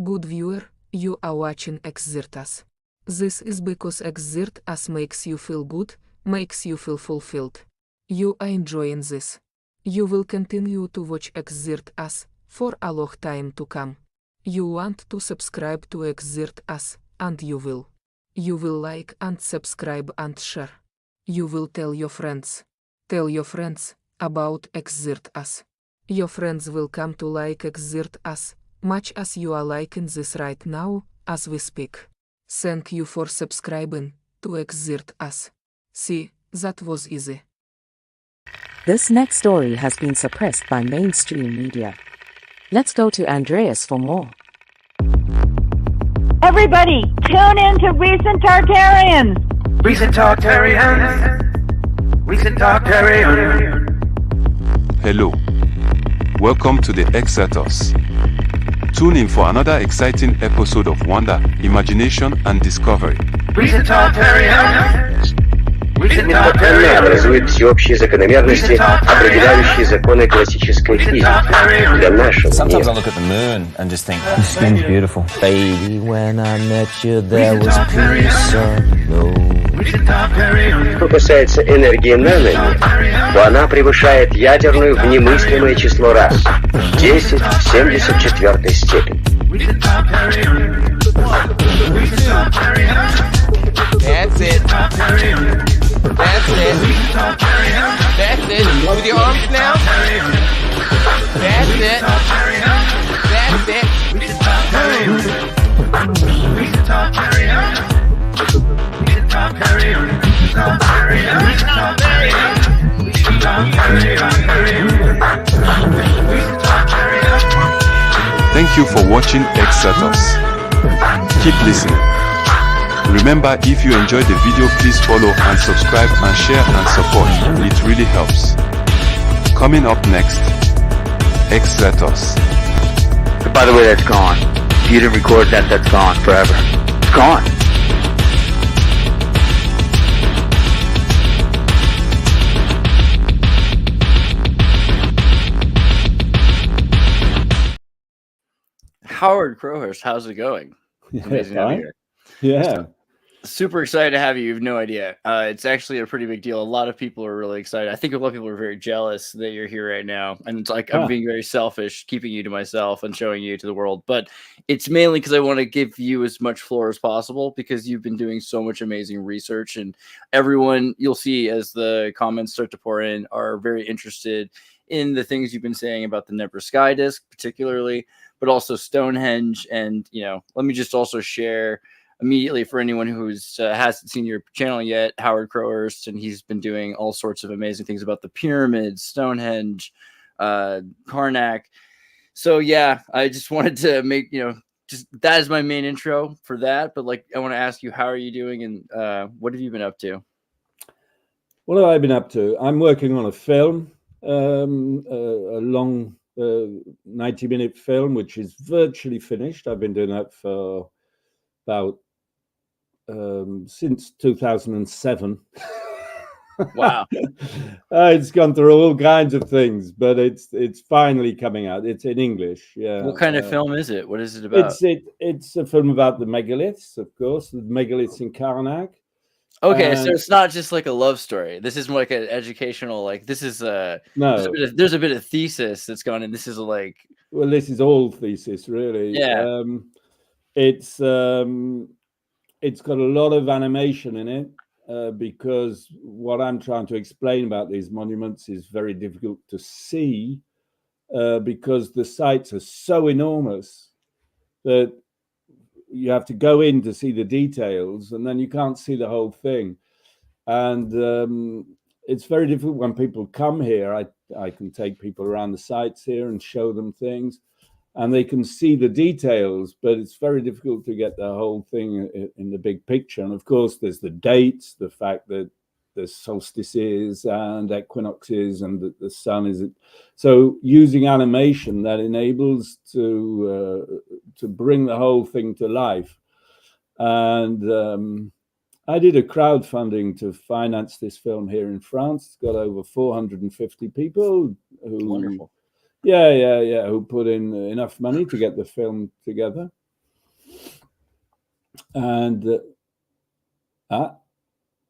Good viewer, you are watching Xirtus. This is because Xirtus makes you feel good, makes you feel fulfilled. You are enjoying this. You will continue to watch Xirtus for a long time to come. You want to subscribe to Xirtus, and you will. You will like and subscribe and share. You will tell your friends. Tell your friends about Xirtus. Your friends will come to like Xirtus, much as you are liking this right now, as we speak. Thank you for subscribing to Xirtus. See, that was easy. This next story has been suppressed by mainstream media. Let's go to Andreas for more. Everybody, tune in to Recent Tartarians. Recent Tartarians. Recent Tartarians. Hello. Welcome to the Xirtus. Tune in for another exciting episode of wonder, imagination, and discovery. Recent Tartarians. Неповторно образует всеобщие закономерности, определяющие законы классической физики для нашего Sometimes I мира. look at the moon and just think, your skin's beautiful. Baby, when I met you, there was peace unknown. Что касается энергии наномер, то она превышает ядерную в немыслимое число раз. 10 в 74 степени. That's it. That's it. That's it. With your arms now. That's it. That's it. Thank you for watching Xirtus. Keep listening. Remember, if you enjoyed the video, please follow and subscribe and share and support. It really helps. Coming up next, Xirtus. By the way, that's gone. If you didn't record that, that's gone forever. It's gone. Howard Crowhurst, how's it going? Amazing to have you here. Yeah. Super excited to have you. You have no idea. It's actually a pretty big deal. A lot of people are really excited. I think a lot of people are very jealous that you're here right now. And it's like I'm being very selfish, keeping you to myself and showing you to the world. But it's mainly because I want to give you as much floor as possible because you've been doing so much amazing research. And everyone you'll see as the comments start to pour in are very interested in the things you've been saying about the Nebra sky disk, particularly, but also Stonehenge. And, let me just also share immediately for anyone who's hasn't seen your channel yet, Howard Crowhurst, and he's been doing all sorts of amazing things about the pyramids, Stonehenge, Karnak. So yeah, I just wanted to make, just that is my main intro for that. But I want to ask you, how are you doing and what have you been up to? What have I been up to? I'm working on a film, a long 90-minute film, which is virtually finished. I've been doing that for about since 2007. Wow. It's gone through all kinds of things, but it's finally coming out. It's in English. Yeah. What kind of film is it? What is it about? It's a film about the megaliths, of course, the megaliths in Karnak. Okay, so it's not just like a love story. This is more like an educational, this is no. There's a bit of thesis that's gone in. This is well, this is all thesis, really. Yeah. It's got a lot of animation in it because what I'm trying to explain about these monuments is very difficult to see because the sites are so enormous that you have to go in to see the details and then you can't see the whole thing. And it's very difficult when people come here. I can take people around the sites here and show them things, and they can see the details, but it's very difficult to get the whole thing in the big picture. And of course, there's the dates, the fact that there's solstices and equinoxes and that the sun is. So using animation that enables to bring the whole thing to life. And I did a crowdfunding to finance this film here in France. It's got over 450 people who. Wonderful. Yeah, who put in enough money to get the film together. And I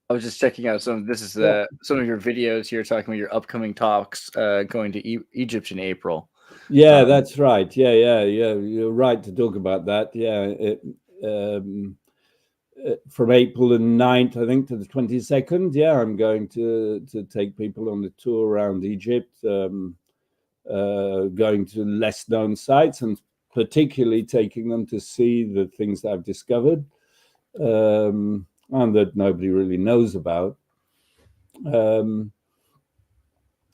was just checking out some. This is some of your videos here talking about your upcoming talks going to Egypt in April. Yeah, that's right. Yeah. You're right to talk about that. Yeah, from April the 9th, I think, to the 22nd. Yeah, I'm going to take people on the tour around Egypt, going to less known sites, and particularly taking them to see the things that I've discovered and that nobody really knows about.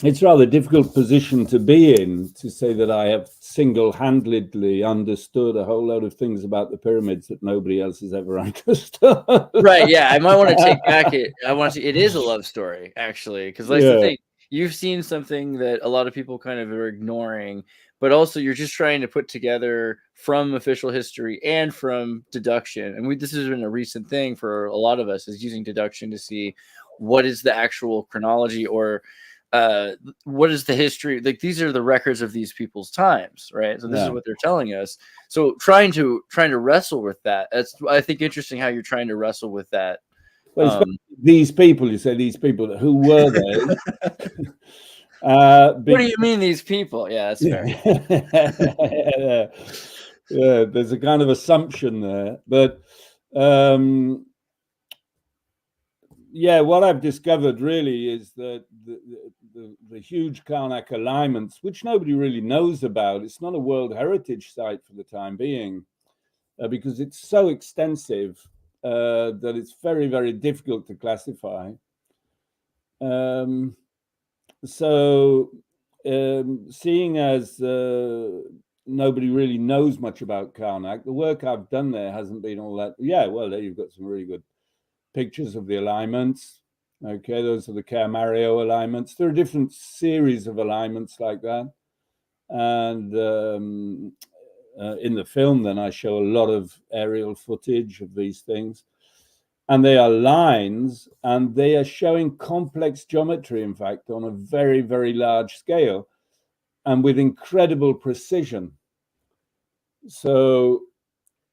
It's a rather difficult position to be in, to say that I have single-handedly understood a whole load of things about the pyramids that nobody else has ever understood. Right, yeah. I might want to take back it. It is a love story, actually, because that's the thing. You've seen something that a lot of people kind of are ignoring, but also you're just trying to put together from official history and from deduction. And this has been a recent thing for a lot of us, is using deduction to see what is the actual chronology, or what is the history. Like, these are the records of these people's times, right? So this is what they're telling us. So trying to wrestle with that. That's, I think, interesting how you're trying to wrestle with that. Well, these people, you say these people, who were they? What do you mean, these people? Yeah, that's fair. Yeah, there's a kind of assumption there, but yeah, what I've discovered really is that the huge Karnak alignments, which nobody really knows about, it's not a World Heritage Site for the time being, because it's so extensive that it's very, very difficult to classify. Seeing as nobody really knows much about Karnak, the work I've done there hasn't been all that. Yeah, well, there you've got some really good pictures of the alignments. Okay, those are the Mario alignments. There are different series of alignments like that. And in the film, then, I show a lot of aerial footage of these things. And they are lines, and they are showing complex geometry, in fact, on a very, very large scale and with incredible precision. So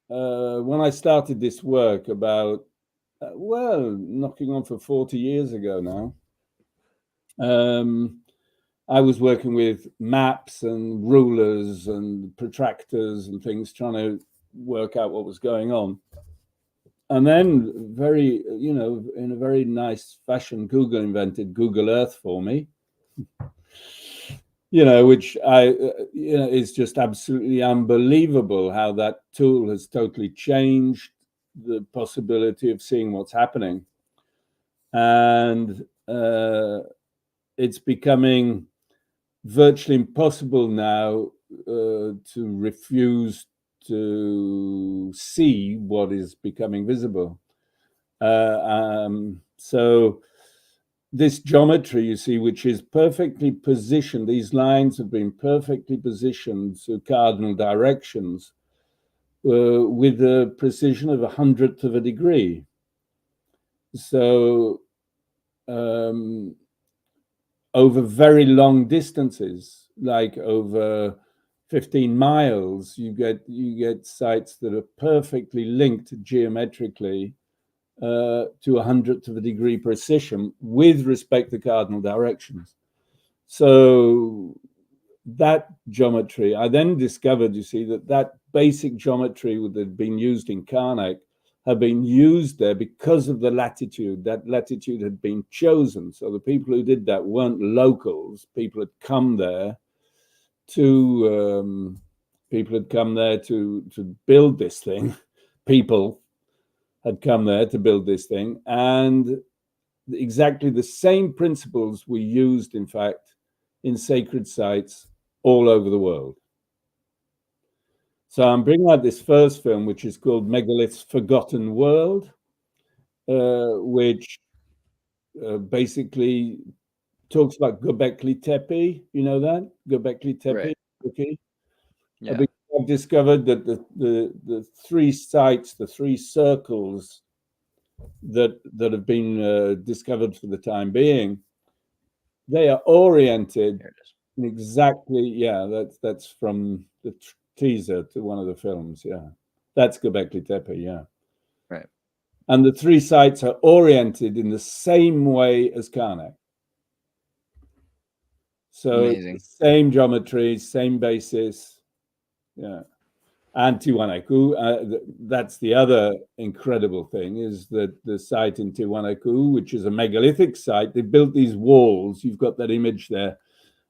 when I started this work about, knocking on for 40 years ago now, I was working with maps and rulers and protractors and things, trying to work out what was going on. And then, in a very nice fashion, Google invented Google Earth for me, which is just absolutely unbelievable how that tool has totally changed the possibility of seeing what's happening. And it's becoming virtually impossible now to refuse to see what is becoming visible. So this geometry, you see, which is perfectly positioned, these lines have been perfectly positioned to cardinal directions with a precision of 100th of a degree. So over very long distances, like over 15 miles, you get sites that are perfectly linked geometrically to 100th of a degree precision with respect to cardinal directions. So that geometry, I then discovered, you see, that basic geometry that had been used in Karnak had been used there because of the latitude. That latitude had been chosen. So the people who did that weren't locals. People had come there to build this thing. People had come there to build this thing, and exactly the same principles were used, in fact, in sacred sites all over the world. So I'm bringing out this first film, which is called Megalith's Forgotten World, which basically talks about Göbekli Tepe. You know that? Göbekli Tepe. Right. Okay. Yeah. I've discovered that the three sites, the three circles that have been discovered for the time being, they are oriented in exactly, that's from the teaser to one of the films. Yeah, that's Göbekli Tepe. Yeah. And the 3 sites are oriented in the same way as Karnak. So Amazing. same geometry, same basis. Yeah. And Tiwanaku, that's the other incredible thing, is that the site in Tiwanaku, which is a megalithic site, they built these walls. You've got that image there.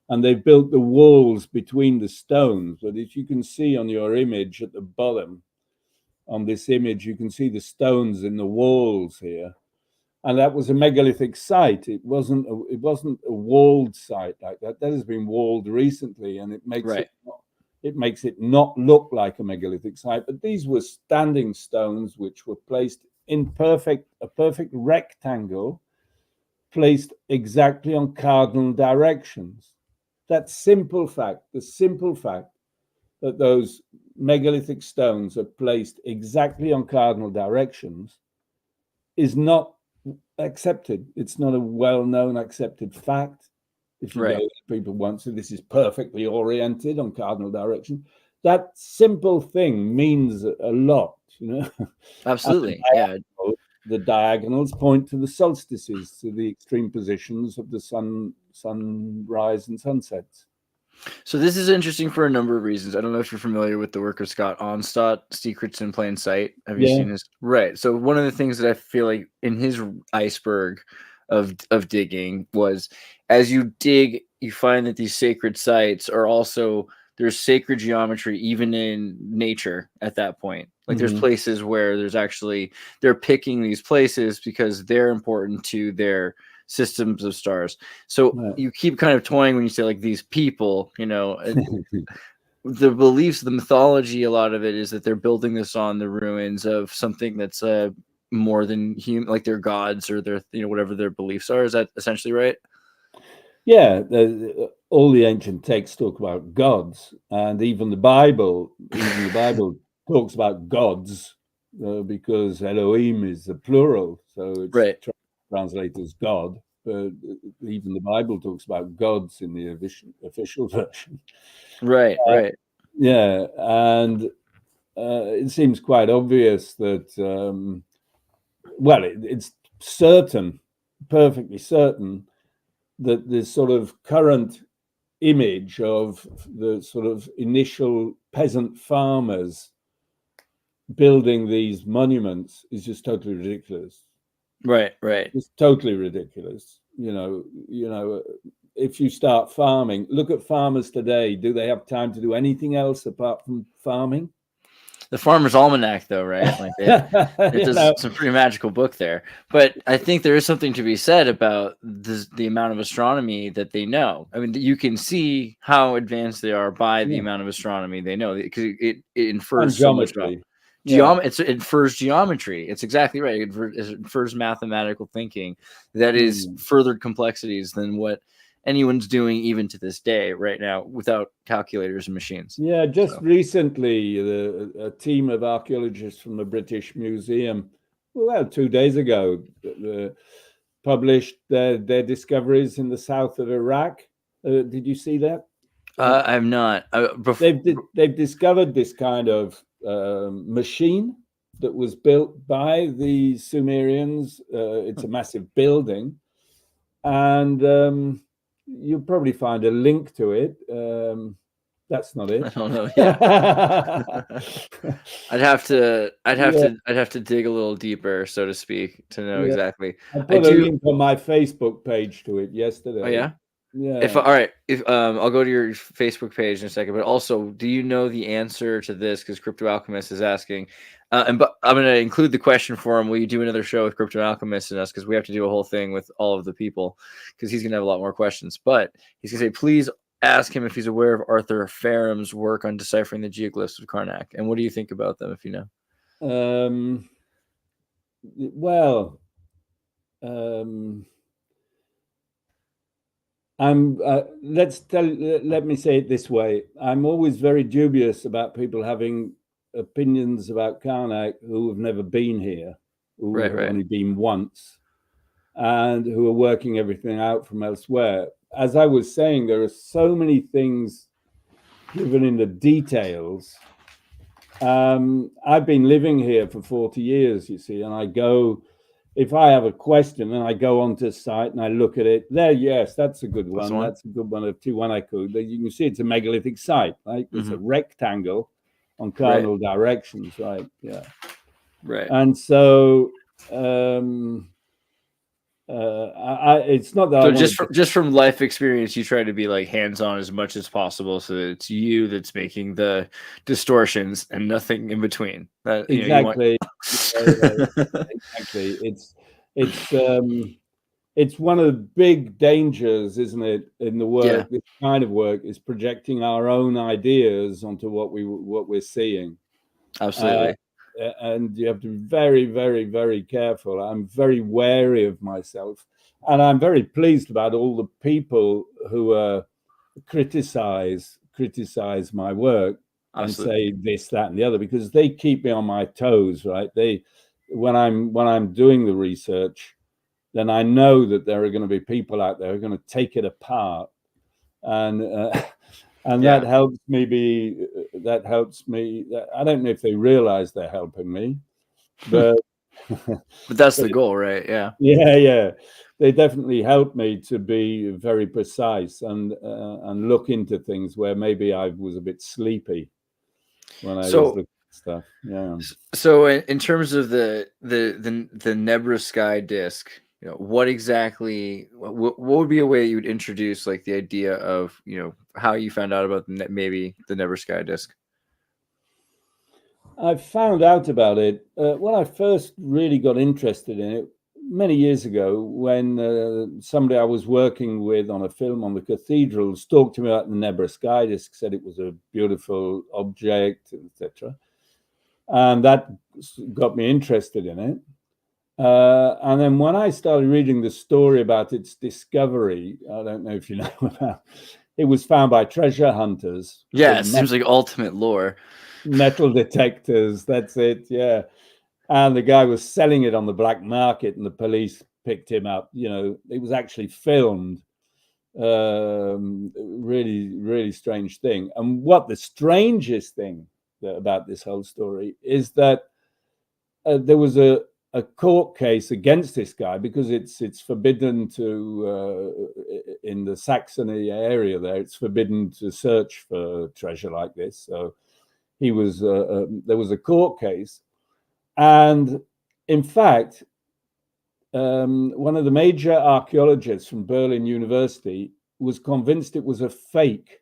And they've built the walls between the stones. But if you can see on your image at the bottom, on this image, you can see the stones in the walls here. And that was a megalithic site. It wasn't a walled site like that. That has been walled recently, and it makes it not look like a megalithic site. But these were standing stones which were placed in a perfect rectangle, placed exactly on cardinal directions. That simple fact, the simple fact that those megalithic stones are placed exactly on cardinal directions is not accepted. It's not a well-known accepted fact. If you go, people want to, this is perfectly oriented on cardinal direction. That simple thing means a lot, Absolutely. Yeah. The diagonals point to the solstices, to the extreme positions of the sunrise and sunsets. So this is interesting for a number of reasons. I don't know if you're familiar with the work of Scott Onstad, Secrets in Plain Sight. Have you seen this? Right. So one of the things that I feel like in his iceberg of digging was, as you dig, you find that these sacred sites are also, there's sacred geometry even in nature at that point. Like there's places where there's actually, they're picking these places because they're important to their systems of stars. So you keep kind of toying when you say like these people, the beliefs, the mythology, a lot of it is that they're building this on the ruins of something that's more than human, like their gods or their, whatever their beliefs are. Is that essentially right? Yeah, all the ancient texts talk about gods, and even the Bible talks about gods because Elohim is a plural, so it's translated as God. But even the Bible talks about gods in the official version. Right. Yeah, and it seems quite obvious that, it's certain, perfectly certain, that the sort of current image of the sort of initial peasant farmers building these monuments is just totally ridiculous. Right. It's totally ridiculous. If you start farming, look at farmers today. Do they have time to do anything else apart from farming? The Farmer's Almanac, though, right? Like it does some pretty magical book there. But I think there is something to be said about the amount of astronomy that they know. I mean, you can see how advanced they are by the amount of astronomy they know, because it infers so much about it infers geometry. It's exactly right. It infers mathematical thinking that is further complexities than what anyone's doing even to this day right now without calculators and machines. Yeah, recently, a team of archaeologists from the British Museum, 2 days ago, published their discoveries in the south of Iraq. Did you see that? I have not. They've discovered this kind of machine that was built by the Sumerians. It's a massive building, and you'll probably find a link to it. That's not it. I don't know. Yeah. I'd have to dig a little deeper, so to speak, to know exactly. I put a link on my Facebook page to it yesterday. Oh yeah. Yeah. If I'll go to your Facebook page in a second, but also, do you know the answer to this? Because Crypto Alchemist is asking, but I'm going to include the question for him. Will you do another show with Crypto Alchemist and us? Because we have to do a whole thing with all of the people, because he's going to have a lot more questions. But he's going to say, please ask him if he's aware of Arthur Farham's work on deciphering the geoglyphs of Karnak, and what do you think about them, if you know? Let me say it this way. I'm always very dubious about people having opinions about Karnak who have never been here, who have only been once, and who are working everything out from elsewhere. As I was saying, there are so many things given in the details I've been living here for 40 years, you see, and I go, if I have a question, and I go onto the site and I look at it, there, yes, that's a good one. That's a good one of Tiwanaku. You can see it's a megalithic site, right? It's a rectangle on cardinal directions, right? Yeah. Right. And so it's not that. So just from life experience, you try to be like hands-on as much as possible, so that it's you that's making the distortions and nothing in between. That exactly. Exactly. It's one of the big dangers, isn't it, in the work? Yeah. This kind of work is projecting our own ideas onto what we're seeing. Absolutely. And you have to be very, very, very careful. I'm very wary of myself, and I'm very pleased about all the people who criticize my work. Absolutely. And say this, that, and the other, because they keep me on my toes, right? When I'm doing the research, then I know that there are going to be people out there who are going to take it apart, and that helps me that helps me. I don't know if they realize they're helping me, but that's the goal, right? Yeah. Yeah. They definitely help me to be very precise and look into things where maybe I was a bit sleepy when I was looking at stuff. Yeah. So in terms of the Nebra Sky disc, what exactly, what would be a way you would introduce like the idea of, how you found out about maybe the Nebra Sky disc? I found out about it when I first really got interested in it many years ago, when somebody I was working with on a film on the cathedrals talked to me about the Nebra Sky disc, said it was a beautiful object, etc. And that got me interested in it. And then when I started reading the story about its discovery, I don't know if you know about it, was found by treasure hunters. Yeah, it seems like ultimate lore. Metal detectors, that's it, yeah. And the guy was selling it on the black market, and the police picked him up. It was actually filmed. Really, really strange thing. And what the strangest thing about this whole story is that there was a court case against this guy, because it's forbidden to in the Saxony area there, it's forbidden to search for treasure like this. So there was a court case, and in fact one of the major archaeologists from Berlin University was convinced it was a fake.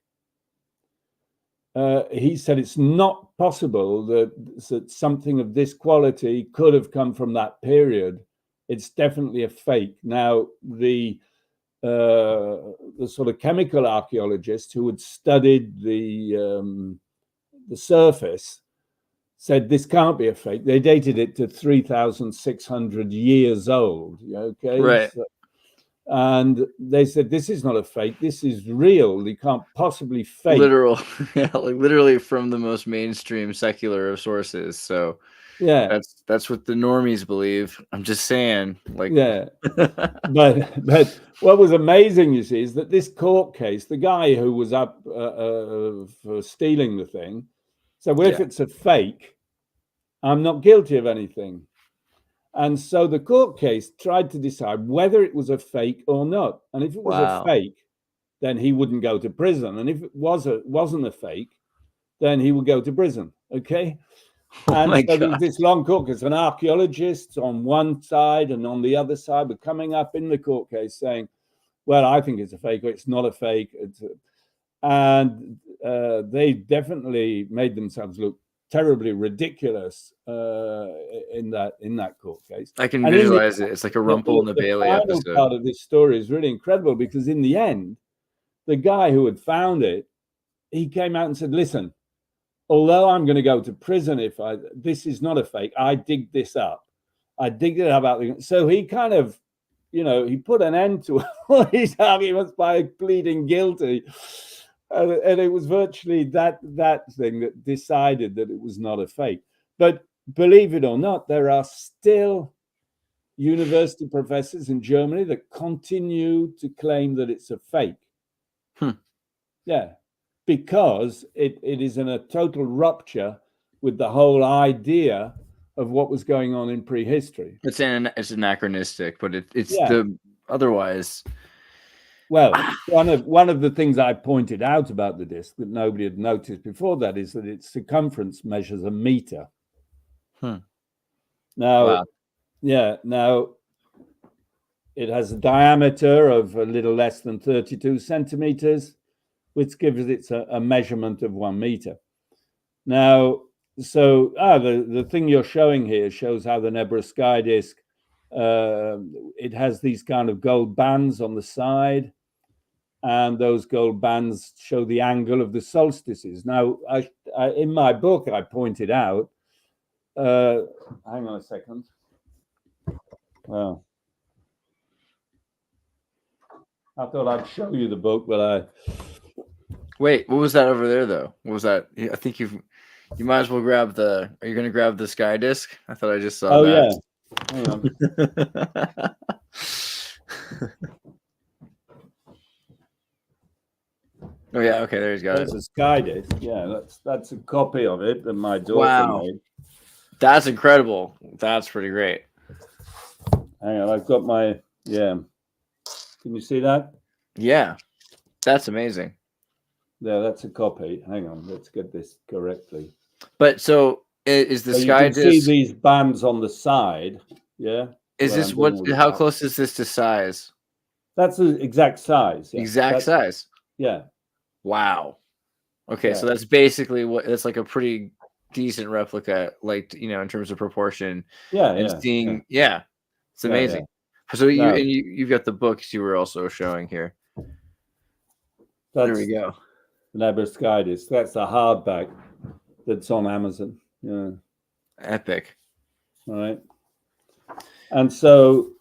He said it's not possible that something of this quality could have come from that period. It's definitely a fake. Now, the sort of chemical archaeologists who had studied the surface said this can't be a fake. They dated it to 3,600 years old. Okay, right. And they said, this is not a fake, this is real. You can't possibly fake. Literal, yeah, like literally from the most mainstream secular of sources. So yeah, that's what the normies believe. I'm just saying, like, yeah. but what was amazing, you see, is that this court case, the guy who was up for stealing the thing said, well, if it's a fake, I'm not guilty of anything. And so the court case tried to decide whether it was a fake or not. And if it was a fake, then he wouldn't go to prison. And if it wasn't a fake, then he would go to prison. Okay. And so there was this long court case. An archaeologist on one side and on the other side were coming up in the court case saying, well, I think it's a fake, or it's not a fake. And they definitely made themselves look terribly ridiculous in that court case. I can visualize it. It's like a Rumple in the Bailey episode. The part of this story is really incredible, because in the end, the guy who had found it, he came out and said, listen, although I'm going to go to prison if this is not a fake, I digged this up. I digged it up. So he kind of, he put an end to all his arguments by pleading guilty. And it was virtually that thing that decided that it was not a fake. But believe it or not, there are still university professors in Germany that continue to claim that it's a fake. Yeah, because it is in a total rupture with the whole idea of what was going on in prehistory. It's anachronistic, but it's Yeah. the otherwise. Well, one of the things I pointed out about the disc that nobody had noticed before that is that its circumference measures a meter. Now, Wow. now it has a diameter of a little less than 32 centimeters, which gives it a measurement of 1 meter. Now, so the thing you're showing here shows how the Nebra sky disk, it has these kind of gold bands on the side, and those gold bands show the angle of the solstices. Now, I in my book, I pointed out, hang on a second. Well, I thought I'd show you the book, but Wait, what was that over there, though? What was that? I think you might as well grab the. Are you going to grab the sky disc? I thought I just saw that. Yeah. Hang on. Oh yeah, okay, there he's got There's it. a sky disc. Yeah, that's a copy of it that my daughter made. That's incredible. That's pretty great. Hang on, I've got my Can you see that? Yeah, that's amazing. Yeah, that's a copy. Hang on, let's get this correctly. But so is the so sky you can disc? see these bands on the side. Yeah. Is this how close is this to size? That's the exact size. Yeah. Exact size. Yeah. Wow. Okay, so that's basically that's like a pretty decent replica, like in terms of proportion. Yeah. And it's amazing. So you've got the books you were also showing here. There we go. The Nebra sky disc. That's a hardback that's on Amazon. Yeah. Epic. All right. And so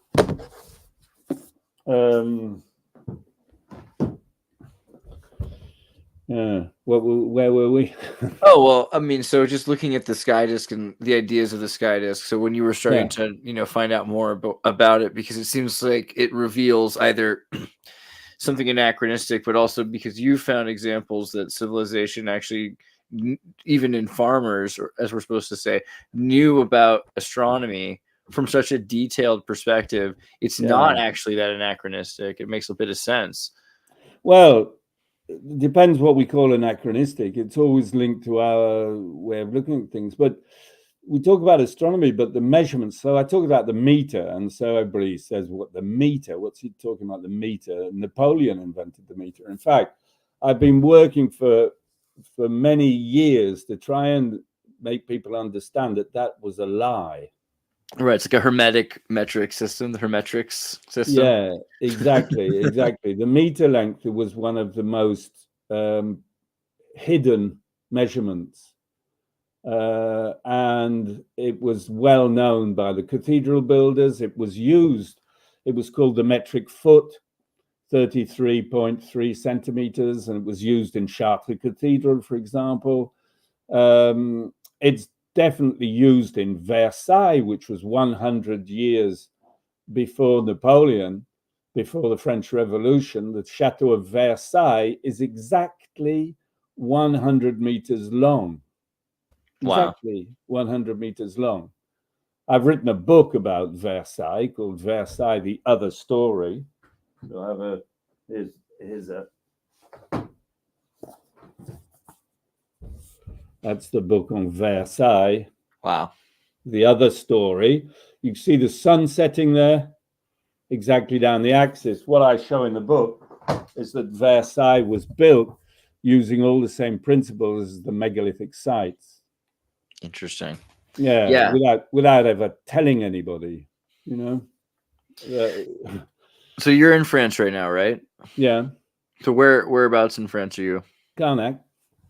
where were we? Oh, well, I mean, so just looking at the sky disc and the ideas of the sky disc. So when you were starting to, find out more about it, because it seems like it reveals either something anachronistic, but also because you found examples that civilization actually, even in farmers, or as we're supposed to say, knew about astronomy from such a detailed perspective. It's not actually that anachronistic. It makes a bit of sense. Well, it depends what we call anachronistic. It's always linked to our way of looking at things. But we talk about astronomy, but the measurements. So I talk about the meter, and so everybody says, "What the meter? What's he talking about? The meter?" Napoleon invented the meter. In fact, I've been working for many years to try and make people understand that was a lie. Right, it's like a hermetic metric system, the hermetrics system. Yeah, exactly. The meter length was one of the most hidden measurements. And it was well known by the cathedral builders. It was called the metric foot, 33.3 centimeters, and it was used in Chartres Cathedral, for example. It's definitely used in Versailles, which was 100 years before Napoleon, before the French Revolution. The Chateau of Versailles is exactly 100 meters long. Exactly 100 meters long. I've written a book about Versailles called Versailles, the Other Story. So I have here's a that's the book on Versailles. Wow. The Other Story. You can see the sun setting there, exactly down the axis. What I show in the book is that Versailles was built using all the same principles as the megalithic sites. Interesting. Yeah. Without ever telling anybody, So you're in France right now, right? Yeah. So whereabouts in France are you? Carnac.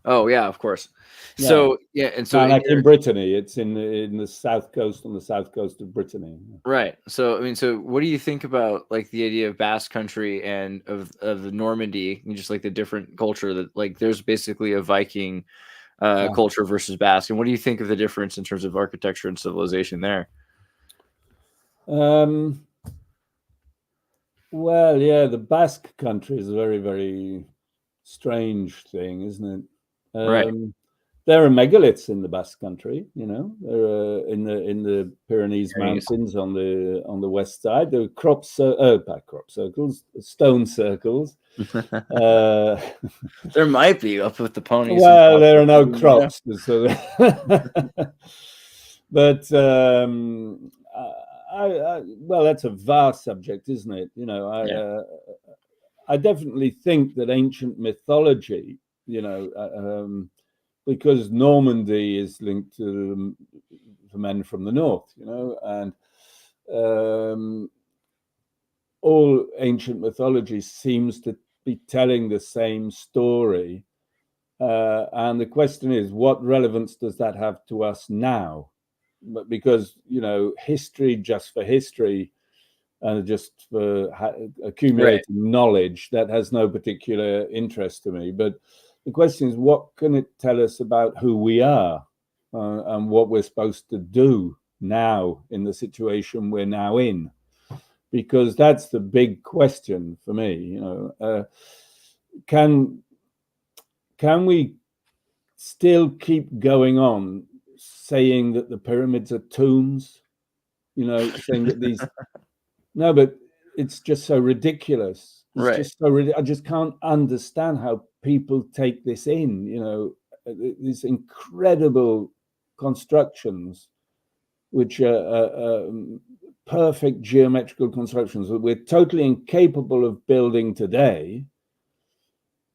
Oh yeah, of course. Yeah. So and so Carnac in Brittany. It's in the south coast, on the south coast of Brittany. Right. So I mean, so what do you think about like the idea of Basque Country and of the Normandy, and just like the different culture that like there's basically a Viking culture versus Basque, and what do you think of the difference in terms of architecture and civilization there? Well, yeah, the Basque country is a very, very strange thing, isn't it? Right. There are megaliths in the Basque Country, you know. There are in the Pyrenees Mountains on the west side. There are crop circles, stone circles. There might be up with the ponies. Well, there are no crops, so but well, that's a vast subject, isn't it? You know, I definitely think that ancient mythology, you know, because Normandy is linked to the men from the north, you know, and all ancient mythology seems to be telling the same story. And the question is, what relevance does that have to us now? But because, you know, history just for history and just for accumulating knowledge, that has no particular interest to me. But the question is, what can it tell us about who we are and what we're supposed to do now in the situation we're now in? Because that's the big question for me. You know, can we still keep going on saying that the pyramids are tombs? You know, saying that these no, but it's just so ridiculous. It's just so I just can't understand how people take this in. You know, these incredible constructions, which are perfect geometrical constructions that we're totally incapable of building today.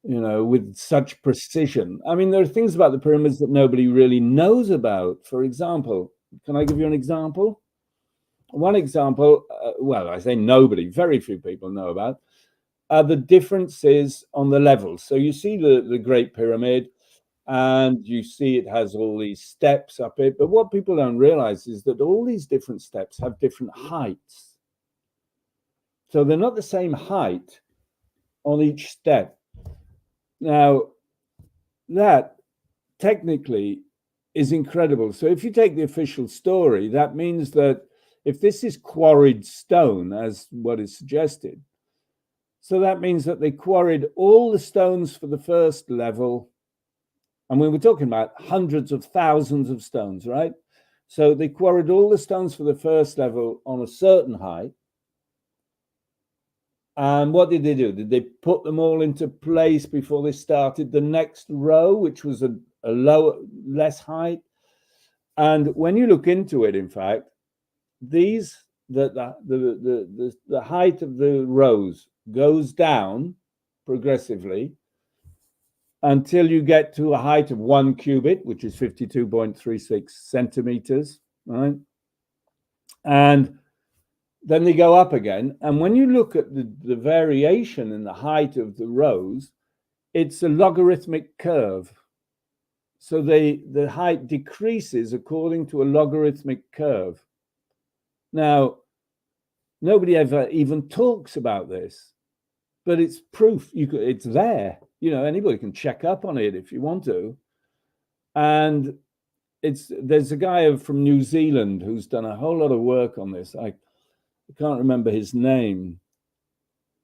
You know, with such precision. I mean, there are things about the pyramids that nobody really knows about. For example, can I give you an example? One example, well, I say nobody, very few people know about, are the differences on the levels. So you see the Great Pyramid, and you see it has all these steps up it. But what people don't realize is that all these different steps have different heights. So they're not the same height on each step. Now, that technically is incredible. So if you take the official story, that means that if this is quarried stone, as what is suggested, so that means that they quarried all the stones for the first level. And we were talking about hundreds of thousands of stones, right? So they quarried all the stones for the first level on a certain height. And what did they do? Did they put them all into place before they started the next row, which was a lower, less height? And when you look into it, in fact, the height of the rows goes down progressively until you get to a height of 1 cubit, which is 52.36 centimeters, right? And then they go up again. And when you look at the variation in the height of the rows, it's a logarithmic curve. So the height decreases according to a logarithmic curve. Now, nobody ever even talks about this, but it's proof. It's there. You know, anybody can check up on it if you want to. And there's a guy from New Zealand who's done a whole lot of work on this. I can't remember his name,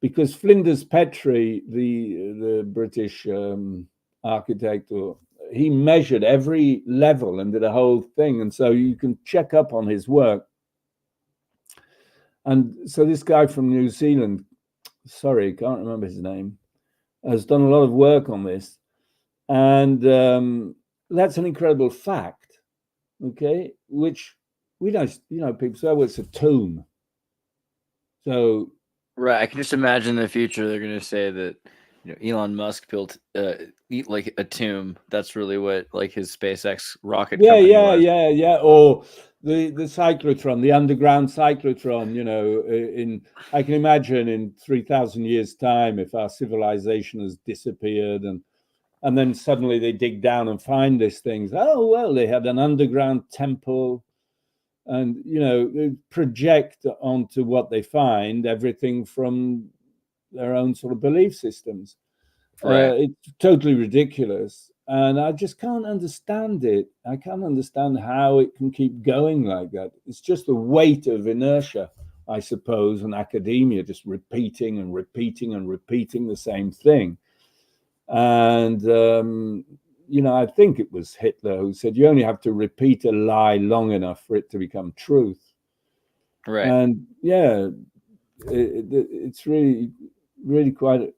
because Flinders Petrie, the British architect, he measured every level and did a whole thing. And so you can check up on his work. And so this guy from New Zealand, sorry, can't remember his name, has done a lot of work on this. And that's an incredible fact, okay, which we don't, you know, people say, well, it's a tomb. So, right, I can just imagine in the future they're going to say that, you know, Elon Musk built like a tomb. That's really what like his SpaceX rocket. Yeah. Or the cyclotron, the underground cyclotron. You know, I can imagine in 3,000 years' time, if our civilization has disappeared, and then suddenly they dig down and find these things. Oh well, they had an underground temple. And, you know, they project onto what they find everything from their own sort of belief systems. Right. It's totally ridiculous. And I just can't understand it. I can't understand how it can keep going like that. It's just the weight of inertia, I suppose, and academia just repeating and repeating and repeating the same thing. And I think it was Hitler who said you only have to repeat a lie long enough for it to become truth. Right. And it's really quite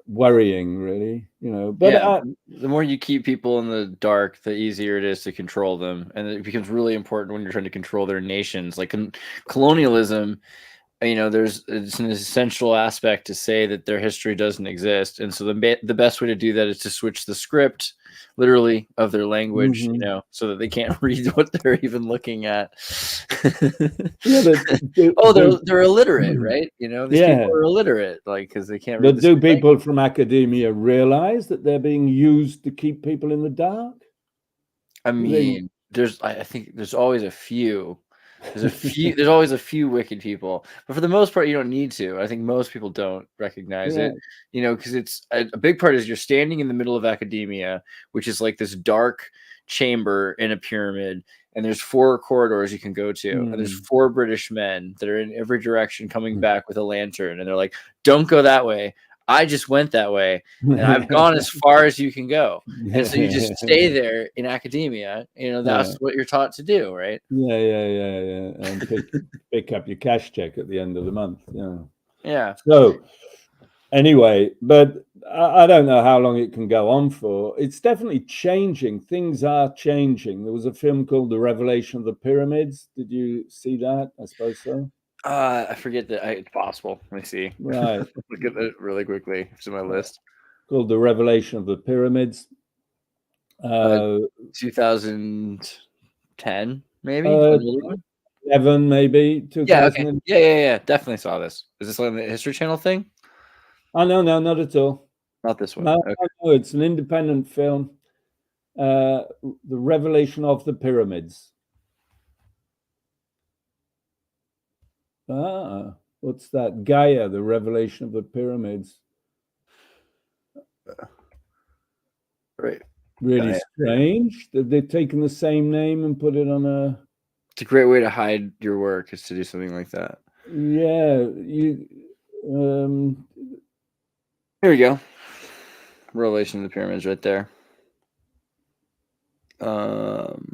worrying, really, But the more you keep people in the dark, the easier it is to control them, and it becomes really important when you're trying to control their nations. Like colonialism, it's an essential aspect to say that their history doesn't exist, and so the best way to do that is to switch the script, literally, of their language, so that they can't read what they're even looking at. They're illiterate, right? These people are illiterate, because they can't read. But do people from academia realize that they're being used to keep people in the dark? I mean, I think there's always a few. There's always a few wicked people, but for the most part, you don't need to. I think most people don't recognize it, because it's a big part is you're standing in the middle of academia, which is like this dark chamber in a pyramid, and there's 4 corridors you can go to, and there's 4 British men that are in every direction coming back with a lantern, and they're like, "Don't go that way. I just went that way, and I've gone as far as you can go." And so you just stay there in academia. That's what you're taught to do, right? Yeah. And pick up your cash check at the end of the month. Yeah. So anyway, but I don't know how long it can go on for. It's definitely changing. Things are changing. There was a film called The Revelation of the Pyramids. Did you see that? I suppose so. I forget that it's possible. Let me see. Right. Look at it really quickly. It's in my list. Called The Revelation of the Pyramids. 2010, maybe? 11, maybe. 2000. Yeah. Definitely saw this. Is this like the History Channel thing? Oh, no, not at all. Not this one. No, it's an independent film. The Revelation of the Pyramids. What's that? Gaia, The Revelation of the Pyramids. Right. Really strange that they've taken the same name and put it on a... It's a great way to hide your work, is to do something like that. Yeah. Here we go. Revelation of the Pyramids right there.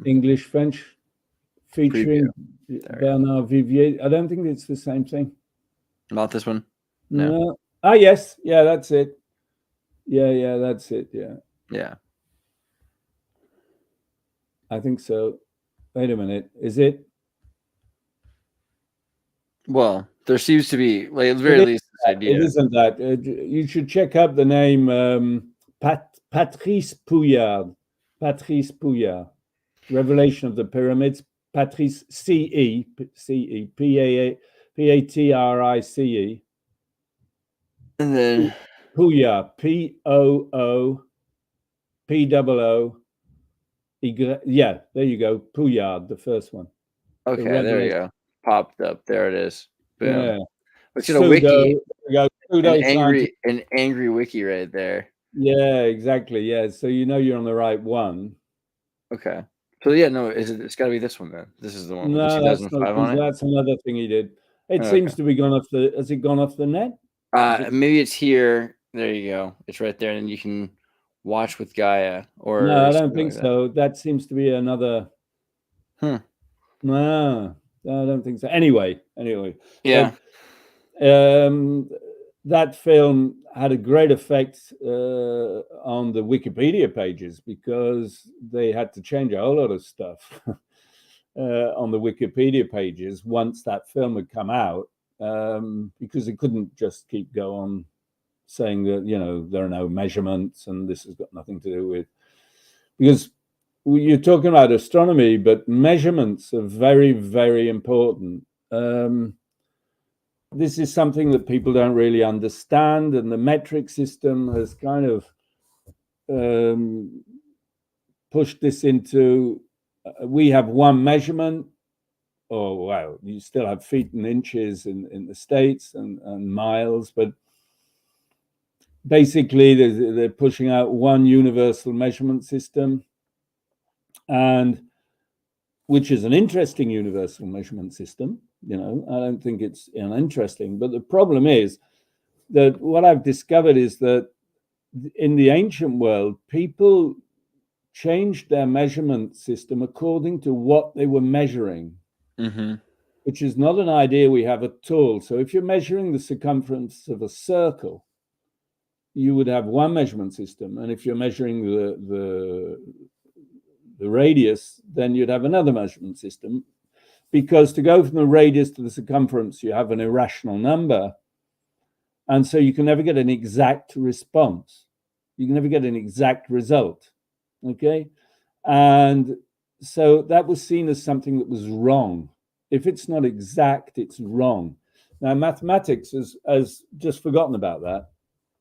English, French, featuring Bernard Vivier. I don't think it's the same thing. Not this one? No. Yes. Yeah, that's it. Yeah, that's it. Yeah. I think so. Wait a minute. Is it? Well, there seems to be, like, at the very least, this idea. It isn't that. You should check up the name Patrice Pouillard. Patrice Pouillard. Revelation of the Pyramids. Patrice Patrice. And then Pouillard. Poopoo. Yeah, there you go. Pouillard, the first one. Okay, there you go. Popped up. There it is. Boom. Yeah. It's in a wiki. An angry wiki right there. Yeah, exactly. Yeah. So you're on the right one. Okay. So it's got to be this one then. This is the one. No, with 2005 on it. That's another thing he did. It seems to be gone off the. Has it gone off the net? Maybe it's here. There you go. It's right there, and you can watch with Gaia. Or no, I don't think so. That seems to be another. No, I don't think so. Anyway. Yeah. That film had a great effect on the Wikipedia pages because they had to change a whole lot of stuff on the Wikipedia pages once that film had come out, because it couldn't just keep go on saying that there are no measurements and this has got nothing to do with, because you're talking about astronomy, but measurements are very, very important. This is something that people don't really understand, and the metric system has kind of pushed this into, we have one measurement, you still have feet and inches in the States and miles, but basically they're pushing out one universal measurement system, and which is an interesting universal measurement system. I don't think it's uninteresting, but the problem is that what I've discovered is that in the ancient world, people changed their measurement system according to what they were measuring, which is not an idea we have at all. So if you're measuring the circumference of a circle, you would have one measurement system. And if you're measuring the radius, then you'd have another measurement system. Because to go from the radius to the circumference, you have an irrational number. And so you can never get an exact response. You can never get an exact result. Okay? And so that was seen as something that was wrong. If it's not exact, it's wrong. Now, mathematics has just forgotten about that.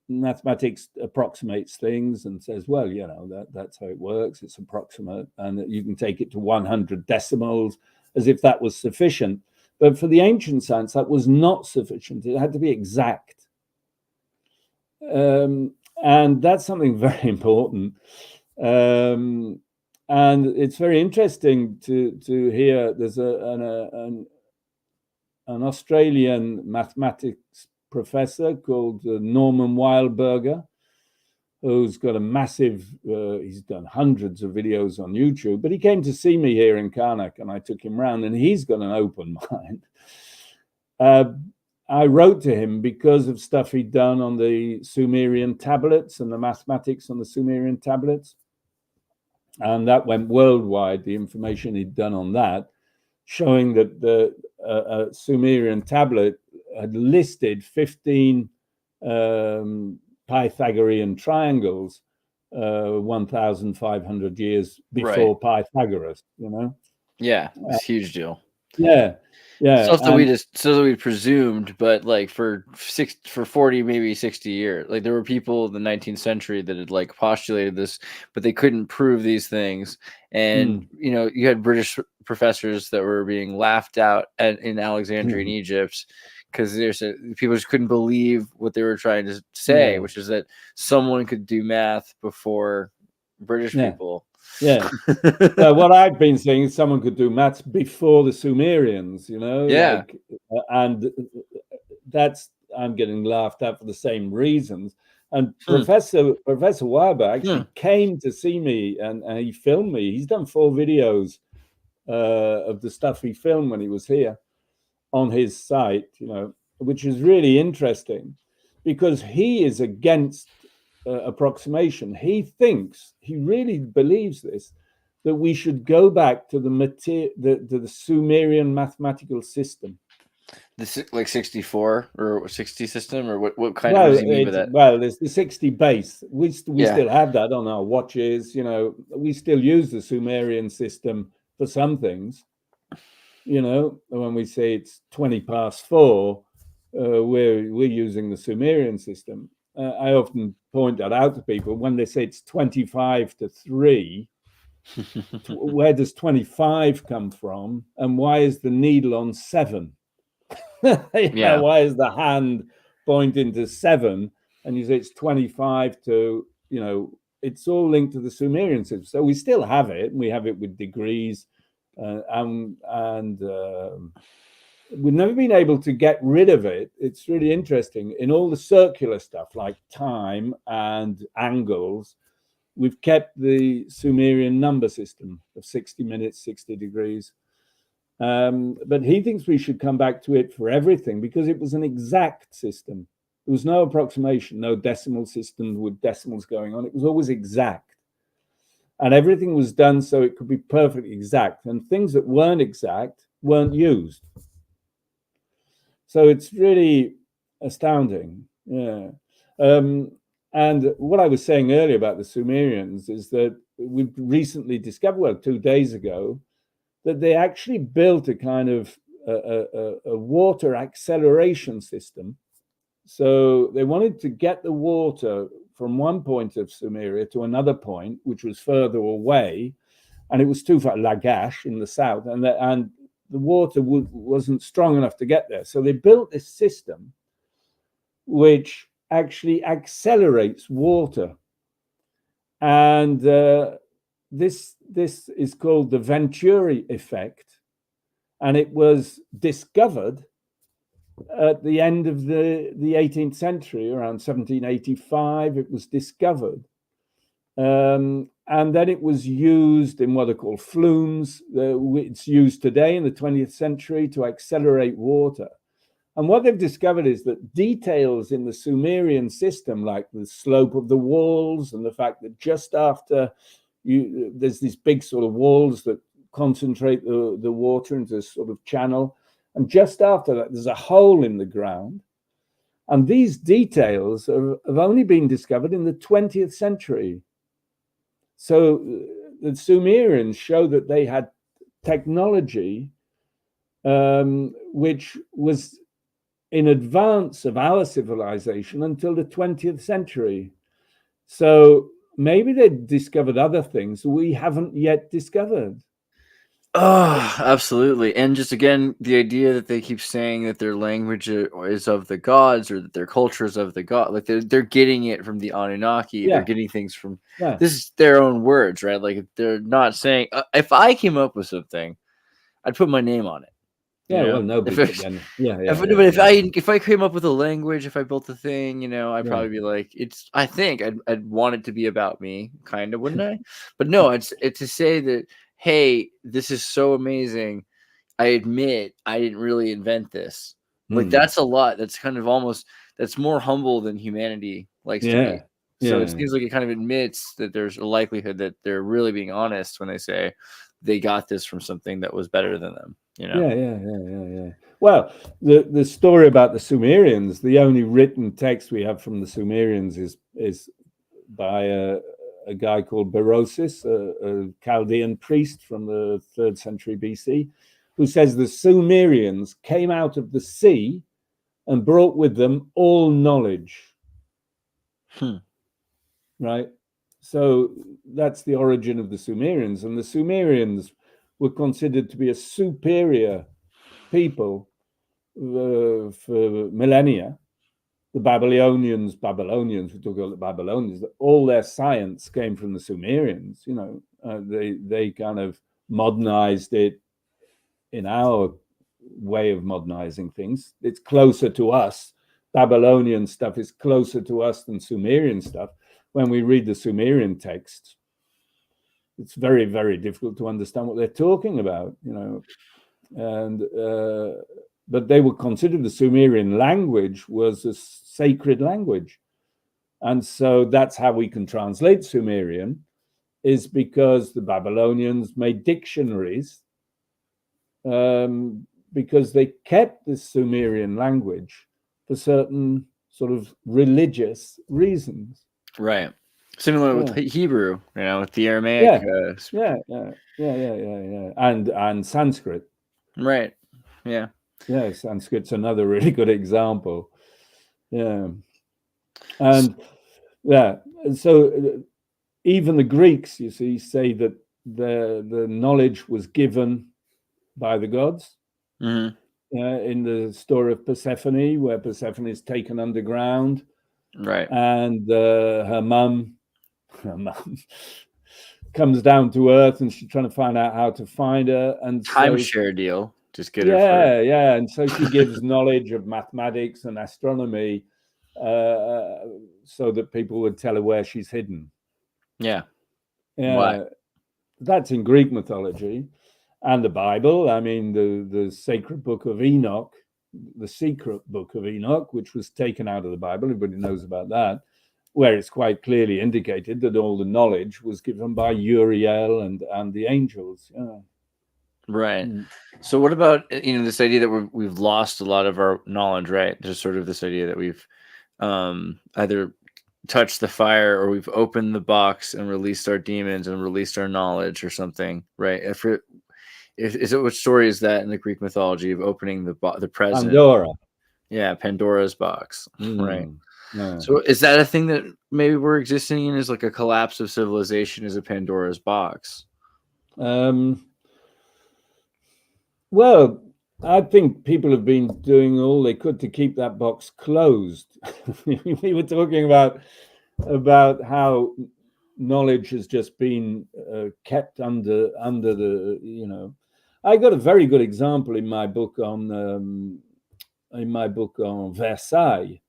Mathematics approximates things and says, well, you know, that's how it works. It's approximate, and you can take it to 100 decimals as if that was sufficient. But for the ancient science, that was not sufficient. It had to be exact. And that's something very important. And it's very interesting to hear. There's an Australian mathematics professor called Norman Weilberger, who's got a massive, he's done hundreds of videos on YouTube, but he came to see me here in Karnak and I took him round, and he's got an open mind. I wrote to him because of stuff he'd done on the Sumerian tablets and the mathematics on the Sumerian tablets. And that went worldwide, the information he'd done on that, showing that the Sumerian tablet had listed 15 Pythagorean triangles 1,500 years before Pythagoras, you know? Yeah, it's a huge deal. Yeah. Yeah. Stuff that we presumed, but like for 40, maybe 60 years. Like there were people in the 19th century that had like postulated this, but they couldn't prove these things. And you know, you had British professors that were being laughed out in Alexandria in Egypt, because people just couldn't believe what they were trying to say, which is that someone could do math before British people. Yeah. What I've been saying is someone could do maths before the Sumerians, you know? Yeah. And I'm getting laughed at for the same reasons. And Professor Weilberg actually came to see me and he filmed me. He's done 4 videos of the stuff he filmed when he was here on his site, you know, which is really interesting because he is against approximation. He really believes this, that we should go back to the Sumerian mathematical system. This like 64 or 60 system, or what kind of does he mean by that? Well, there's the 60 base. We still have that on our watches. You know, we still use the Sumerian system for some things. You know, when we say it's 20 past 4, we're using the Sumerian system. I often point that out to people when they say it's 25 to 3. Where does 25 come from, and why is the needle on 7? Why is the hand pointing to 7? And you say it's 25 to, you know, it's all linked to the Sumerian system. So we still have it, and we have it with degrees, and we've never been able to get rid of it. It's really interesting. In all the circular stuff like time and angles, we've kept the Sumerian number system of 60 minutes, 60 degrees. But he thinks we should come back to it for everything because it was an exact system. There was no approximation, no decimal system with decimals going on. It was always exact. And everything was done so it could be perfectly exact. And things that weren't exact weren't used. So it's really astounding. Yeah. And what I was saying earlier about the Sumerians is that we've recently discovered, 2 days ago, that they actually built a kind of a water acceleration system. So they wanted to get the water from one point of Sumeria to another point, which was further away, and it was too far, Lagash in the south, and the water wasn't strong enough to get there. So they built this system which actually accelerates water. And this is called the Venturi effect. And it was discovered at the end of the 18th century, around 1785, it was discovered. And and then it was used in what are called flumes. It's used today in the 20th century to accelerate water. And what they've discovered is that details in the Sumerian system, like the slope of the walls and the fact that just after there's these big sort of walls that concentrate the water into a sort of channel. And just after that, there's a hole in the ground. And these details have only been discovered in the 20th century. So the Sumerians show that they had technology which was in advance of our civilization until the 20th century. So maybe they discovered other things we haven't yet discovered. Oh, absolutely. And just again, the idea that they keep saying that their language is of the gods, or that their culture is of the god, like they're getting it from the Anunnaki. Yeah. They're getting things from this is their own words, right? Like they're not saying if I came up with something, I'd put my name on it. Yeah, you know? well, nobody. If I came up with a language, if I built a thing, you know, I'd probably be like, I think I'd want it to be about me, kind of, wouldn't I? But no, it's to say that, hey, this is so amazing. I admit I didn't really invent this. Like that's a lot. That's kind of almost that's more humble than humanity likes to be. So it seems like it kind of admits that there's a likelihood that they're really being honest when they say they got this from something that was better than them. You know? Yeah. Well, the story about the Sumerians, the only written text we have from the Sumerians is by a guy called Berosus, a Chaldean priest from the 3rd century BC, who says the Sumerians came out of the sea and brought with them all knowledge. Right? So that's the origin of the Sumerians. And the Sumerians were considered to be a superior people for millennia. The Babylonians, we talk about the Babylonians, all their science came from the Sumerians. You know, they kind of modernized it in our way of modernizing things. It's closer to us. Babylonian stuff is closer to us than Sumerian stuff. When we read the Sumerian texts, it's very, very difficult to understand what they're talking about, you know. And but they were considered, the Sumerian language was a sacred language. And so that's how we can translate Sumerian, is because the Babylonians made dictionaries because they kept the Sumerian language for certain sort of religious reasons. Right. Similar with Hebrew, you know, with the Aramaic. And Sanskrit. Right. Yeah. Yeah, Sanskrit's another really good example. Yeah. And so even the Greeks, you see, say that the knowledge was given by the gods. In the story of Persephone, where Persephone is taken underground. Right. And her mum comes down to earth, and she's trying to find out how to find her. And timeshare deal. Just get her. Yeah. And so she gives knowledge of mathematics and astronomy so that people would tell her where she's hidden. Yeah. Why? That's in Greek mythology and the Bible. I mean, the sacred book of Enoch, the secret book of Enoch, which was taken out of the Bible. Everybody knows about that, where it's quite clearly indicated that all the knowledge was given by Uriel and the angels. Yeah. Right. So what about, you know, this idea that we've lost a lot of our knowledge, right? There's sort of this idea that we've either touched the fire, or we've opened the box and released our demons and released our knowledge or something, right? What story is that in the Greek mythology of opening the present? Pandora. Yeah, Pandora's box, right? Yeah. So is that a thing that maybe we're existing in, is like a collapse of civilization as a Pandora's box? Well, I think people have been doing all they could to keep that box closed. We were talking about how knowledge has just been kept under the, you know. I got a very good example in my book on Versailles.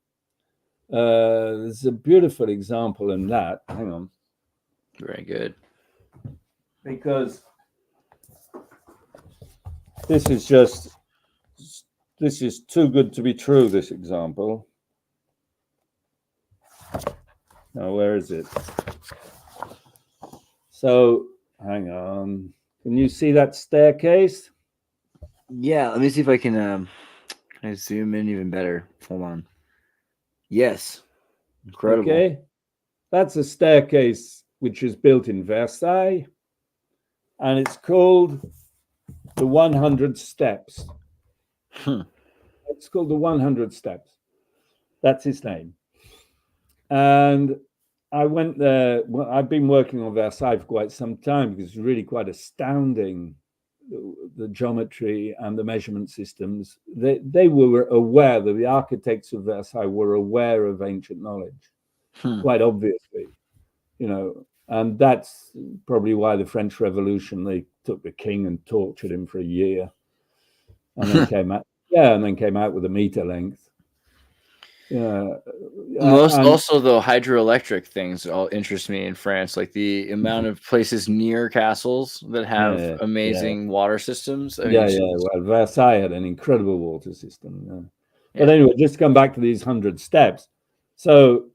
There's a beautiful example in that. Hang on. Very good. because this is too good to be true, this example. Now, where is it? So, hang on. Can you see that staircase? Yeah, let me see if I can zoom in even better. Hold on. Yes. Incredible. Okay. That's a staircase which is built in Versailles, and it's called the 100 Steps. It's called the 100 Steps. That's its name. And I went there. Well, I've been working on Versailles for quite some time because it's really quite astounding, the geometry and the measurement systems. They were aware, the architects of Versailles were aware of ancient knowledge, quite obviously, you know, and that's probably why the French Revolution, they took the king and tortured him for a year, and then came out, and then came out with a meter length. Yeah. Also, the hydroelectric things all interest me in France, like the amount of places near castles that have amazing water systems. I mean, Well, Versailles had an incredible water system. But anyway, just to come back to these 100 steps. So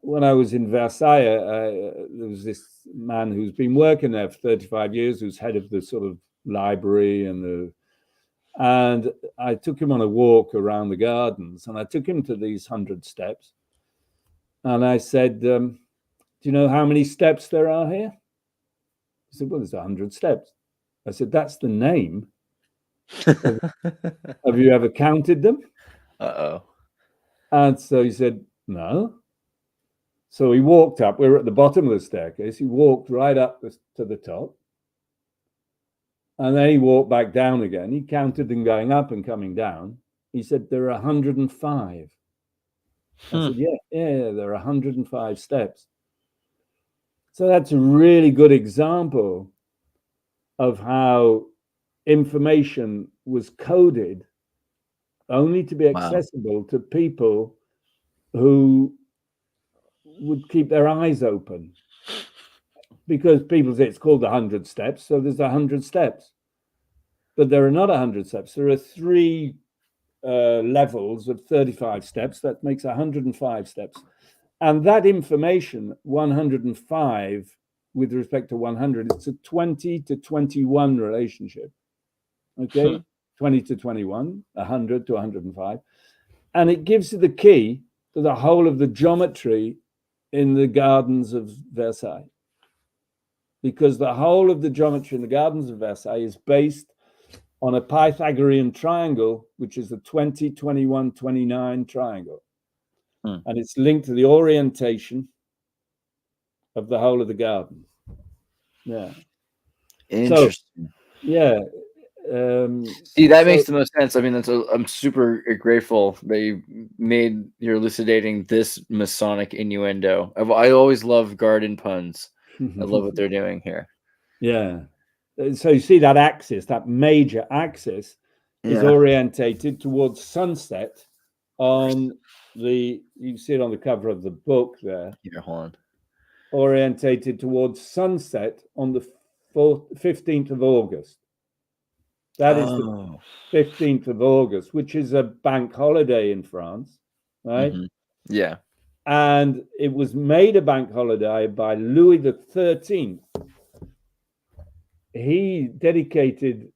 when I was in Versailles, there was this man who's been working there for 35 years, who's head of the sort of library and I took him on a walk around the gardens, and I took him to these 100 steps. And I said, do you know how many steps there are here? He said, well, there's 100 steps. I said, that's the name. Have you ever counted them? Uh-oh. And so he said, no. So he walked up. We were at the bottom of the staircase. He walked right up to the top. And then he walked back down again. He counted them going up and coming down. He said, there are 105. I said, yeah, there are 105 steps. So that's a really good example of how information was coded only to be accessible to people who would keep their eyes open. Because people say it's called the 100 steps, so there's 100 steps. But there are not 100 steps. There are 3 levels of 35 steps. That makes 105 steps. And that information, 105 with respect to 100, it's a 20 to 21 relationship. Okay? 20 to 21, 100 to 105. And it gives you the key to the whole of the geometry in the gardens of Versailles. Because the whole of the geometry in the gardens of Versailles is based on a Pythagorean triangle, which is the 20, 21, 29 triangle. And it's linked to the orientation of the whole of the garden. Yeah. Interesting. So, see, that makes the most sense. I mean, I'm super grateful that you're elucidating this Masonic innuendo. I always love garden puns. I love what they're doing here. Yeah. So you see that axis, that major axis, is orientated towards sunset on you see it on the cover of the book there. Here, hold on. Orientated towards sunset on the 15th of August. That is the 15th of August, which is a bank holiday in France, right? Yeah. And it was made a bank holiday by Louis XIII. He dedicated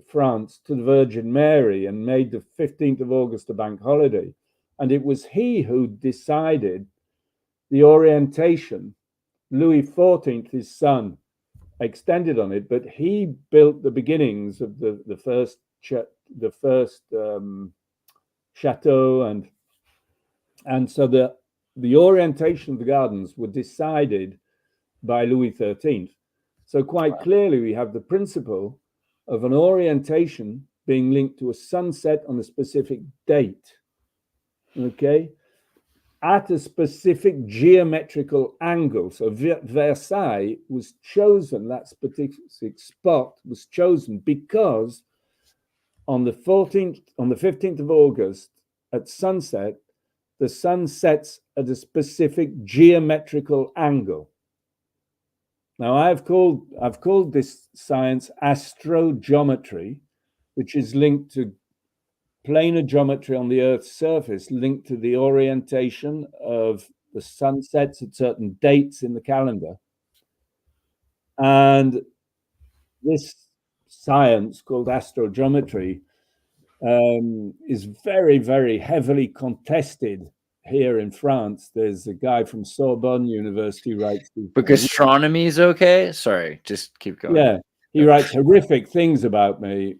France to the Virgin Mary and made the 15th of August a bank holiday. And it was he who decided the orientation. Louis XIV, his son, extended on it, but he built the beginnings of the first chateau, and so the orientation of the gardens were decided by Louis XIII. So quite clearly we have the principle of an orientation being linked to a sunset on a specific date, okay, at a specific geometrical angle. So Versailles was chosen, that specific spot was chosen because on the 15th of August at sunset, the sun sets at a specific geometrical angle. Now I've called this science astrogeometry, which is linked to planar geometry on the Earth's surface, linked to the orientation of the sunsets at certain dates in the calendar. And this science called astrogeometry is very, very heavily contested here in France. There's a guy from Sorbonne University who writes. But astronomy is okay? Sorry, just keep going. Yeah, he writes horrific things about me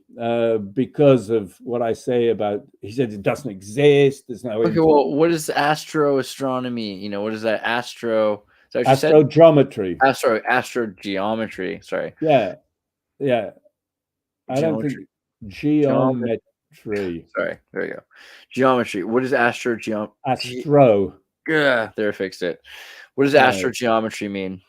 because of what I say about. He said it doesn't exist. There's no. Okay, well, what is astroastronomy? You know, what is that? Astrogeometry. Astrogeometry. Sorry. Yeah. I don't think geometry. Sorry, there you go. Geometry. What is astrogeometry? Astro. Yeah, there, fixed it. What does astrogeometry mean?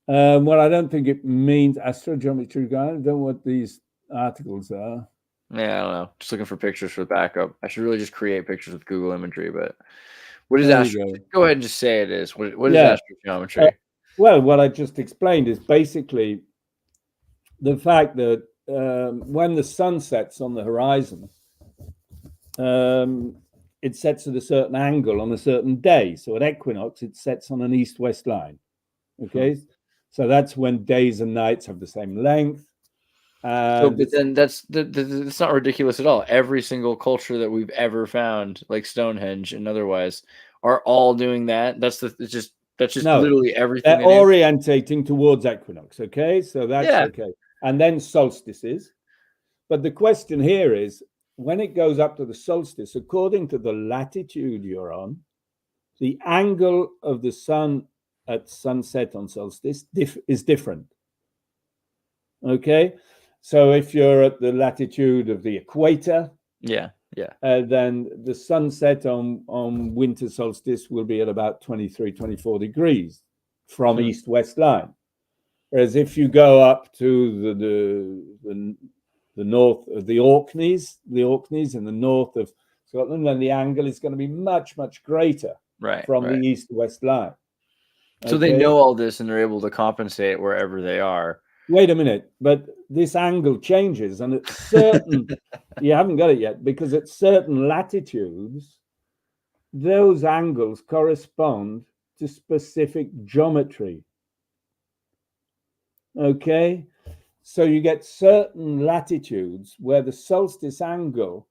Well, I don't think it means astrogeometry. I don't know what these articles are. Yeah, I don't know. Just looking for pictures for the backup. I should really just create pictures with Google imagery, but what is astrogeometry? Go ahead and just say it is. What is astrogeometry? Well, what I just explained is basically the fact that when the sun sets on the horizon, it sets at a certain angle on a certain day. So at equinox, it sets on an east-west line. Okay, so that's when days and nights have the same length. But then that's not ridiculous at all. Every single culture that we've ever found, like Stonehenge and otherwise, are all doing that. That's just literally everything. They're orientating towards equinox. Okay, so that's okay. And then solstices. But the question here is, when it goes up to the solstice, according to the latitude you're on, the angle of the sun at sunset on solstice is different. Okay, so if you're at the latitude of the equator, then the sunset on winter solstice will be at about 23, 24 degrees from east-west line. Whereas if you go up to the north of the Orkneys in the north of Scotland, then the angle is going to be much, much greater from the east-west line. So they know all this and they're able to compensate wherever they are. Wait a minute, but this angle changes, and at certain you haven't got it yet, because at certain latitudes, those angles correspond to specific geometry. Okay, so you get certain latitudes where the solstice angle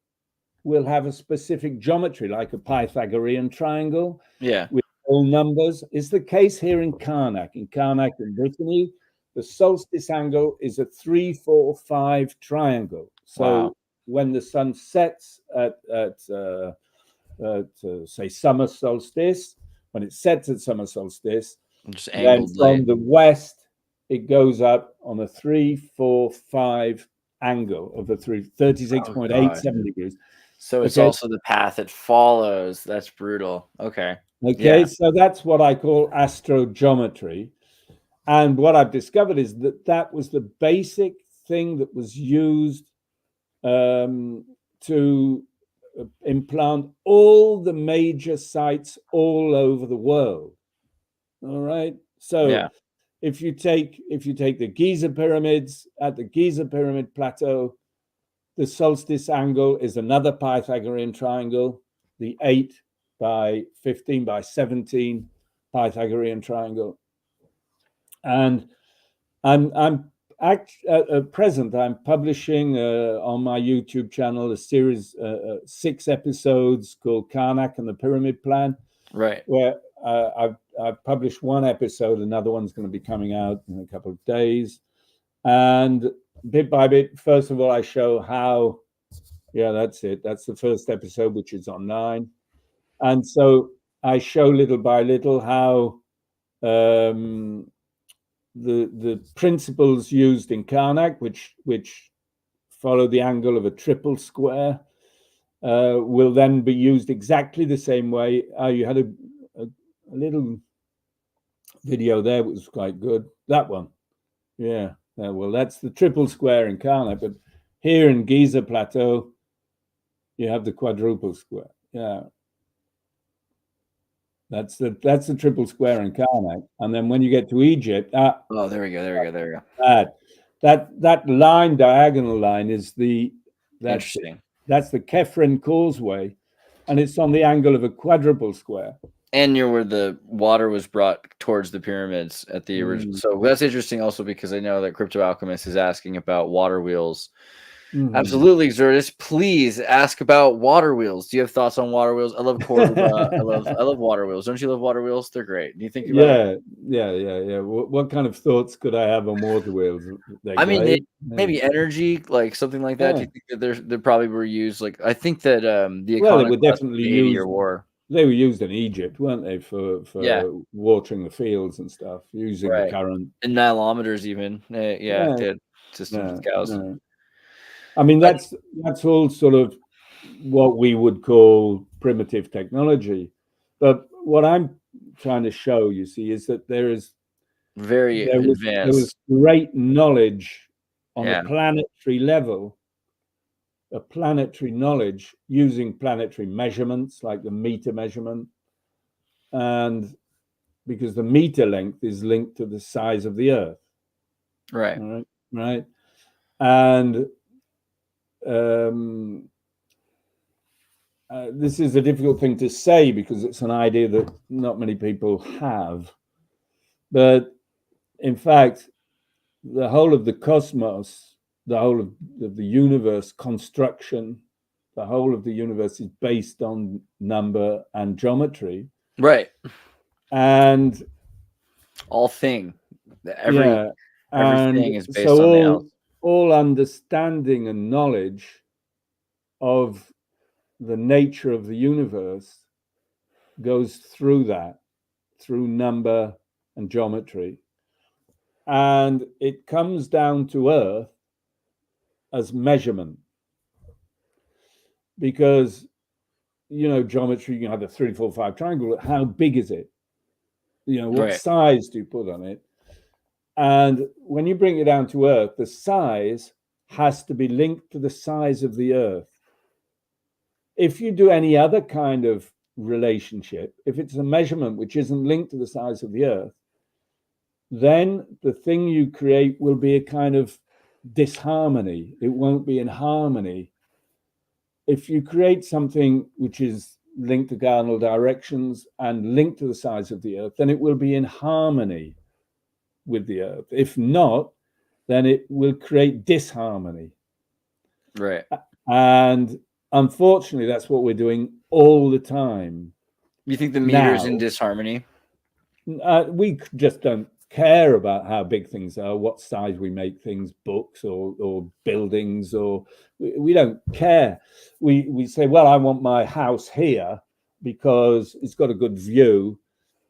will have a specific geometry, like a Pythagorean triangle. With all numbers. Is the case here in Karnak. In Karnak in Brittany, the solstice angle is a 3-4-5 triangle. So when the sun sets at say summer solstice, when it sets at summer solstice, then from the west it goes up on a 3-4-5 angle of the 36.87 degrees. So it's also the path it follows. That's brutal. Okay. So that's what I call astrogeometry. And what I've discovered is that was the basic thing that was used to implant all the major sites all over the world. All right. So if you take the Giza pyramids, at the Giza pyramid plateau, the solstice angle is another Pythagorean triangle, the 8 by 15 by 17 Pythagorean triangle. And I'm at present, I'm publishing on my YouTube channel a series, 6 episodes called Karnak and the Pyramid Plan. Where I've published 1 episode, another one's going to be coming out in a couple of days. And bit by bit, first of all, I show how, that's it. That's the first episode, which is on 9. And so I show little by little how the principles used in Karnak, which follow the angle of a triple square, will then be used exactly the same way. You had a little video there, which was quite good. That one, well, that's the triple square in Karnak, but here in Giza Plateau, you have the quadruple square. That's the triple square in Karnak. And then when you get to Egypt, oh, there we go. That line, diagonal line, is Interesting. That's the Kefren Causeway, and it's on the angle of a quadruple square. And near where the water was brought towards the pyramids at the original. So that's interesting also because I know that Crypto Alchemist is asking about water wheels. Absolutely, Xirtus. Please ask about water wheels. Do you have thoughts on water wheels? I love Cordoba. I love water wheels. Don't you love water wheels? They're great. Do you think about it? Yeah. What kind of thoughts could I have on water wheels? I mean, maybe energy, like something like that. Do you think that they probably were used? Like I think that the they were definitely used. War. They were used in Egypt, weren't they, for watering the fields and stuff, using the current and nilometers even. Did systems with cows. I mean, that's all sort of what we would call primitive technology. But what I'm trying to show, you see, is that there was great knowledge on a planetary level, a planetary knowledge using planetary measurements like the meter measurement. And because the meter length is linked to the size of the Earth. Right. And this is a difficult thing to say because it's an idea that not many people have. But in fact, the whole of the cosmos, the whole of the universe construction, the whole of the universe is based on number and geometry. Right. And everything is based on the else. All understanding and knowledge of the nature of the universe goes through number and geometry. And it comes down to Earth as measurement. Because, geometry, you have the 3, 4, 5 triangle. How big is it? What size do you put on it? And when you bring it down to Earth, the size has to be linked to the size of the Earth. If you do any other kind of relationship, if it's a measurement which isn't linked to the size of the Earth, then the thing you create will be a kind of disharmony. It won't be in harmony. If you create something which is linked to cardinal directions and linked to the size of the Earth, then it will be in harmony with the Earth. If not, then it will create disharmony. Right. And unfortunately, that's what we're doing all the time. You think the meter is in disharmony? We just don't care about how big things are, what size we make things, books or buildings, or we don't care. We say, well, I want my house here because it's got a good view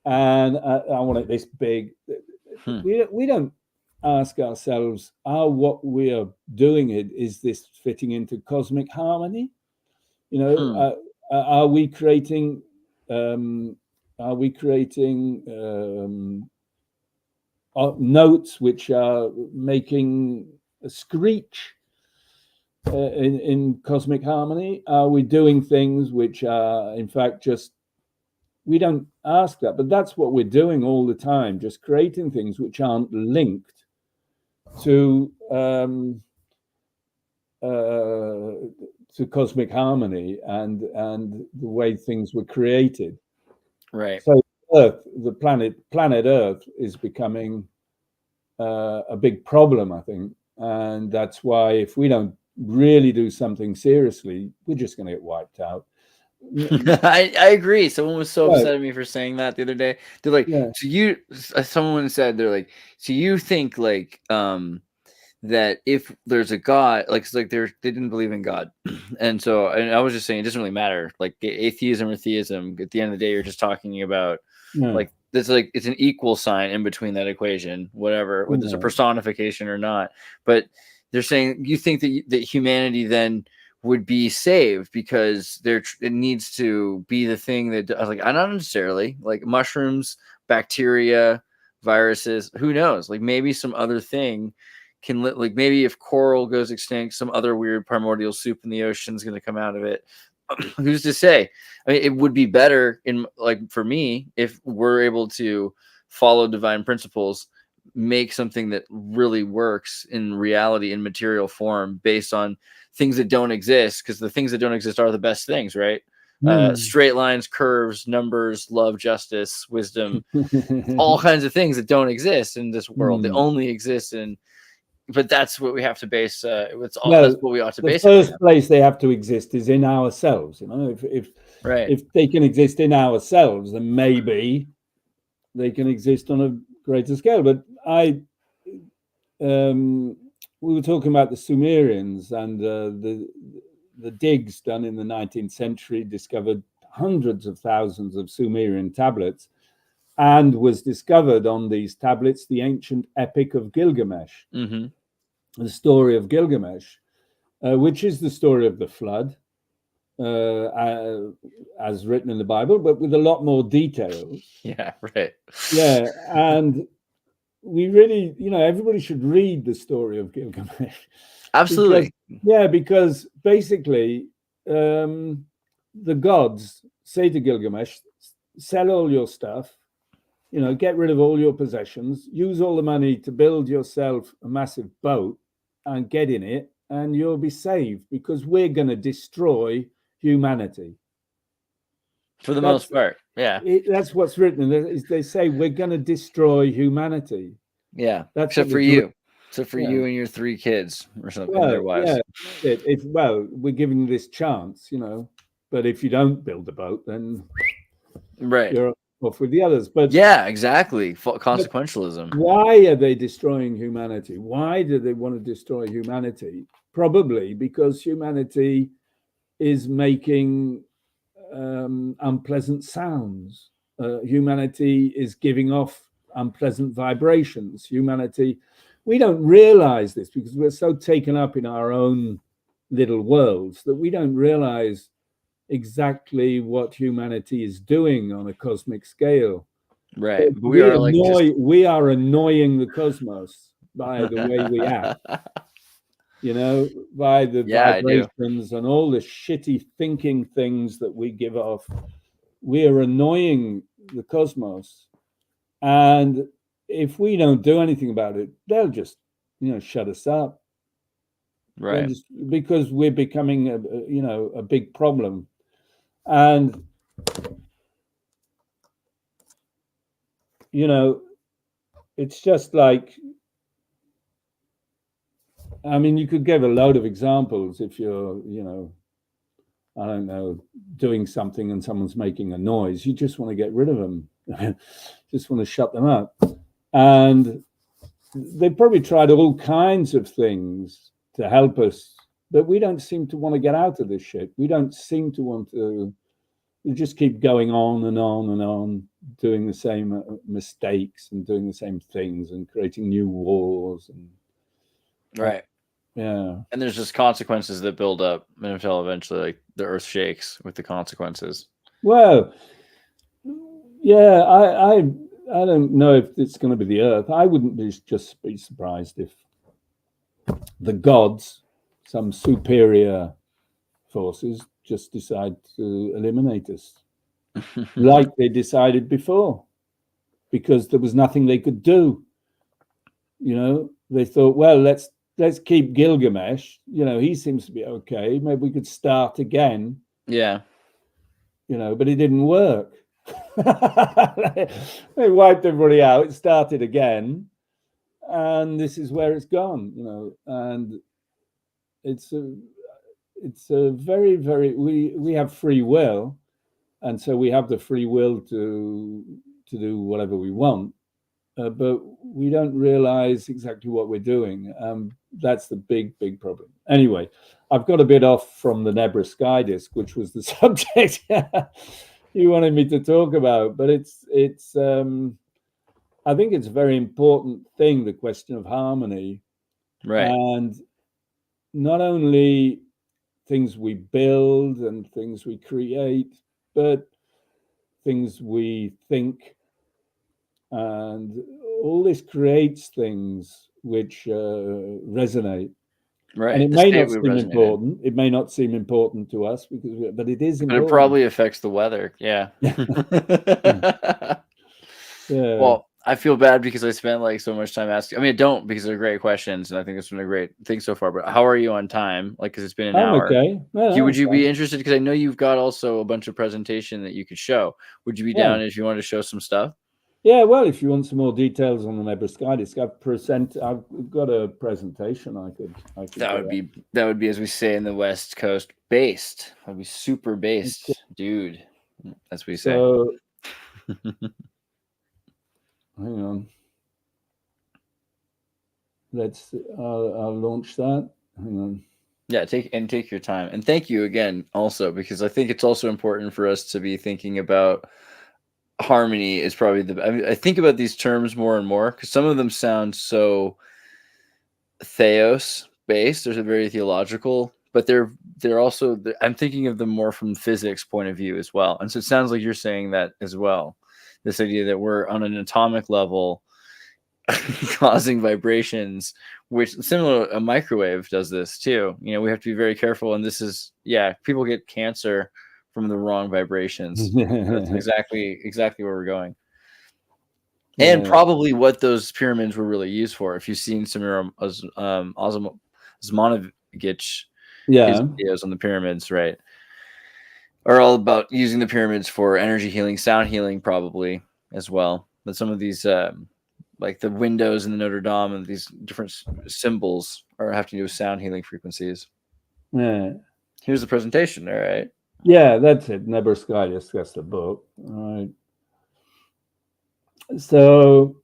and I want it this big. We don't ask ourselves, what we are doing is this fitting into cosmic harmony? Are we creating notes which are making a screech in cosmic harmony? Are we doing things which are in fact just, we don't ask that, but that's what we're doing all the time, just creating things which aren't linked to cosmic harmony and the way things were created. Right. So Earth, the planet Earth is becoming a big problem, I think. And that's why if we don't really do something seriously, we're just going to get wiped out. I agree. Someone was so upset at me for saying that the other day. They're like, someone said, they're like, so you think like that if there's a God, like they didn't believe in God. And I was just saying it doesn't really matter. Like atheism or theism, at the end of the day, you're just talking about like it's an equal sign in between that equation, whatever, whether it's a personification or not. But they're saying you think that humanity then would be saved because it needs to be the thing that I was like, not necessarily, like mushrooms, bacteria, viruses, who knows? Like maybe some other thing can like maybe if coral goes extinct, some other weird primordial soup in the ocean is going to come out of it. who's to say? I mean, it would be better for me if we're able to follow divine principles, make something that really works in reality, in material form, based on things that don't exist, because the things that don't exist are the best things, right? Straight lines, curves, numbers, love, justice, wisdom, all kinds of things that don't exist in this world. They only exist in, but that's what we have to base. That's what we ought to base. The first place they have to exist is in ourselves. You know, if they can exist in ourselves, then maybe they can exist on a greater scale. But we were talking about the Sumerians, and the digs done in the 19th century discovered hundreds of thousands of Sumerian tablets, and was discovered on these tablets the ancient epic of Gilgamesh, the story of Gilgamesh, which is the story of the flood, as written in the Bible, but with a lot more details. Yeah, right. Yeah, and we really, everybody should read the story of Gilgamesh. Absolutely. Because basically, the gods say to Gilgamesh, sell all your stuff, get rid of all your possessions, use all the money to build yourself a massive boat and get in it, and you'll be saved, because we're going to destroy humanity. For the most part, yeah. That's what's written. Is they say we're going to destroy humanity. Yeah, except for you. Except for you and your 3 kids or something. Their wives. Yeah, we're giving you this chance, but if you don't build a boat, then you're off with the others. But yeah, exactly. Consequentialism. Why are they destroying humanity? Why do they want to destroy humanity? Probably because humanity is making unpleasant sounds. Humanity is giving off unpleasant vibrations. We don't realize this because we're so taken up in our own little worlds that we don't realize exactly what humanity is doing on a cosmic scale. Right. We are annoying the cosmos by the way we act. By the vibrations and all the shitty thinking things that we give off. We are annoying the cosmos. And if we don't do anything about it, they'll just, shut us up. Right. Because we're becoming a big problem. And, it's just like, I mean, you could give a load of examples if you're, I don't know, doing something and someone's making a noise. You just want to get rid of them. Just want to shut them up. And they probably tried all kinds of things to help us, but we don't seem to want to get out of this shit. We don't seem to want to. We just keep going on and on and on, doing the same mistakes and doing the same things and creating new wars. And right. Yeah. And there's just consequences that build up until eventually the earth shakes with the consequences. Well, yeah, I don't know if it's going to be the earth. I wouldn't be surprised if the gods, some superior forces, just decide to eliminate us like they decided before, because there was nothing they could do. They thought, well, let's keep Gilgamesh. He seems to be okay. Maybe we could start again. Yeah. But it didn't work. They wiped everybody out. It started again, and this is where it's gone. And it's a very, very. We have free will, and so we have the free will to do whatever we want, but we don't realize exactly what we're doing. That's the big problem. Anyway, I've got a bit off from the Nebra sky disk, which was the subject you wanted me to talk about, but it's I think it's a very important thing, the question of harmony, right? And not only things we build and things we create, but things we think, and all this creates things which resonate. Right. And it The may state not we seem resonate in. important. It may not seem important to us, but it is But important. it probably affects the weather. Yeah. Yeah. Well, I feel bad because I spent like so much time asking. I mean, I don't, because they're great questions, and I think it's been a great thing so far. But how are you on time? Like, because it's been an I'm hour. okay. No, Would you I'm be fine. interested? Because I know you've got also a bunch of presentation that you could show. Would you be Yeah. down if you wanted to show some stuff? Yeah, well, if you want some more details on the Nebra Sky Disk, I've got a presentation I could That would be, as we say in the West Coast, based. That'd be super based, dude. That's what we say. So hang on. I'll launch that. Hang on. Yeah, take your time. And thank you again also, because I think it's also important for us to be thinking about harmony is probably I think about these terms more and more, because some of them sound so theos based. They're very theological, but they're also, I'm thinking of them more from physics point of view as well. And so it sounds like you're saying that as well. This idea that we're on an atomic level causing vibrations, which similar, a microwave does this too. You know, we have to be very careful. And this is, people get cancer from the wrong vibrations. That's exactly where we're going. And probably what those pyramids were really used for. If you've seen some of Osmanovic, his videos on the pyramids, right, are all about using the pyramids for energy healing, sound healing, probably as well. But some of these, like the windows in the Notre Dame and these different symbols, have to do with sound healing frequencies. Yeah. Here's the presentation. All right. Yeah, that's it. Nebra Sky Disk, that's the book. All right. So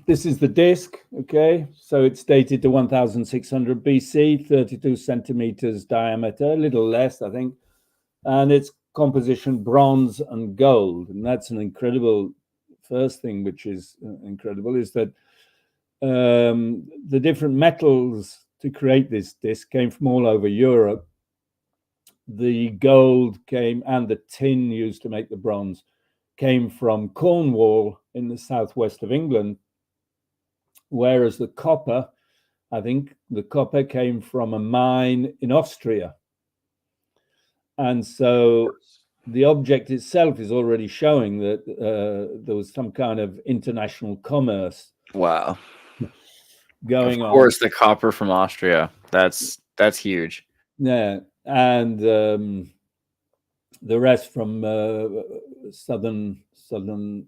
this is the disk, okay? So it's dated to 1600 BC, 32 centimeters diameter, a little less, I think. And its composition, bronze and gold. And that's an incredible, first thing which is incredible, is that the different metals to create this disk came from all over Europe. The gold came, and the tin used to make the bronze, came from Cornwall in the southwest of England, whereas the copper, I think the copper came from a mine in Austria. And so the object itself is already showing that there was some kind of international commerce. Wow. Going on. Of course, the copper from Austria. That's huge. Yeah. And the rest from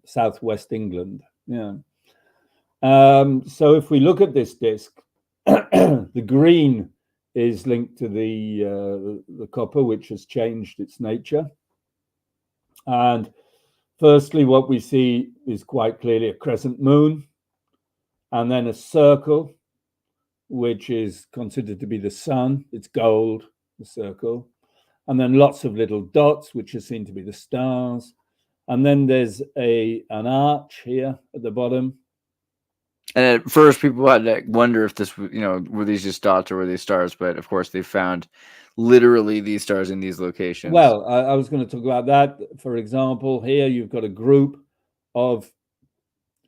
southwest England. Yeah. So if we look at this disk, the green is linked to the copper, which has changed its nature. And firstly, what we see is quite clearly a crescent moon, and then a circle, which is considered to be the sun. It's gold, the circle. And then lots of little dots, which are seen to be the stars. And then there's an arch here at the bottom. And at first, people had to wonder if this, were these just dots or were these stars? But of course, they found literally these stars in these locations. Well, I was going to talk about that. For example, here you've got a group of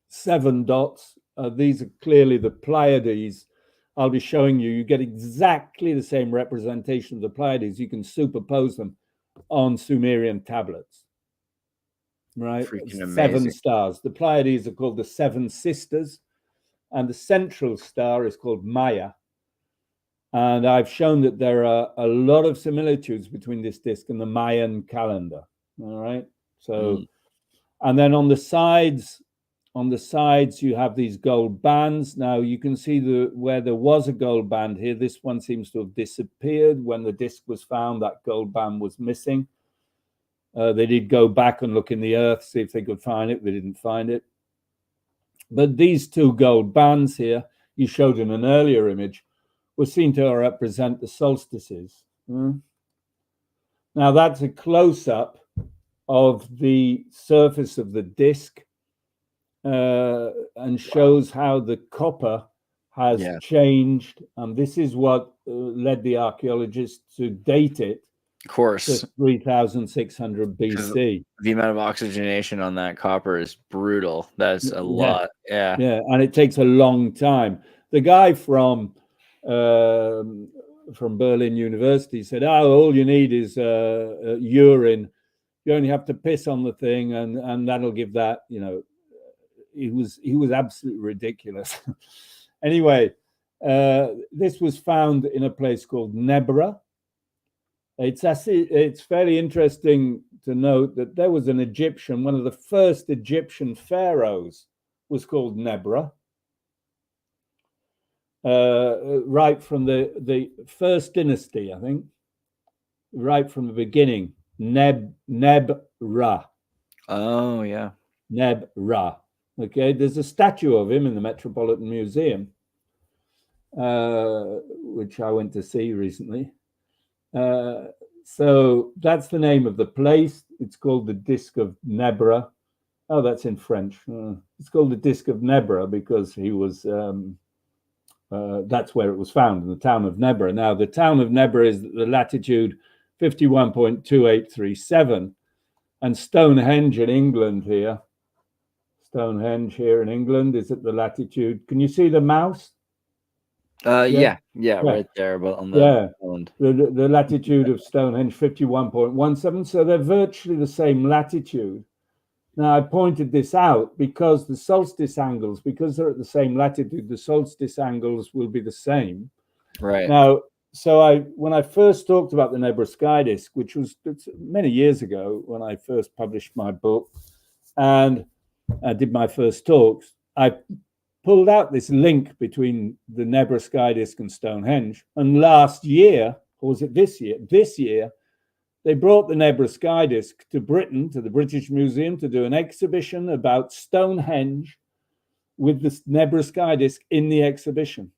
7 dots. These are clearly the Pleiades. I'll be showing you. You get exactly the same representation of the Pleiades. You can superpose them on Sumerian tablets. Right? Freaking amazing. 7 stars. The Pleiades are called the 7 sisters. And the central star is called Maya. And I've shown that there are a lot of similitudes between this disk and the Mayan calendar. All right. So, and then on the sides, you have these gold bands. Now you can see where there was a gold band here. This one seems to have disappeared. When the disk was found, that gold band was missing. They did go back and look in the earth, see if they could find it. They didn't find it. But these 2 gold bands here, you showed in an earlier image, were seen to represent the solstices. Now that's a close-up of the surface of the disk and shows how the copper has changed. And this is what led the archaeologists to date it. Of course. To 3600 BC. The amount of oxygenation on that copper is brutal. That's a lot. Yeah. Yeah. And it takes a long time. The guy from from Berlin University said, "Oh, all you need is urine. You only have to piss on the thing, and that'll give that." You know, he was absolutely ridiculous. Anyway, this was found in a place called Nebra. It's fairly interesting to note that there was an Egyptian, one of the first Egyptian pharaohs was called Nebra. Right from the first dynasty, I think, right from the beginning, Nebra. Oh, yeah. Nebra. Okay, there's a statue of him in the Metropolitan Museum, which I went to see recently. So that's the name of the place. It's called the Disc of Nebra. Oh, that's in French. It's called the Disc of Nebra because he was... that's where it was found, in the town of Nebra. Now, the town of Nebra is the latitude 51.2837, and Stonehenge in England here. Stonehenge here in England is at the latitude. Can you see the mouse? Yeah, right there, but on the island. The latitude of Stonehenge 51.17. So they're virtually the same latitude. Now, I pointed this out because the solstice angles, because they're at the same latitude, the solstice angles will be the same. Right. Now, so when I first talked about the Nebra sky disk, which was many years ago when I first published my book and I did my first talks, I pulled out this link between the Nebra sky disk and Stonehenge. And last year, or was it this year? This year, they brought the Nebra sky disk to Britain, to the British Museum, to do an exhibition about Stonehenge with the Nebra sky disk in the exhibition,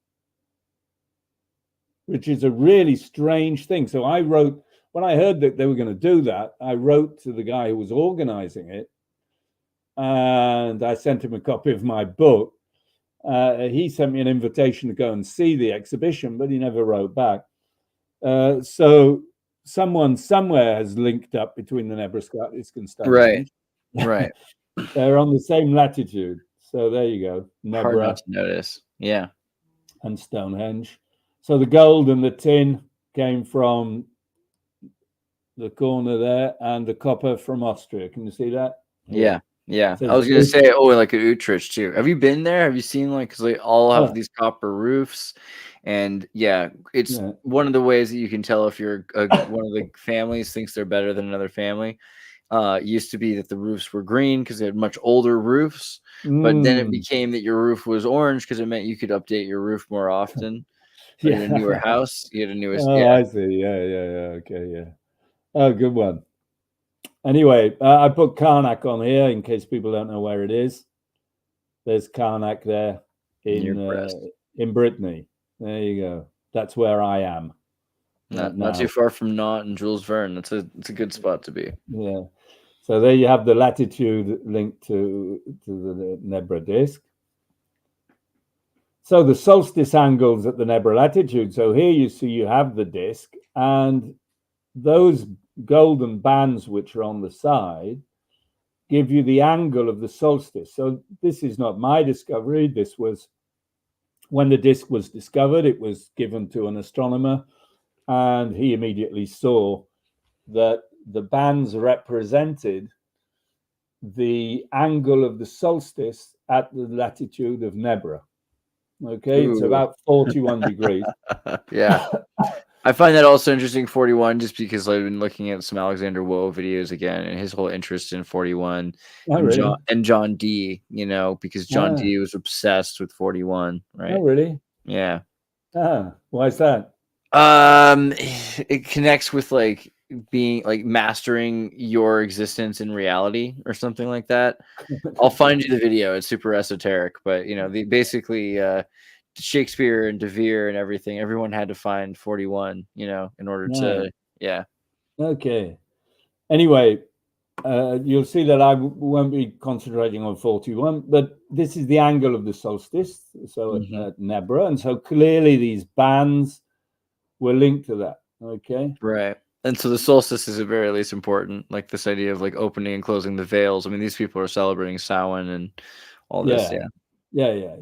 which is a really strange thing. So I wrote, when I heard that they were going to do that, I wrote to the guy who was organizing it, and I sent him a copy of my book. He sent me an invitation to go and see the exhibition, but he never wrote back. So someone somewhere has linked up between the Nebra sky disk and Stonehenge. Right. They're on the same latitude. So there you go. Nebra. Hard not to notice. Yeah. And Stonehenge. So the gold and the tin came from the corner there, and the copper from Austria. Can you see that? Yeah. Yeah. So I was going to say, like at Utrecht too. Have you been there? Have you seen because they all have these copper roofs? And it's one of the ways that you can tell if you're one of the families thinks they're better than another family. It used to be that the roofs were green because they had much older roofs, but then it became that your roof was orange because it meant you could update your roof more often. You had a newer house, you had a newest. I see. Yeah. Okay, yeah. Oh, good one. Anyway, I put Karnak on here in case people don't know where it is. There's Karnak there in Brittany. There you go. That's where I am. Not too far from Nantes and Jules Verne. It's a good spot to be. Yeah. So there you have the latitude linked to the Nebra disk. So the solstice angles at the Nebra latitude. So here you see you have the disk, and those golden bands which are on the side give you the angle of the solstice. So this is not my discovery. This was when the disk was discovered. It was given to an astronomer, and he immediately saw that the bands represented the angle of the solstice at the latitude of Nebra. Okay, it's about 41 degrees. Yeah. I find that also interesting, 41, just because I've been looking at some Alexander Woe videos again, and his whole interest in 41 and John Dee, because John Dee was obsessed with 41, right? Oh, really? Yeah. Why is that? It connects with being mastering your existence in reality or something like that. I'll find you the video. It's super esoteric, but basically Shakespeare and De Vere and everyone had to find 41, in order to Okay. Anyway, you'll see that I won't be concentrating on 41, but this is the angle of the solstice, so at Nebra, and so clearly these bands were linked to that. Okay. Right. And so the solstice is at very least important, like this idea of opening and closing the veils. I mean, these people are celebrating Samhain and all this. Yeah.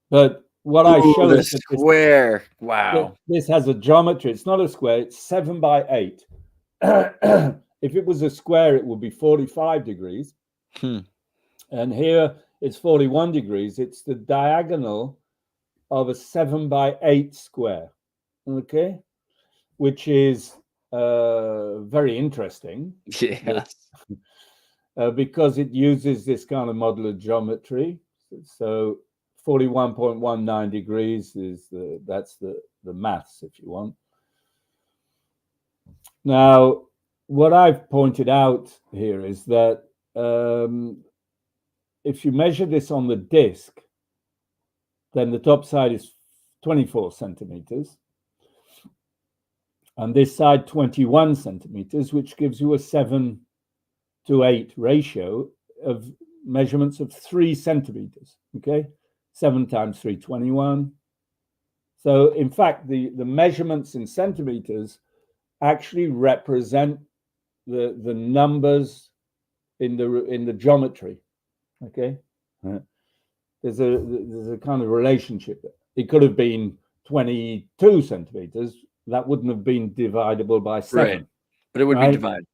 But what I show the is that square. Wow. This has a geometry. It's not a square. It's 7 by 8. If it was a square, it would be 45 degrees. And here it's 41 degrees. It's the diagonal of a 7 by 8 square, okay, which is very interesting. Yeah. Because it uses this kind of modular geometry. So 41.19 degrees is that's the maths, if you want. Now, what I've pointed out here is that if you measure this on the disk, then the top side is 24 centimeters, and this side 21 centimeters, which gives you a 7:8 ratio of measurements of 3 centimeters. Okay, 7 times 3, 21. So, in fact, the measurements in centimeters actually represent the numbers in the geometry. Okay, there's a kind of relationship. It could have been 22 centimeters. That wouldn't have been dividable by 7. Right, but it would be divided.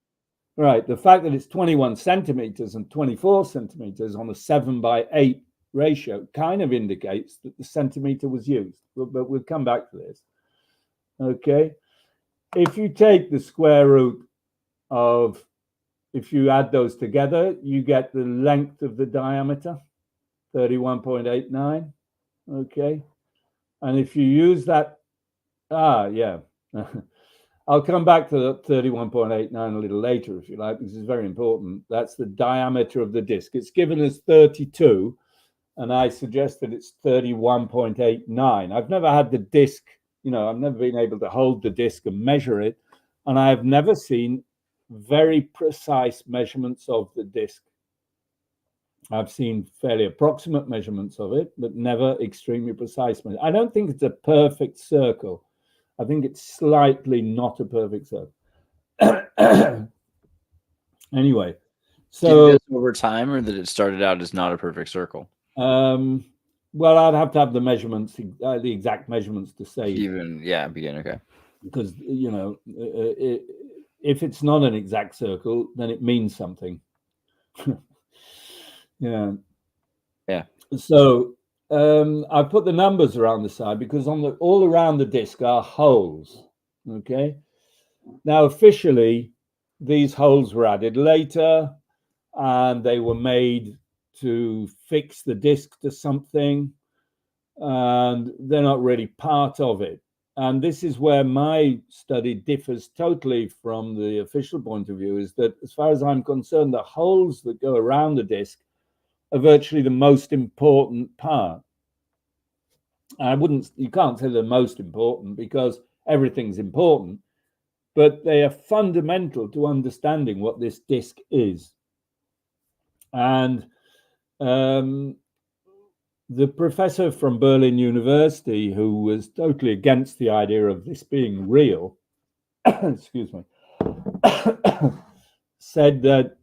Right. The fact that it's 21 centimeters and 24 centimeters on a 7 by 8 ratio kind of indicates that the centimeter was used. But we'll come back to this. Okay. If you take the square root of, if you add those together, you get the length of the diameter, 31.89. Okay. And if you use that, yeah. I'll come back to the 31.89 a little later, if you like, because it's very important. That's the diameter of the disk. It's given as 32, and I suggest that it's 31.89. I've never had the disk, I've never been able to hold the disk and measure it, and I've never seen very precise measurements of the disk. I've seen fairly approximate measurements of it, but never extremely precise. I don't think it's a perfect circle. I think it's slightly not a perfect circle. Anyway, so did this over time, or that it started out as not a perfect circle? Well, I'd have to have the measurements, the exact measurements to say. Begin. Okay. Because if it's not an exact circle, then it means something. Yeah. So I put the numbers around the side because all around the disk are holes. Okay. Now, officially, these holes were added later, and they were made to fix the disk to something, and they're not really part of it. And this is where my study differs totally from the official point of view, is that as far as I'm concerned, the holes that go around the disk are virtually the most important part. You can't say they're most important because everything's important, but they are fundamental to understanding what this disk is. And the professor from Berlin University, who was totally against the idea of this being real, excuse me, said that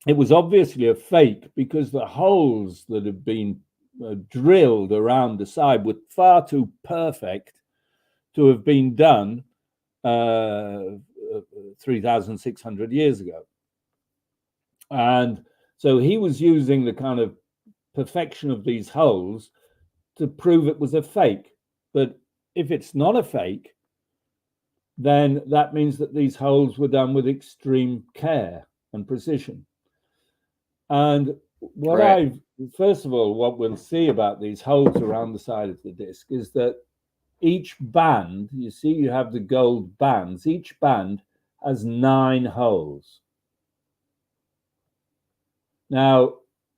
it was obviously a fake because the holes that had been drilled around the side were far too perfect to have been done 3,600 years ago. And so he was using the kind of perfection of these holes to prove it was a fake. But if it's not a fake, then that means that these holes were done with extreme care and precision. And first of all, what we'll see about these holes around the side of the disk is that each band, you see, you have the gold bands, each band has 9 holes. Now,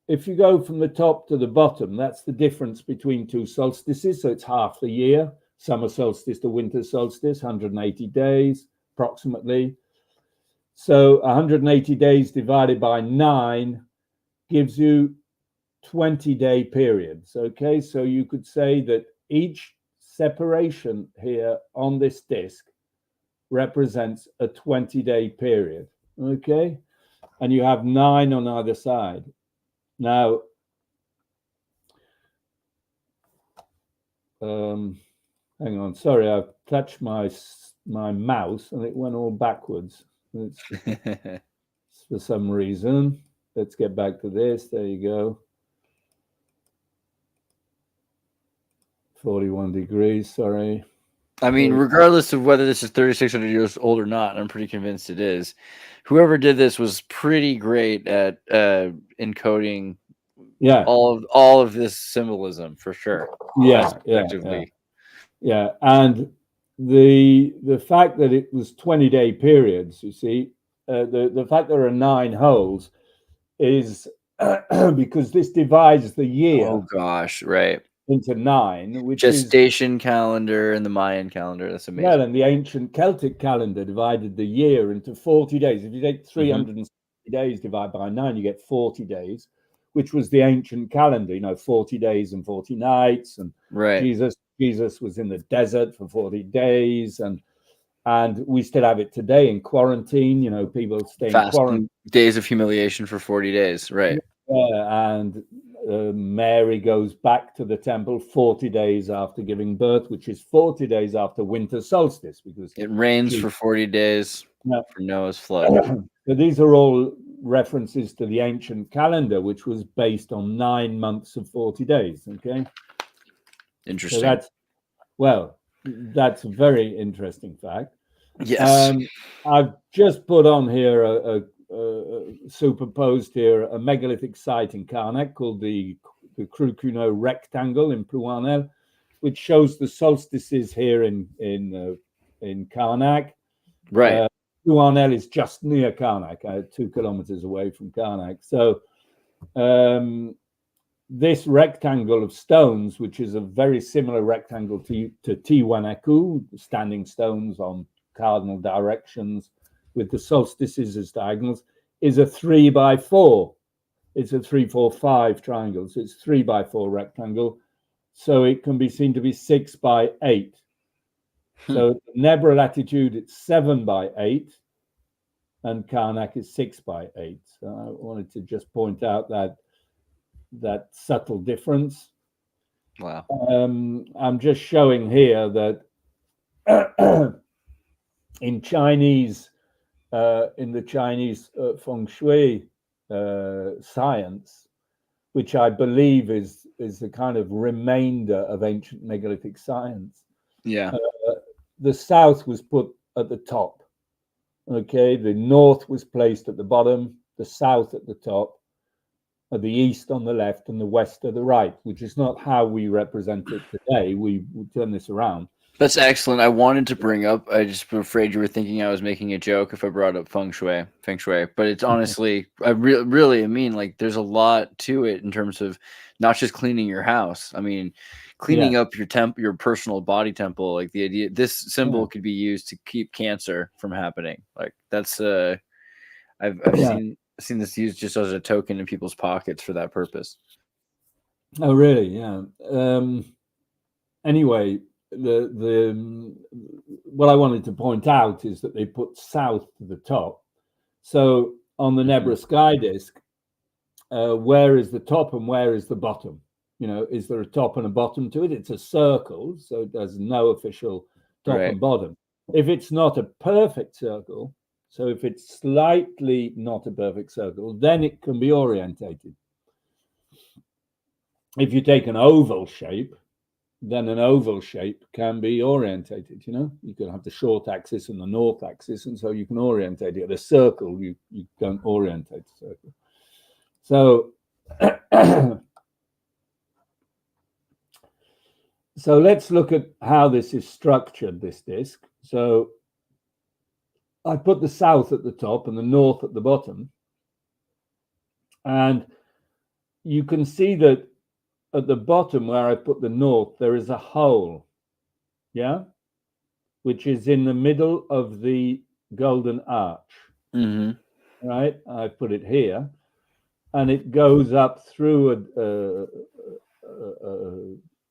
if you go from the top to the bottom, that's the difference between 2 solstices. So it's half the year, summer solstice to winter solstice, 180 days approximately. So 180 days divided by 9 gives you 20-day periods. Okay, so you could say that each separation here on this disk represents a 20-day period. Okay, and you have 9 on either side. Now, hang on, sorry, I've touched my mouse and it went all backwards. It's for some reason. Let's get back to this. There you go. 41 degrees, sorry. I mean, regardless of whether this is 3,600 years old or not, I'm pretty convinced it is. Whoever did this was pretty great at encoding all of this symbolism for sure. Yeah. And the fact that it was 20-day periods, you see, the fact there are 9 holes is because this divides the year. Oh gosh, right. Into 9, which gestation calendar and the Mayan calendar. That's amazing. Well, and the ancient Celtic calendar divided the year into 40 days. If you take 360 days divided by 9, you get 40 days, which was the ancient calendar. 40 days and 40 nights. And Jesus was in the desert for 40 days, and we still have it today in quarantine. People stay in quarantine. Days of humiliation for 40 days, right? And Mary goes back to the temple 40 days after giving birth, which is 40 days after winter solstice, because it rains for 40 days for Noah's flood. So these are all references to the ancient calendar, which was based on 9 months of 40 days. Okay, interesting. So that's a very interesting fact. Yes. I've just put on here superposed here a megalithic site in Karnak called the Crowhurst rectangle in Plouanel, which shows the solstices here in Karnak. Right. Plouanel is just near Karnak, 2 kilometers away from Karnak. So this rectangle of stones, which is a very similar rectangle to Tiwanaku, standing stones on cardinal directions, with the solstices as diagonals, is a 3x4. It's a 3-4-5 triangle. So it's 3x4 rectangle. So it can be seen to be 6x8. So Nebra latitude, it's 7x8, and Karnak is 6x8. So I wanted to just point out that subtle difference. Wow. I'm just showing here that in Chinese, in the Chinese feng shui science, which I believe is the kind of remainder of ancient megalithic science. Yeah. The south was put at the top. Okay, the north was placed at the bottom, the south at the top, the east on the left, and the west at the right, which is not how we represent it today. We turn this around. That's excellent. I wanted to bring up, I just was afraid you were thinking I was making a joke if I brought up feng shui, but it's honestly, I mean, like, there's a lot to it in terms of not just cleaning your house. I mean, cleaning up your personal body temple, like the idea, this symbol could be used to keep cancer from happening. Like that's, I've seen this used just as a token in people's pockets for that purpose. Oh, really? Yeah. Anyway, what I wanted to point out is that they put south to the top. So on the Nebra sky disk, where is the top and where is the bottom? Is there a top and a bottom to it? It's a circle, so it has no official top and bottom. If it's not a perfect circle, so if it's slightly not a perfect circle, then it can be orientated. If you take an oval shape, then an oval shape can be orientated. You can have the short axis and the north axis, and so you can orientate it. A circle, you don't orientate the circle. So so let's look at how this is structured, this disc. So I put the south at the top and the north at the bottom, and you can see that at the bottom where I put the north, there is a hole, which is in the middle of the golden arch. Right? I put it here, and it goes up through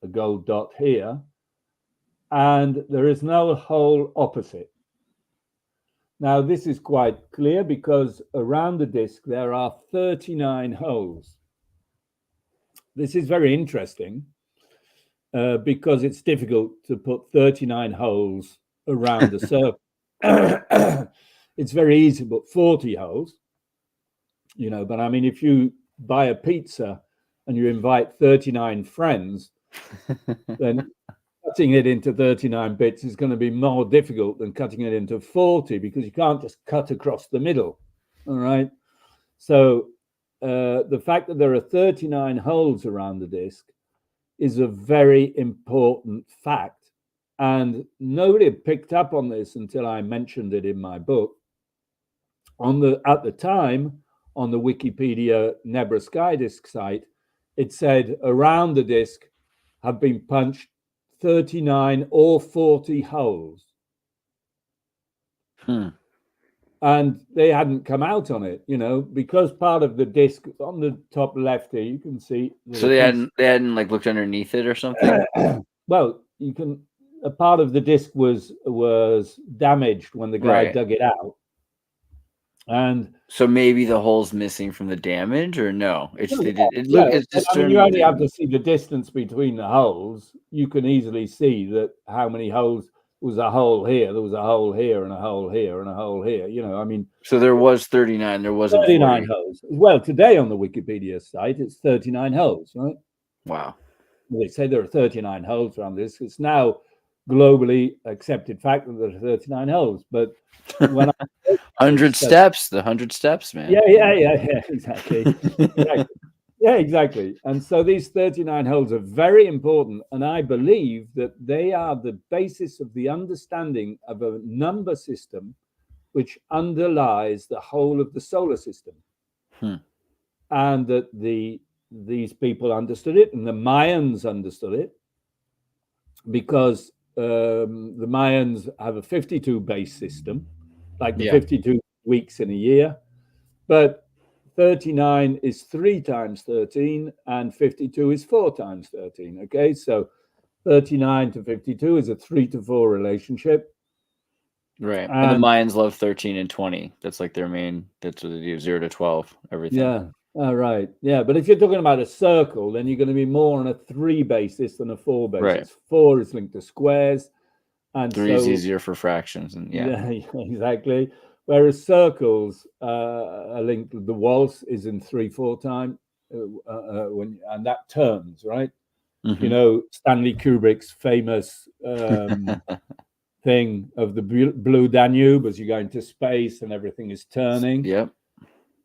a gold dot here, and there is no hole opposite. Now, this is quite clear because around the disc there are 39 holes. This is very interesting because it's difficult to put 39 holes around the circle. It's very easy to put 40 holes, but I mean, if you buy a pizza and you invite 39 friends, then cutting it into 39 bits is going to be more difficult than cutting it into 40, because you can't just cut across the middle. All right. So the fact that there are 39 holes around the disc is a very important fact. And nobody had picked up on this until I mentioned it in my book. At the time, on the Wikipedia Nebra Sky Disk site, it said around the disc have been punched 39 or 40 holes. And they hadn't come out on it, because part of the disc on the top left here, you can see. So they hadn't like looked underneath it or something. Well, a part of the disc was damaged when the guy dug it out. And so maybe the hole's missing from the damage, or no? You only have to see the distance between the holes. You can easily see that how many holes. Was a hole here, there was a hole here, and a hole here, and a hole here. I mean. So there was 39. There wasn't 39 40. holes. Well, today on the Wikipedia site, it's 39 holes, right? Wow. They say there are 39 holes around this. It's now globally accepted fact that there are 39 holes. But when 100 steps, the 100 steps, man. Yeah, exactly. Yeah, exactly. And so these 39 holes are very important. And I believe that they are the basis of the understanding of a number system which underlies the whole of the solar system. And that these people understood it, and the Mayans understood it, because the Mayans have a 52 base system, like the 52 weeks in a year. But 39 is 3 times 13, and 52 is 4 times 13. Okay, so 39 to 52 is a 3 to 4 relationship. Right. And the Mayans love 13 and 20. That's like their main, that's what they do, 0 to 12, everything. Yeah. All right. Yeah. But if you're talking about a circle, then you're going to be more on a 3 basis than a 4 basis. Right. 4 is linked to squares. And 3 is easier for fractions. And yeah, exactly. Whereas circles are linked, the waltz is in 3/4 time, and that turns, right? Stanley Kubrick's famous thing of the blue Danube as you go into space and everything is turning. Yep.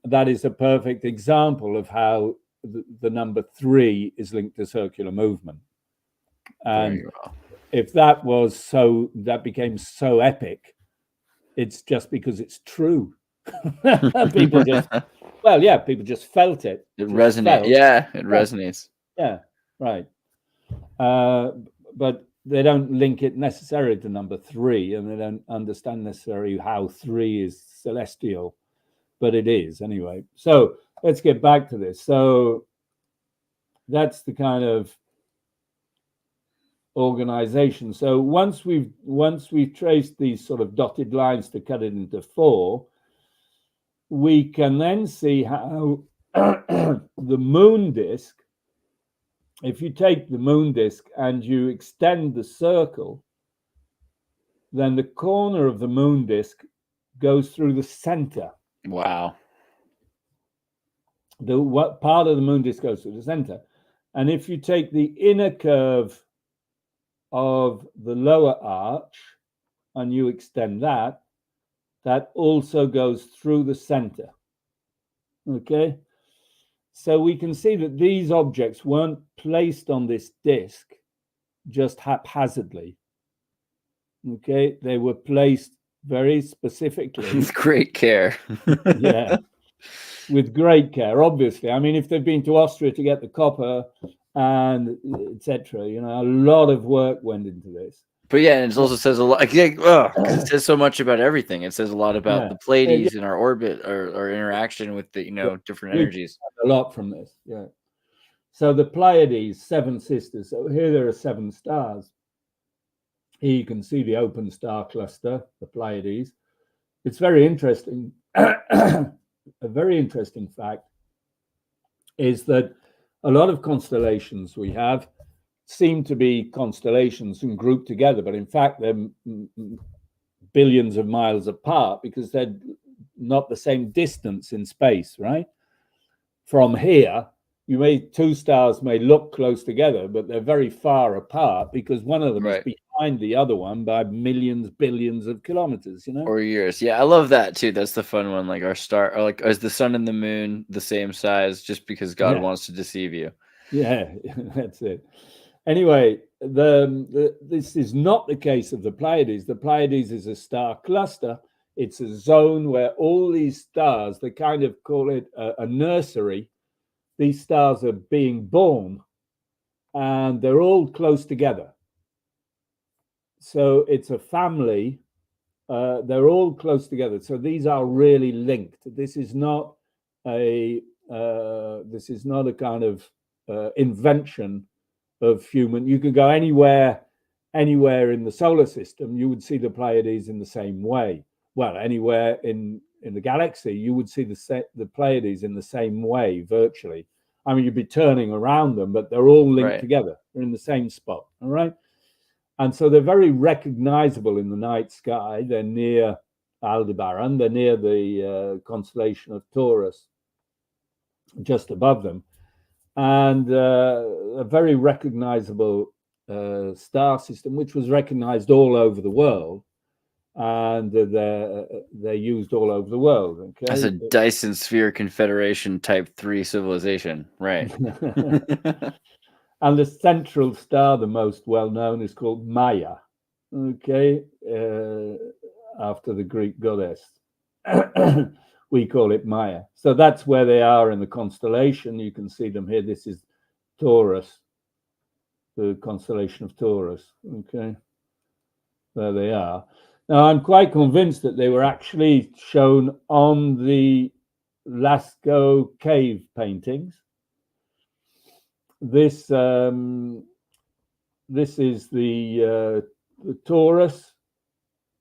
That is a perfect example of how the number 3 is linked to circular movement. And if that became so epic, it's just because it's true. People just felt it. It resonates. Yeah, it resonates. Yeah, right. But they don't link it necessarily to number 3, and they don't understand necessarily how 3 is celestial, but it is anyway. So let's get back to this. So that's the kind of organization. So once we've traced these sort of dotted lines to cut it into 4, we can then see how the moon disk, if you take the moon disk and you extend the circle, then the corner of the moon disk goes through the center. Wow. What part of the moon disk goes through the center? And if you take the inner curve of the lower arch and you extend that, that also goes through the center. Okay, so we can see that these objects weren't placed on this disk just haphazardly. Okay, they were placed very specifically with great care. Yeah, with great care, obviously. I mean, if they've been to Austria to get the copper and etc., a lot of work went into this. But yeah, and it also says a lot. It says so much about everything. It says a lot about the Pleiades in our orbit, or interaction with the different energies. A lot from this, yeah. So the Pleiades, 7 sisters. So here there are 7 stars. Here you can see the open star cluster, the Pleiades. It's very interesting. A very interesting fact is that a lot of constellations we have seem to be constellations and grouped together, but in fact they're billions of miles apart because they're not the same distance in space, right? From here, two stars may look close together, but they're very far apart because one of them is behind the other one by millions, billions of kilometers, or years. Yeah, I love that too. That's the fun one. Like our star, or like is the sun and the moon the same size just because God wants to deceive you? Yeah, that's it. Anyway, this is not the case of the Pleiades. The Pleiades is a star cluster. It's a zone where all these stars, they kind of call it a nursery. These stars are being born and they're all close together. So it's a family. They're all close together. So these are really linked. This is not a kind of invention of human. You could go anywhere in the solar system, you would see the Pleiades in the same way. Well, anywhere in the galaxy, you would see the Pleiades in the same way, virtually. I mean, you'd be turning around them, but they're all linked together. They're in the same spot, all right? And so they're very recognizable in the night sky. They're near Aldebaran. They're near the constellation of Taurus, just above them. And a very recognizable star system, which was recognized all over the world. And they're used all over the world. Okay, that's a Dyson Sphere Confederation Type 3 civilization, right? And the central star, the most well-known, is called Maya. Okay, after the Greek goddess, we call it Maya. So that's where they are in the constellation. You can see them here. This is Taurus, the constellation of Taurus. Okay, there they are. Now, I'm quite convinced that they were actually shown on the Lascaux cave paintings. This is the Taurus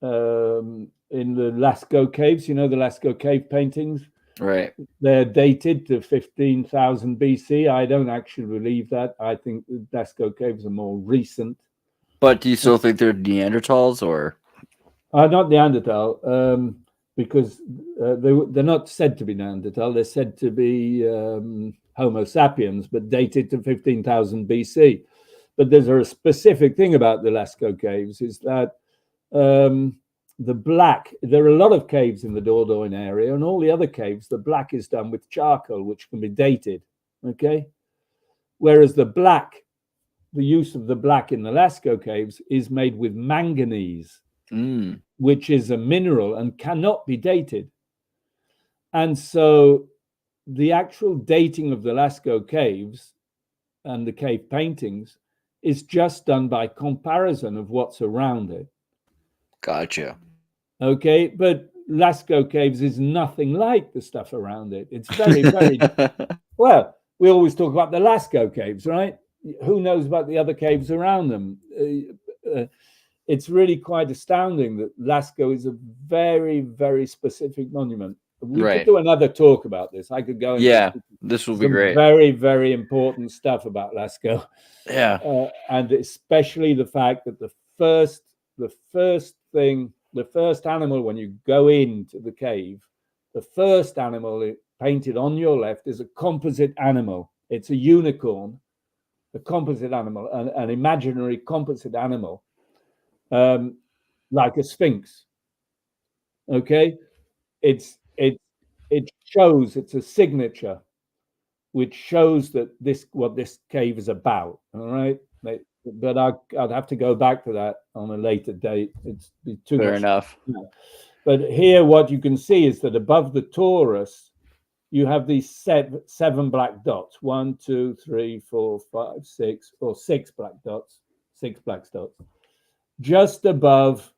in the Lascaux caves. You know the Lascaux cave paintings? Right. They're dated to 15,000 BC. I don't actually believe that. I think the Lascaux caves are more recent. But do you still think they're Neanderthals or? Not Neanderthal, because they're not said to be Neanderthal. They're said to be Homo sapiens, but dated to 15,000 BC. But there's a specific thing about the Lascaux caves is that the black, there are a lot of caves in the Dordogne area, and all the other caves, the black is done with charcoal, which can be dated, okay? Whereas the use of the black in the Lascaux caves is made with manganese, which is a mineral and cannot be dated. And so the actual dating of the Lascaux caves and the cave paintings is just done by comparison of what's around it. Gotcha. Okay, but Lascaux caves is nothing like the stuff around it. It's very, very well. We always talk about the Lascaux caves, right? Who knows about the other caves around them? It's really quite astounding that Lascaux is a very, very specific monument. We could do another talk about this. I could go into this will be great. Very, very important stuff about Lascaux. Yeah, and especially the fact that the first animal when you go into the cave, the first animal painted on your left is a composite animal. It's a unicorn, a composite animal, an imaginary composite animal. Like a sphinx. Okay, it shows, it's a signature which shows that what this cave is about. All right, but I'd have to go back to that on a later date. It's too fair much. Enough. But here, what you can see is that above the Taurus, you have these seven black dots. 1, 2, 3, 4, 5, 6, or 6 black dots. 6 black dots. Just above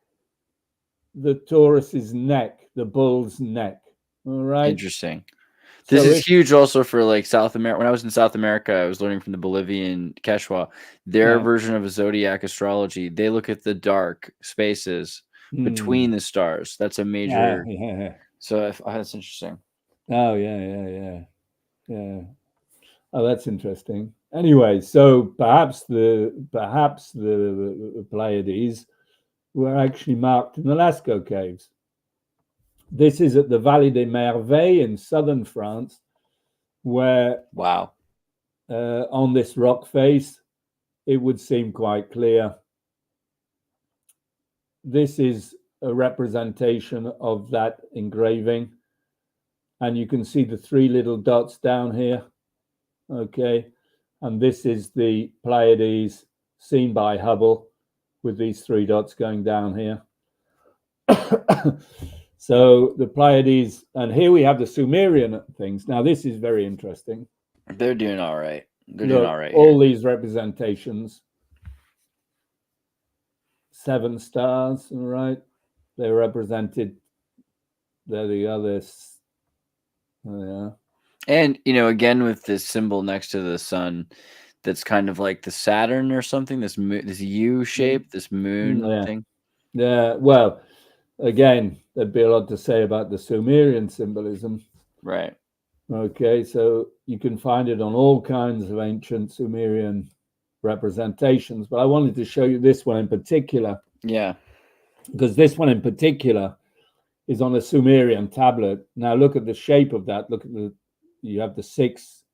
the Taurus's neck, the bull's neck. All right. Interesting. This is huge also for like South America. When I was in South America, I was learning from the Bolivian Quechua. Their version of a zodiac astrology, they look at the dark spaces between the stars. That's a major. So that's interesting. Oh, yeah. Oh, that's interesting. Anyway, so perhaps the Pleiades were actually marked in the Lascaux caves. This is at the Vallée des Merveilles in southern France, where on this rock face, it would seem quite clear. This is a representation of that engraving, and you can see the 3 little dots down here. Okay, and this is the Pleiades seen by Hubble with these 3 dots going down here. So the Pleiades, and here we have the Sumerian things. Now this is very interesting. They're doing all right. They're Look, doing all right. All these representations, 7 stars, all right? They're represented. There they are. This, yeah. And, you know, again, with this symbol next to the sun, that's kind of like the Saturn or something, this U shape, this moon thing. Yeah, well, again, there'd be a lot to say about the Sumerian symbolism. Right. Okay, so you can find it on all kinds of ancient Sumerian representations, but I wanted to show you this one in particular. Yeah. Because this one in particular is on a Sumerian tablet. Now look at the shape of that. Look at you have the 6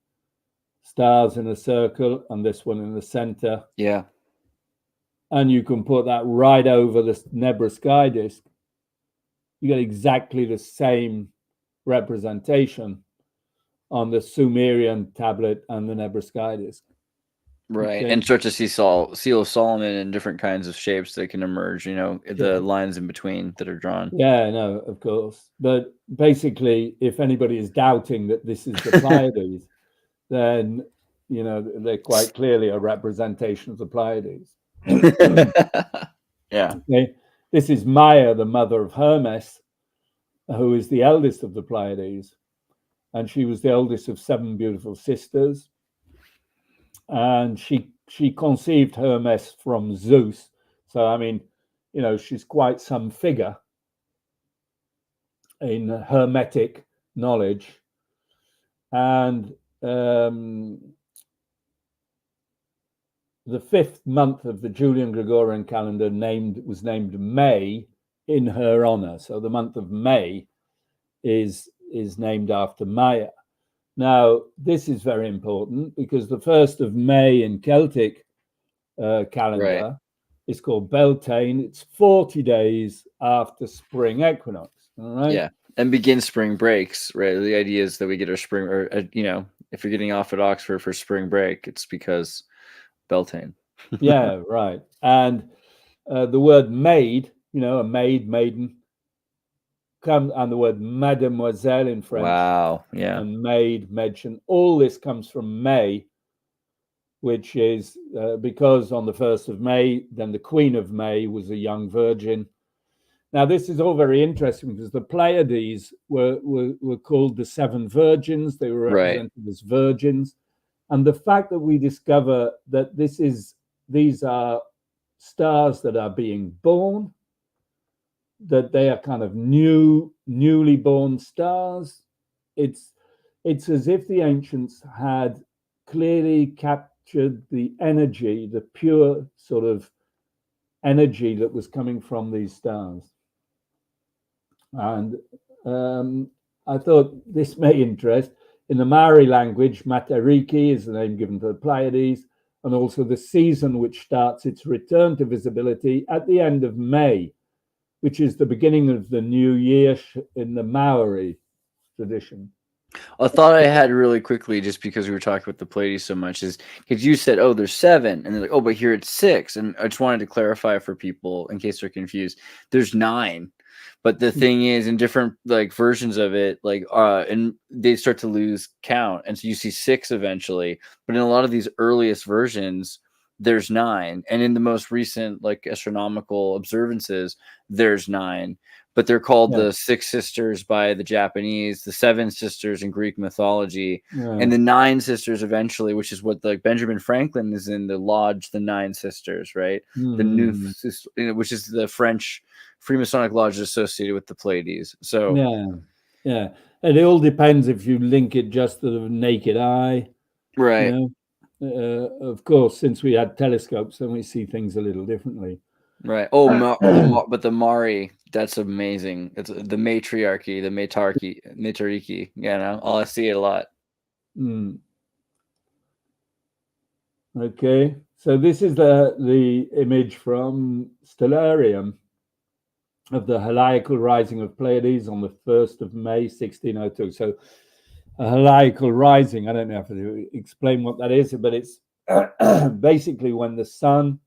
stars in a circle and this one in the center. Yeah. And you can put that right over the Nebra sky disk. You get exactly the same representation on the Sumerian tablet and the Nebra sky disk. Right. Okay. And start to see Seal of Solomon in different kinds of shapes that can emerge, you know, the lines in between that are drawn. Yeah, no, of course. But basically, if anybody is doubting that this is the Pleiades, then, you know, they're quite clearly a representation of the Pleiades. Yeah. Okay. This is Maya, the mother of Hermes, who is the eldest of the Pleiades. And she was the eldest of 7 beautiful sisters. And she conceived Hermes from Zeus. So, I mean, you know, she's quite some figure in Hermetic knowledge. And the 5th month of the Julian Gregorian calendar was named May in her honor. So the month of May is named after Maya. Now, this is very important because the 1st of May in Celtic calendar is called Beltane. It's 40 days after spring equinox. All right. Yeah. And begin spring breaks, right? The idea is that we get our spring, or, you know, if you're getting off at Oxford for spring break, it's because Beltane. Yeah, right. And the word maid, you know, a maid, maiden, and the word mademoiselle in French. Wow. Yeah. And maid, Mädchen. All this comes from May, which is because on the 1st of May, then the Queen of May was a young virgin. Now, this is all very interesting because the Pleiades were called the 7 virgins. They were represented as virgins. And the fact that we discover that these are stars that are being born, that they are kind of newly born stars, it's as if the ancients had clearly captured the energy, the pure sort of energy that was coming from these stars. And I thought this may interest. In the Maori language, Matariki is the name given to the Pleiades, and also the season which starts its return to visibility at the end of May, which is the beginning of the new year in the Maori tradition. A thought I had really quickly, just because we were talking about the Pleiades so much, is because you said, oh, there's 7, and they're like, oh, but here it's 6. And I just wanted to clarify for people in case they're confused. There's 9. But the thing is, in different like versions of it, like and they start to lose count. And so you see 6 eventually. But in a lot of these earliest versions, there's 9. And in the most recent like astronomical observances, there's 9. But they're called the 6 sisters by the Japanese, the 7 sisters in Greek mythology, and the 9 sisters eventually, which is what like Benjamin Franklin is in the lodge, the 9 sisters, right? The new, which is the French Freemasonic lodge associated with the Pleiades. So yeah, and it all depends if you link it just to the naked eye, right? You know? of course, since we had telescopes, then we see things a little differently. Right. But the Mari, that's amazing. It's the matriarchy, the matriarchy. You know, I see it a lot. Mm. Okay, so this is the image from Stellarium of the heliacal rising of Pleiades on the 1st of May, 1602. So a heliacal rising, I don't know how to explain what that is, but it's basically when the sun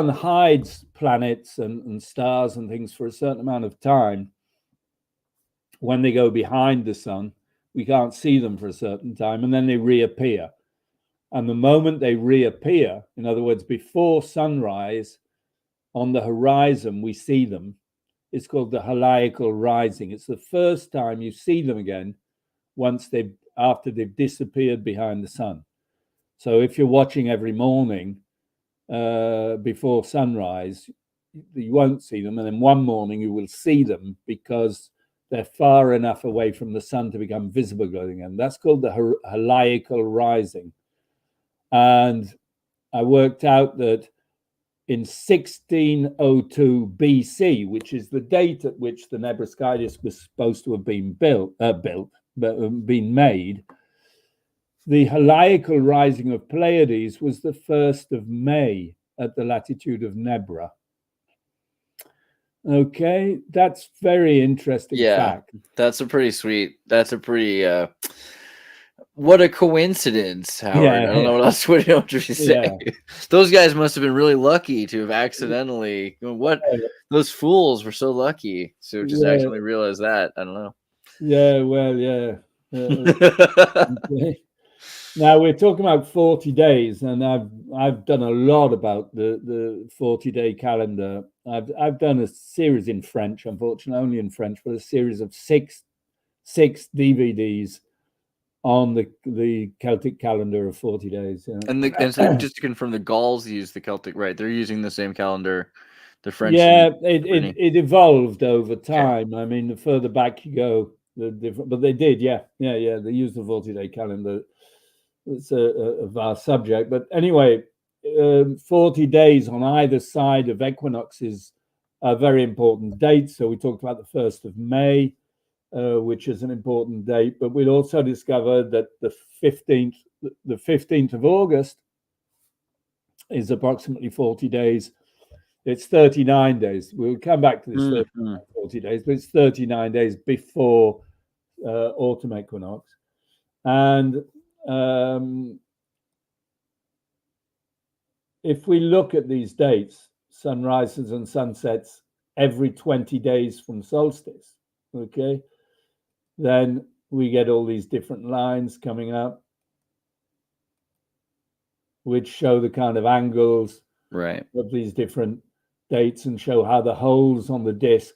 hides planets and stars and things for a certain amount of time. When they go behind the sun, we can't see them for a certain time, and then they reappear. And the moment they reappear, in other words, before sunrise, on the horizon, we see them. It's called the heliacal rising. It's the first time you see them again after they've disappeared behind the sun. So if you're watching every morning before sunrise, you won't see them. And then one morning you will see them because they're far enough away from the sun to become visible again. That's called the heliacal rising. And I worked out that in 1602 BC, which is the date at which the Nebra sky disk was supposed to have been made, the heliacal rising of Pleiades was the 1st of May at the latitude of Nebra. Okay, that's very interesting fact. That's a pretty sweet. That's a pretty. What a coincidence, Howard. I don't know what else would you say. Yeah. Those guys must have been really lucky to have accidentally. Those fools were so lucky to just actually realize that. I don't know. Yeah, well, yeah. Okay. Now we're talking about 40 days, and I've done a lot about the 40-day calendar. I've done a series in French, unfortunately, only in French, but a series of six DVDs on the Celtic calendar of 40 days. Yeah. And so just to confirm, the Gauls use the Celtic, right? They're using the same calendar. The French. Yeah, it evolved over time. Yeah. I mean, the further back you go, the different. But they did, yeah. They used the 40-day calendar. It's a vast subject, but anyway, 40 days on either side of equinoxes are very important dates. So we talked about the 1st of May, which is an important date, but we'd also discovered that the 15th of August is approximately 40 days. It's 39 days. We'll come back to this 40 days, but it's 39 days before autumn equinox. And if we look at these dates, sunrises and sunsets every 20 days from solstice, okay, then we get all these different lines coming up, which show the kind of angles of these different dates and show how the holes on the disk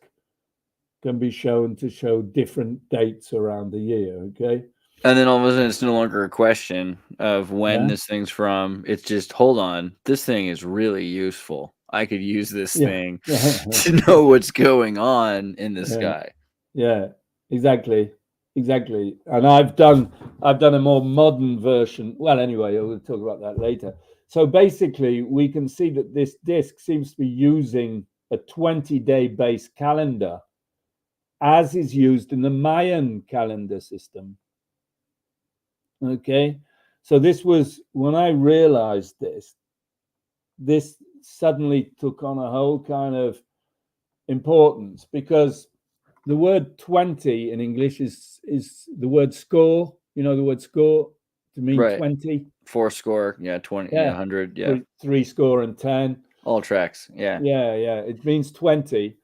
can be shown to show different dates around the year, okay? And then all of a sudden, it's no longer a question of when this thing's from. It's just, hold on, this thing is really useful. I could use this thing to know what's going on in the sky. Yeah, exactly. And I've done a more modern version. Well, anyway, we'll talk about that later. So basically, we can see that this disk seems to be using a 20-day base calendar, as is used in the Mayan calendar system. Okay, so this was when I realized this suddenly took on a whole kind of importance, because the word 20 in English is the word score. You know the word score to mean 20. 40, 20, 100, three score and 10. All tracks, yeah. It means 20,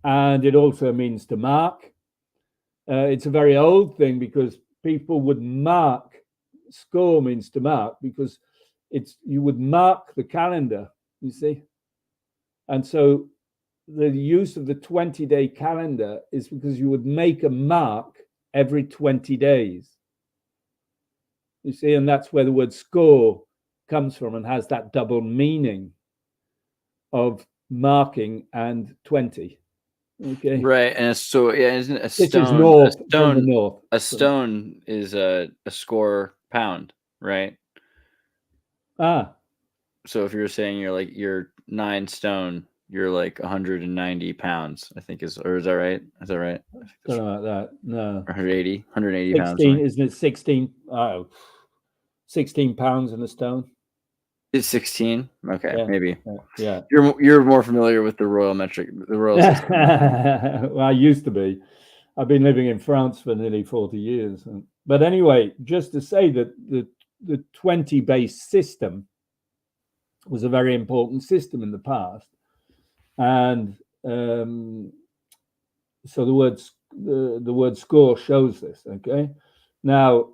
and it also means to mark. It's a very old thing because people would mark. Score means to mark because you would mark the calendar, you see. And so the use of the 20-day calendar is because you would make a mark every 20 days. You see, and that's where the word score comes from and has that double meaning of marking and 20. Okay. Right, and so isn't a stone? Which is north from the north. A stone is a score pound, right? Ah, So if you're saying you're 9 stone, you're like 190 pounds, I think is that right? Is that right? something like that. No, 180 pounds. 16, isn't it? 16. Oh, 16 pounds in a stone. It's 16. Okay, Yeah, maybe. yeah. You're more familiar with the royal system. Well, I used to be. I've been living in France for nearly 40 years. But anyway, just to say that the 20 base system was a very important system in the past, and so the word score shows this. Okay, now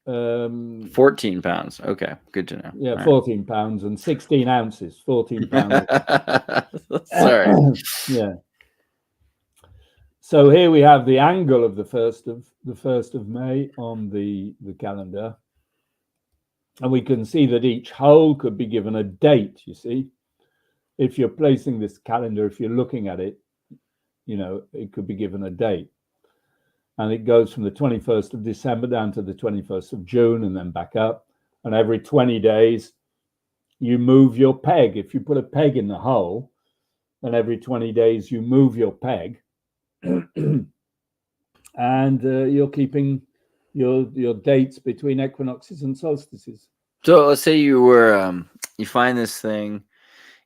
14 pounds. Okay, good to know. Yeah, All 14 pounds and 16 ounces. 14 pounds. Sorry. Yeah. So here we have the angle of the first of May on the calendar, and we can see that each hole could be given a date. You see, if you're placing this calendar, if you're looking at it, it could be given a date, and it goes from the 21st of December down to the 21st of June, and then back up. And every 20 days, you move your peg. If you put a peg in the hole, then every 20 days you move your peg. And you're keeping your dates between equinoxes and solstices. So let's say you find this thing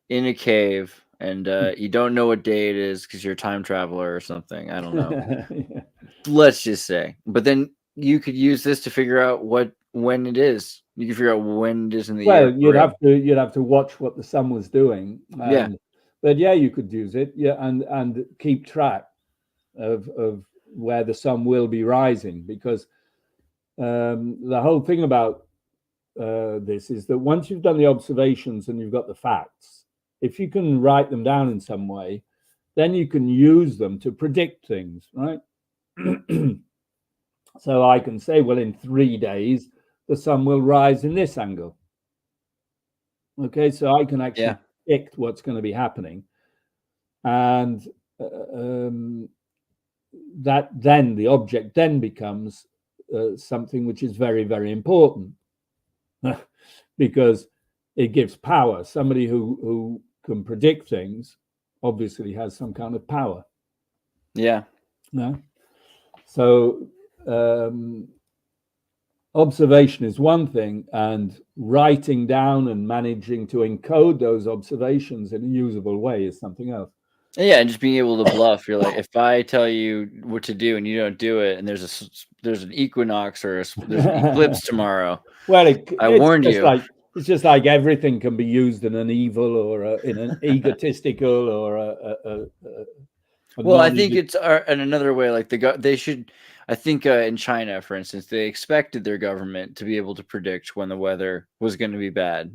in a cave, and you don't know what day it is because you're a time traveler or something. I don't know. Yeah. Let's just say, but then you could use this to figure out when it is. You can figure out when it is in the year. Well, you'd have to watch what the sun was doing. Yeah. But yeah, you could use it. Yeah, and keep track of where the sun will be rising, because the whole thing about this is that once you've done the observations and you've got the facts, if you can write them down in some way, then you can use them to predict things, right? So I can say, well, in 3 days, the sun will rise in this angle. Okay, so I can actually predict what's going to be happening. And that then the object then becomes something which is very, very important because it gives power. Somebody who can predict things obviously has some kind of power. Yeah. No. So observation is one thing, and writing down and managing to encode those observations in a usable way is something else. Yeah, and just being able to bluff. You're like, if I tell you what to do and you don't do it, and there's an equinox or there's an eclipse tomorrow. Well, I warned you. It's just like everything can be used in an evil or in an egotistical or well, I think it's in another way. Like they should. I think in China, for instance, they expected their government to be able to predict when the weather was going to be bad.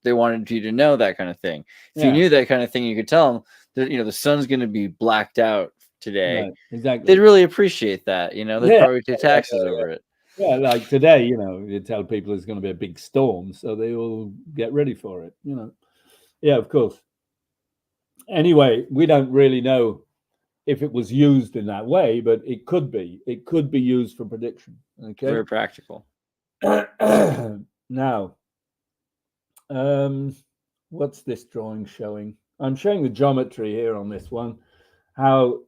They wanted you to know that kind of thing. If you knew that kind of thing, you could tell them that the sun's going to be blacked out today. Right, exactly. They'd really appreciate that. They'd probably pay taxes over it. Yeah, like today, you tell people there's going to be a big storm, so they all get ready for it. Yeah, of course. Anyway, we don't really know if it was used in that way, but it could be. It could be used for prediction. Okay, very practical. Now, what's this drawing showing? I'm showing the geometry here on this one. How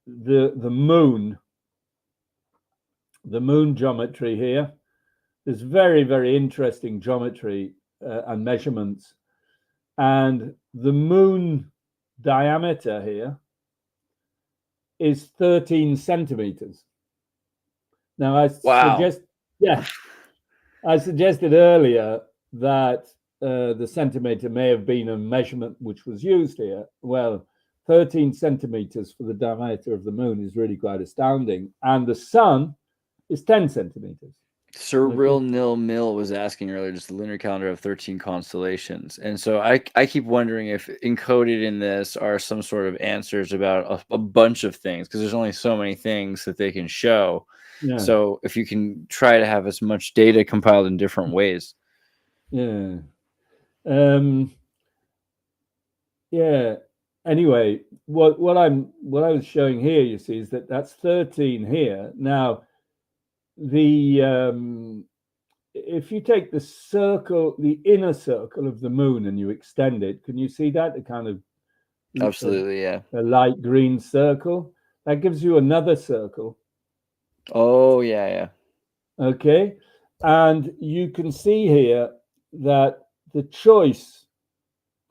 the moon geometry here. There's very, very interesting geometry and measurements, and the moon diameter here is 13 centimeters. Now, I suggested earlier that the centimeter may have been a measurement which was used here. Well, 13 centimeters for the diameter of the moon is really quite astounding. And the sun is 10 centimeters. Sir Real Nil Mill was asking earlier, does the lunar calendar have 13 constellations? And so I keep wondering if encoded in this are some sort of answers about a bunch of things, because there's only so many things that they can show. Yeah. So if you can try to have as much data compiled in different ways. Yeah. Yeah. Anyway, what I was showing here, you see, is that's 13 here. Now, if you take the circle, the inner circle of the moon, and you extend it, can you see that? The kind of Absolutely, yeah. A light green circle that gives you another circle. Oh, yeah. Okay, and you can see here that the choice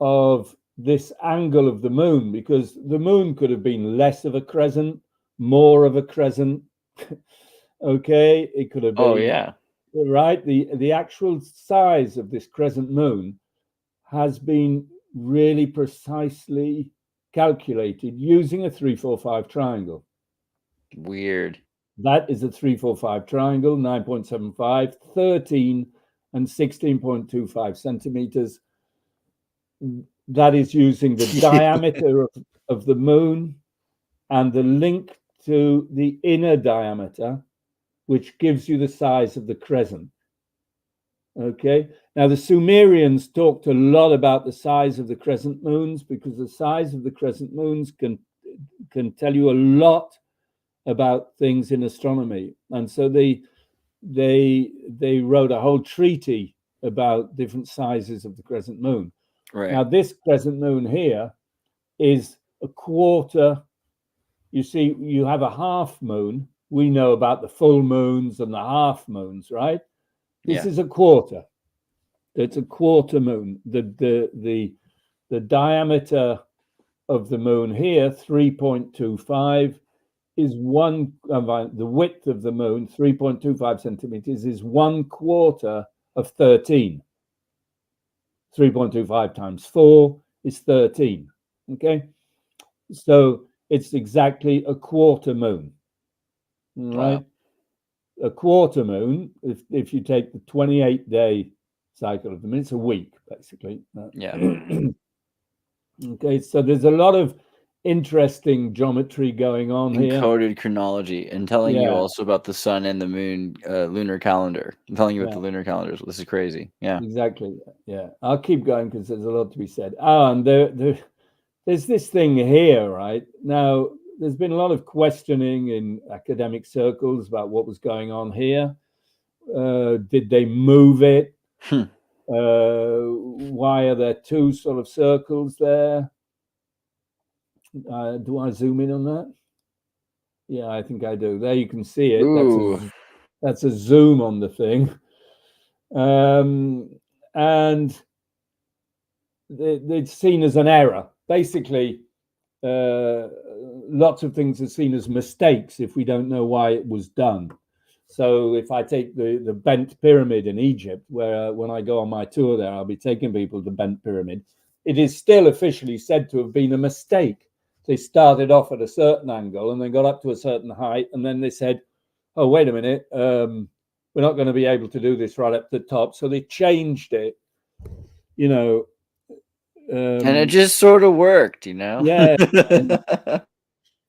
of this angle of the moon, because the moon could have been less of a crescent, more of a crescent. Okay, it could have been. Oh, yeah. Right, the actual size of this crescent moon has been really precisely calculated using a 3-4-5 triangle. Weird. That is a 3-4-5 triangle, 9.75, 13, and 16.25 centimeters. That is using the diameter of the moon and the link to the inner diameter, which gives you the size of the crescent. Okay, now the Sumerians talked a lot about the size of the crescent moons, because the size of the crescent moons can tell you a lot about things in astronomy. And so they wrote a whole treaty about different sizes of the crescent moon. Right. Now this crescent moon here is a quarter. You see, you have a half moon. We know about the full moons and the half moons, right? This is a quarter. It's a quarter moon. The diameter of the moon here, 3.25, is one. The width of the moon, 3.25 centimeters, is 1/4 of 13. 3.25 times 4 is 13. Okay, so it's exactly a quarter moon. Right. Wow. A quarter moon, if you take the 28-day cycle of the moon, it's a week, basically. Yeah. Okay, so there's a lot of interesting geometry going on here. Encoded chronology, and telling you also about the sun and the moon lunar calendar. I'm telling you about the lunar calendars. This is crazy. Yeah. Exactly. Yeah. I'll keep going because there's a lot to be said. And there's this thing here, right? Now, there's been a lot of questioning in academic circles about what was going on here. Did they move it? Why are there two sort of circles there? Do I zoom in on that? Yeah, I think I do. There you can see it. That's a zoom on the thing. And it's seen as an error. Basically, lots of things are seen as mistakes if we don't know why it was done. So if I take the Bent Pyramid in Egypt, where when I go on my tour there, I'll be taking people to Bent Pyramid, it is still officially said to have been a mistake. They started off at a certain angle and then got up to a certain height, and then they said, oh, wait a minute, we're not going to be able to do this right up the top. So they changed it, you know. And it just sort of worked, you know? Yeah.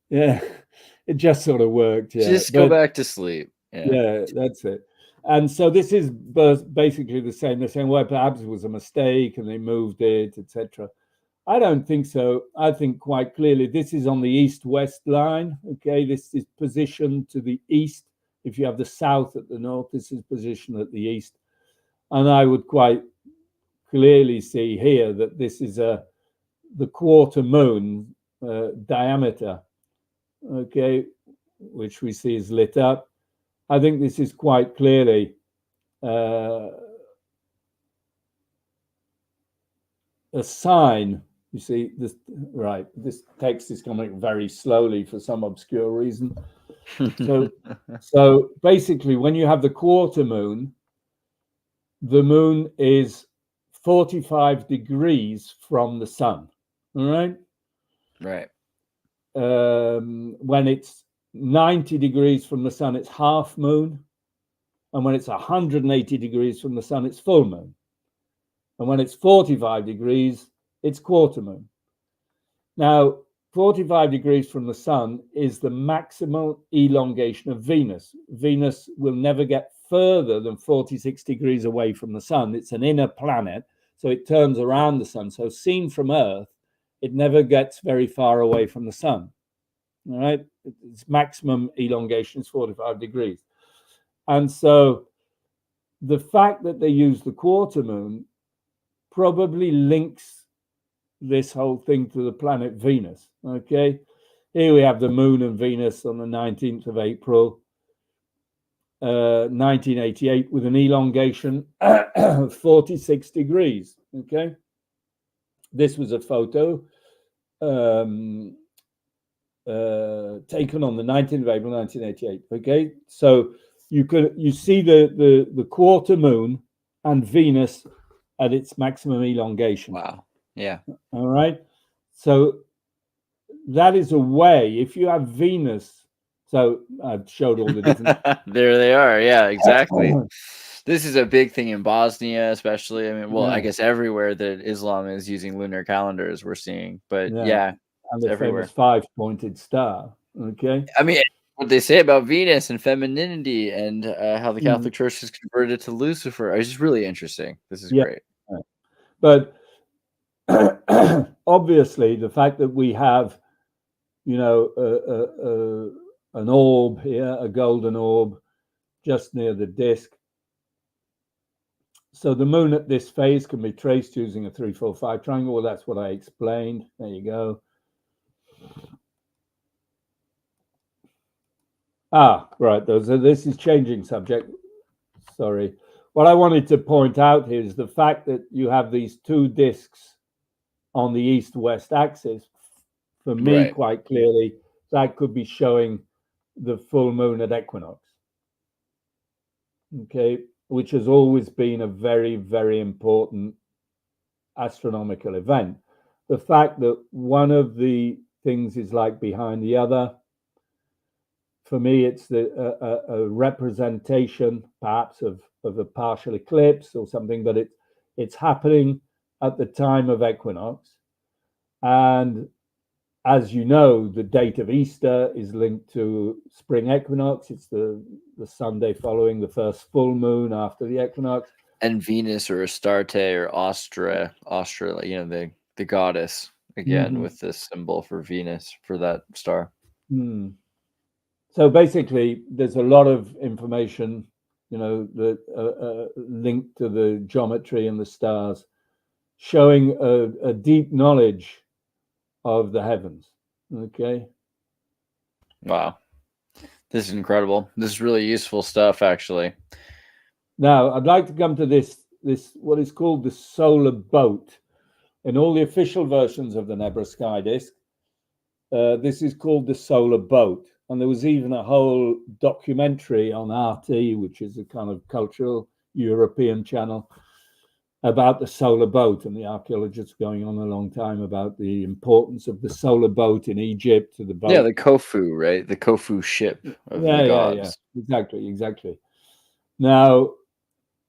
Yeah. It just sort of worked. Yeah. Just go back to sleep. Yeah, that's it. And so this is basically the same. They're saying, well, perhaps it was a mistake and they moved it, etc. I don't think so. I think quite clearly this is on the east-west line. Okay, this is positioned to the east. If you have the south at the north, this is positioned at the east. And I would quite clearly see here that this is the quarter moon diameter, okay, which we see is lit up. I think this is quite clearly a sign. You see this, right? This text is coming very slowly for some obscure reason. So basically, when you have the quarter moon, the moon is 45 degrees from the sun. All right. Right. When it's 90 degrees from the sun, it's half moon. And when it's 180 degrees from the sun, it's full moon. And when it's 45 degrees, it's quarter moon. Now, 45 degrees from the sun is the maximal elongation of Venus. Venus will never get further than 46 degrees away from the sun. It's an inner planet, so it turns around the sun. So seen from Earth, it never gets very far away from the sun. All right, its maximum elongation is 45 degrees. And so the fact that they use the quarter moon probably links this whole thing to the planet Venus. Okay, here we have the moon and Venus on the 19th of April, 1988, with an elongation of 46 degrees. Okay, this was a photo taken on the 19th of April 1988. Okay, so you see the quarter moon and Venus at its maximum elongation. Wow. Yeah. All right. So that is a way, if you have Venus, so I've showed all the different. There they are. Yeah, exactly. This is a big thing in Bosnia, especially. I mean, well, I guess everywhere that Islam is using lunar calendars, we're seeing. But yeah, and the everywhere. famous five-pointed star. Okay. I mean, what they say about Venus and femininity and how the Catholic Church has converted to Lucifer is just really interesting. This is great. But obviously, the fact that we have, you know, an orb here, a golden orb, just near the disk. So the moon at this phase can be traced using a 3-4-5 triangle. Well, that's what I explained. There you go. Right. This is changing subject. Sorry. What I wanted to point out here is the fact that you have these two disks on the east-west axis. For me, quite clearly, that could be showing the full moon at equinox. Okay, which has always been a very, very important astronomical event. The fact that one of the things is like behind the other, for me, it's a representation, perhaps, of a partial eclipse or something, but it's happening at the time of equinox. And as you know, the date of Easter is linked to spring equinox. It's the Sunday following the first full moon after the equinox. And Venus, or Astarte, or Astra, you know, the goddess, again, with this symbol for Venus, for that star. So basically, there's a lot of information, you know, that linked to the geometry and the stars, showing a deep knowledge of the heavens. Okay. Wow. This is incredible. This is really useful stuff, actually. Now, I'd like to come to this what is called the solar boat. In all the official versions of the Nebra sky disk, this is called the solar boat. And there was even a whole documentary on RT, which is a kind of cultural European channel, about the solar boat, and the archaeologists going on a long time about the importance of the solar boat in Egypt. To the boat. Yeah, the Khufu, right? The Khufu ship of the gods. Yeah, exactly. Now,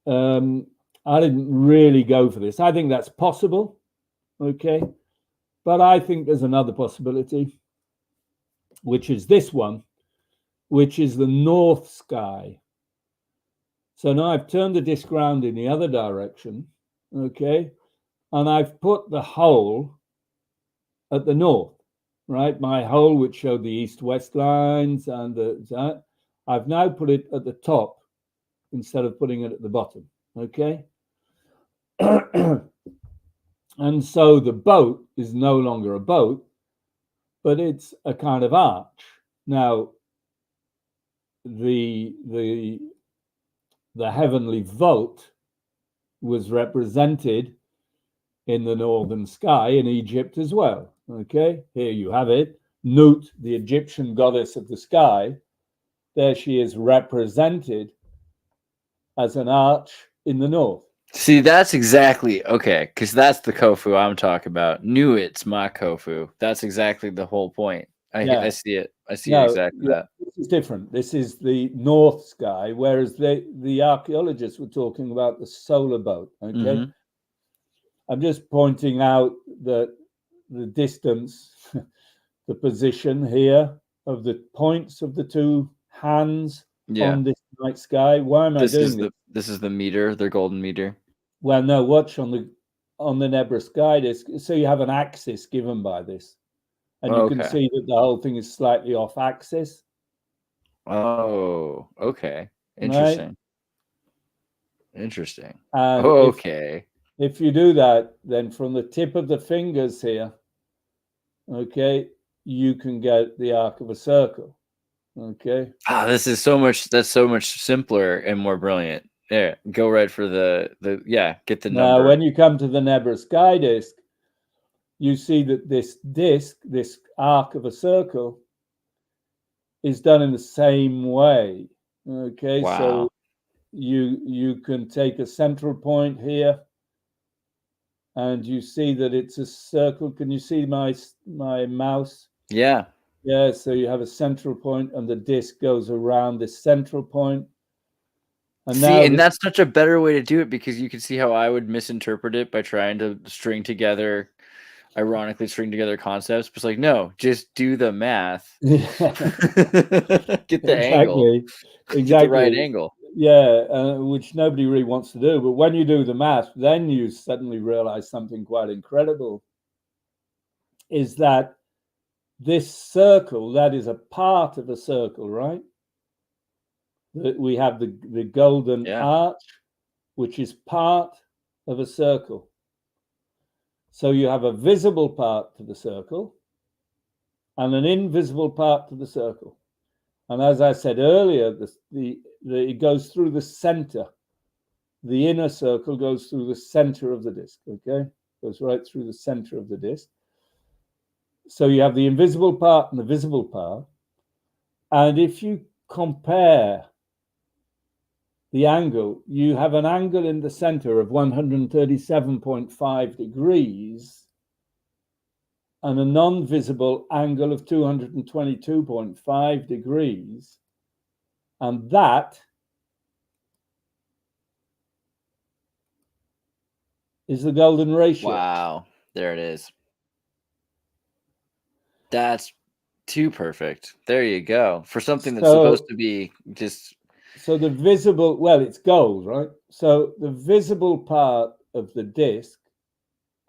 I didn't really go for this. I think that's possible, okay? But I think there's another possibility, which is this one, which is the north sky. So now I've turned the disk around in the other direction, okay? And I've put the hole at the north, right? My hole, which showed the east-west lines, and that, I've now put it at the top instead of putting it at the bottom, okay? And so the boat is no longer a boat, but it's a kind of arch. Now, the heavenly vault was represented in the northern sky in Egypt as well. Okay, here you have it. Nut, the Egyptian goddess of the sky, there she is represented as an arch in the north. See, that's exactly, okay, because that's the Khufu I'm talking about. Nuit's my Khufu. That's exactly the whole point. I see it. I see exactly that. This is different. This is the north sky, whereas the archaeologists were talking about the solar boat. Okay, I'm just pointing out that the distance, the position here of the points of the two hands on this night sky. Why am I doing this? This is the meter, their golden meter. Well, no, watch on the Nebra sky disk. So you have an axis given by this. And you can see that the whole thing is slightly off axis. Oh, okay. Interesting. Interesting. And Okay. if you do that, then from the tip of the fingers here, okay, you can get the arc of a circle. Okay. This is so much. That's so much simpler and more brilliant. There, go right for the get the now, number. when you come to the Nebra sky disk, you see that this disk, this arc of a circle, is done in the same way. Okay, Wow. so you can take a central point here, and you see that it's a circle. Can you see my mouse? Yeah. Yeah, so you have a central point, and the disk goes around this central point. And that's such a better way to do it, because you can see how I would misinterpret it by trying to ironically string together concepts. But it's like, no, just do the math. Get the angle. Exactly. Get the right angle. Yeah, which nobody really wants to do. But when you do the math, then you suddenly realize something quite incredible. Is that this circle, that is a part of a circle, right? We have the golden arch, which is part of a circle. So you have a visible part to the circle and an invisible part to the circle. And as I said earlier, it goes through the center. The inner circle goes through the center of the disk, okay? Goes right through the center of the disk. So you have the invisible part and the visible part. And if you compare the angle, you have an angle in the center of 137.5 degrees and a non-visible angle of 222.5 degrees. And that is the golden ratio. Wow, there it is. That's too perfect. There you go. For something that's supposed to be just... So the visible, well, it's gold, right? So the visible part of the disk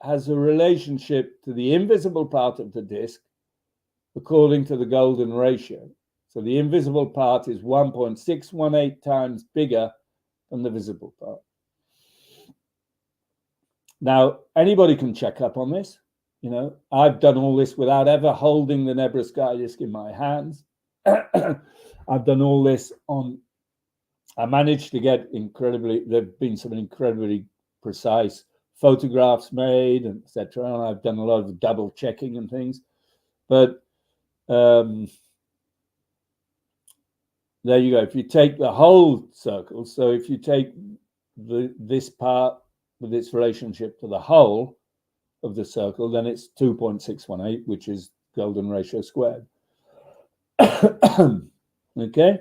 has a relationship to the invisible part of the disk according to the golden ratio. So the invisible part is 1.618 times bigger than the visible part. Now, anybody can check up on this. You know, I've done all this without ever holding the Nebra sky disk in my hands. I've done all this I managed to get there've been some incredibly precise photographs made, etc. And I've done a lot of double checking and things. But there you go. If you take the whole circle, so if you take this part with its relationship to the whole of the circle, then it's 2.618, which is golden ratio squared. Okay,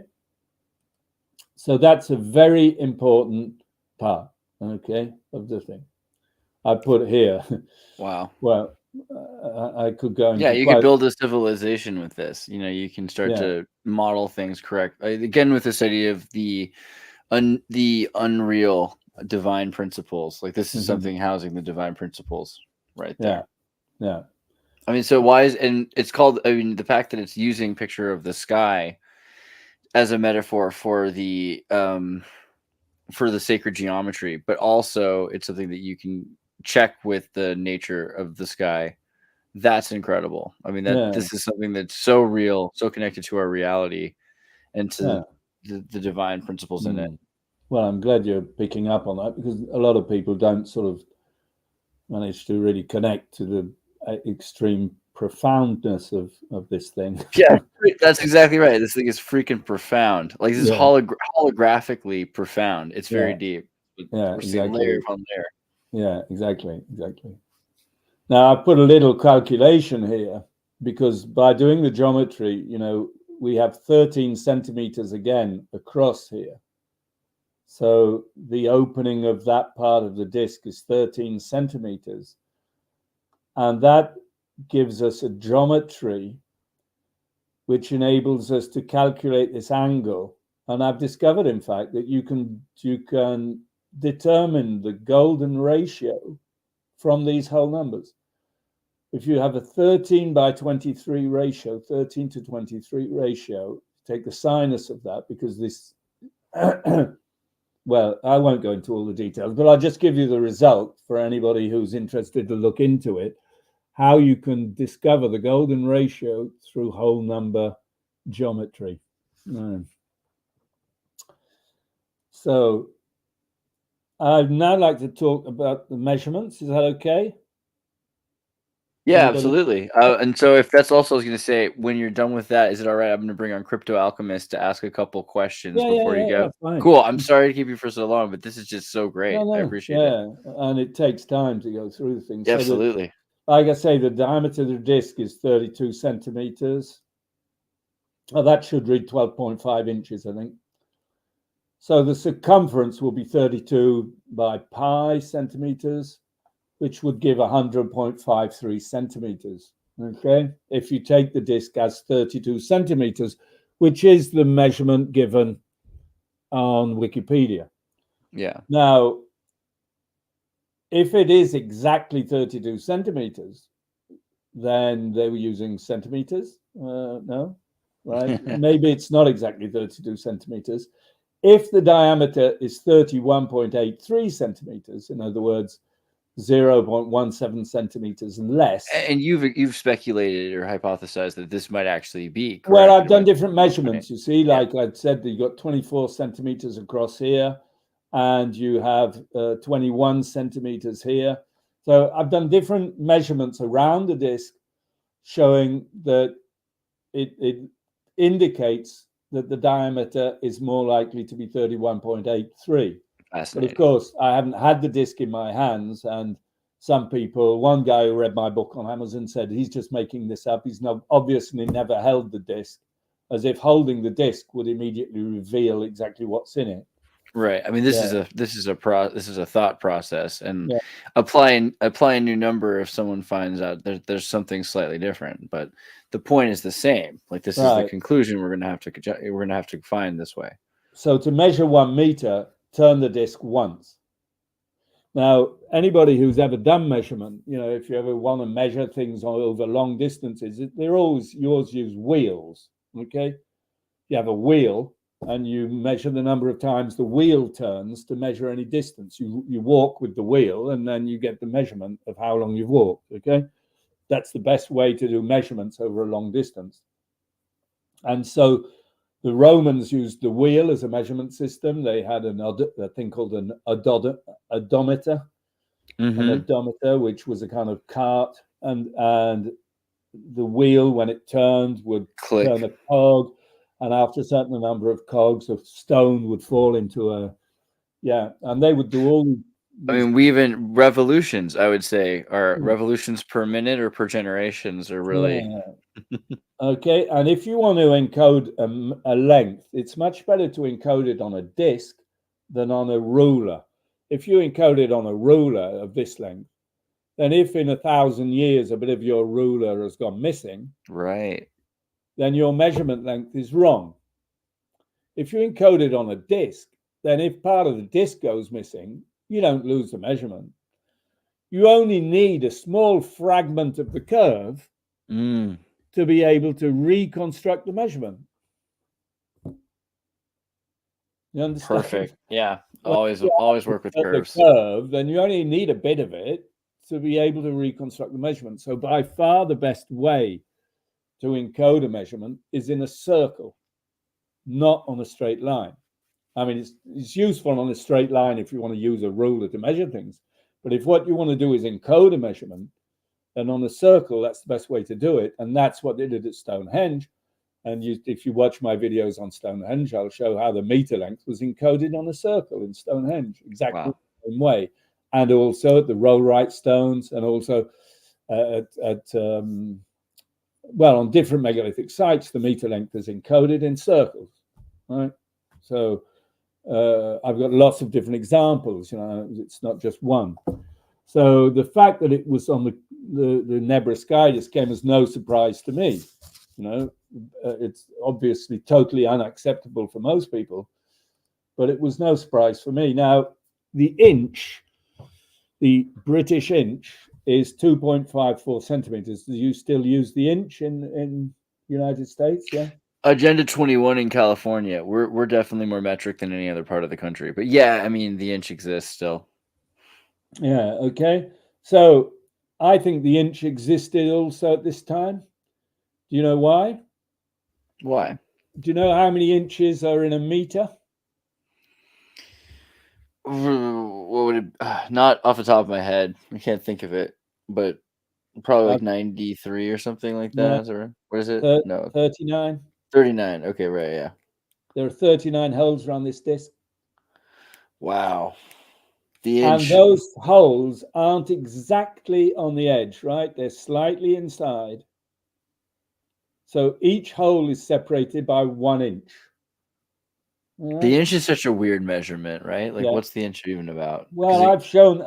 so that's a very important part, okay, of the thing. I put here. Wow. Well, I could go. Yeah, you could build a civilization with this. You know, you can start to model things correct. Again, with this idea of the unreal divine principles. Like this is something housing the divine principles right there. Yeah. I mean, so why is, and it's called, I mean, the fact that it's using picture of the sky as a metaphor for the sacred geometry, but also it's something that you can check with the nature of the sky. That's incredible. I mean, this is something that's so real, so connected to our reality and to the divine principles in it. Well, I'm glad you're picking up on that, because a lot of people don't sort of manage to really connect to the extreme profoundness of this thing. Yeah, that's exactly right. This thing is freaking profound. Like this is holographically profound. It's very deep. Yeah, exactly. Layer upon layer. Yeah, exactly. Now I put a little calculation here, because by doing the geometry, you know, we have 13 centimeters again across here. So the opening of that part of the disk is 13 centimeters. And that gives us a geometry which enables us to calculate this angle. And I've discovered, in fact, that you can determine the golden ratio from these whole numbers. If you have a 13 by 23 ratio, 13 to 23 ratio, take the sinus of that, because this well, I won't go into all the details, but I'll just give you the result for anybody who's interested to look into it, how you can discover the golden ratio through whole number geometry. So I'd now like to talk about the measurements. Is that okay? Yeah, absolutely. And so if that's also, I was going to say, when you're done with that, is it all right? I'm going to bring on Crypto Alchemist to ask a couple questions before you go. Cool. I'm sorry to keep you for so long, but this is just so great. I appreciate it. And it takes time to go through things. Absolutely. So like I say, the diameter of the disc is 32 centimeters. Oh, that should read 12.5 inches, I think. So the circumference will be 32 by pi centimeters, which would give 100.53 centimeters. Okay, if you take the disc as 32 centimeters, which is the measurement given on Wikipedia. Yeah. Now, if it is exactly 32 centimeters, then they were using centimeters. No, right? Maybe it's not exactly 32 centimeters. If the diameter is 31.83 centimeters, in other words, 0.17 centimeters less. And you've speculated or hypothesized that this might actually be correct. Well, I've done different measurements. You see, like I said, you got 24 centimeters across here, and you have 21 centimeters here. So I've done different measurements around the disc, showing that it indicates that the diameter is more likely to be 31.83. But of course, I haven't had the disc in my hands, and some people, one guy who read my book on Amazon said he's just making this up. He's not obviously never held the disc, as if holding the disc would immediately reveal exactly what's in it. Right. I mean, this is a thought process, and applying a new number if someone finds out there's something slightly different, but the point is the same. Like, this is the conclusion we're gonna have to find this way. So to measure 1 meter, turn the disc once. Now, anybody who's ever done measurement, if you ever want to measure things over long distances, you always use wheels. Okay, you have a wheel, and you measure the number of times the wheel turns to measure any distance. You walk with the wheel, and then you get the measurement of how long you've walked. Okay, that's the best way to do measurements over a long distance. And so the Romans used the wheel as a measurement system. They had a thing called an odometer, an odometer, which was a kind of cart, and the wheel, when it turned, would turn a cog. And after a certain number of cogs, a stone would fall into and they would do all. I mean, we even revolutions, I would say, are revolutions per minute or per generations are really. Okay, and if you want to encode a length, it's much better to encode it on a disc than on a ruler. If you encode it on a ruler of this length, then if in 1,000 years a bit of your ruler has gone missing, right, then your measurement length is wrong. If you encode it on a disc, then if part of the disc goes missing, you don't lose the measurement. You only need a small fragment of the curve to be able to reconstruct the measurement. You understand? Perfect. Yeah. Always work with curves. The curve, then you only need a bit of it to be able to reconstruct the measurement. So by far the best way to encode a measurement is in a circle, not on a straight line. I mean, it's useful on a straight line if you want to use a ruler to measure things. But if what you want to do is encode a measurement, then on a circle, that's the best way to do it. And that's what they did at Stonehenge. And if you watch my videos on Stonehenge, I'll show how the meter length was encoded on a circle in Stonehenge, exactly the same way. And also at the Rollright stones, and also on different megalithic sites, the meter length is encoded in circles, right? So I've got lots of different examples, it's not just one. So the fact that it was on the Nebra sky just came as no surprise to me. It's obviously totally unacceptable for most people, but it was no surprise for me. Now, the inch, the British inch, is 2.54 centimeters. Do you still use the inch in United States? Yeah. Agenda 21 in California. We're definitely more metric than any other part of the country. But yeah, I mean, the inch exists still. Yeah, okay. So I think the inch existed also at this time. Do you know why? Why? Do you know how many inches are in a meter? What would it? Not off the top of my head. I can't think of it, but probably like 93 or something like No. that. Or what is it? No, 39. 39. Okay, right, yeah. There are 39 holes around this disc. Wow. The inch. And those holes aren't exactly on the edge, right? They're slightly inside. So each hole is separated by 1 inch. Right? The inch is such a weird measurement, right? Like, Yeah. what's the inch even about? Well, I've shown.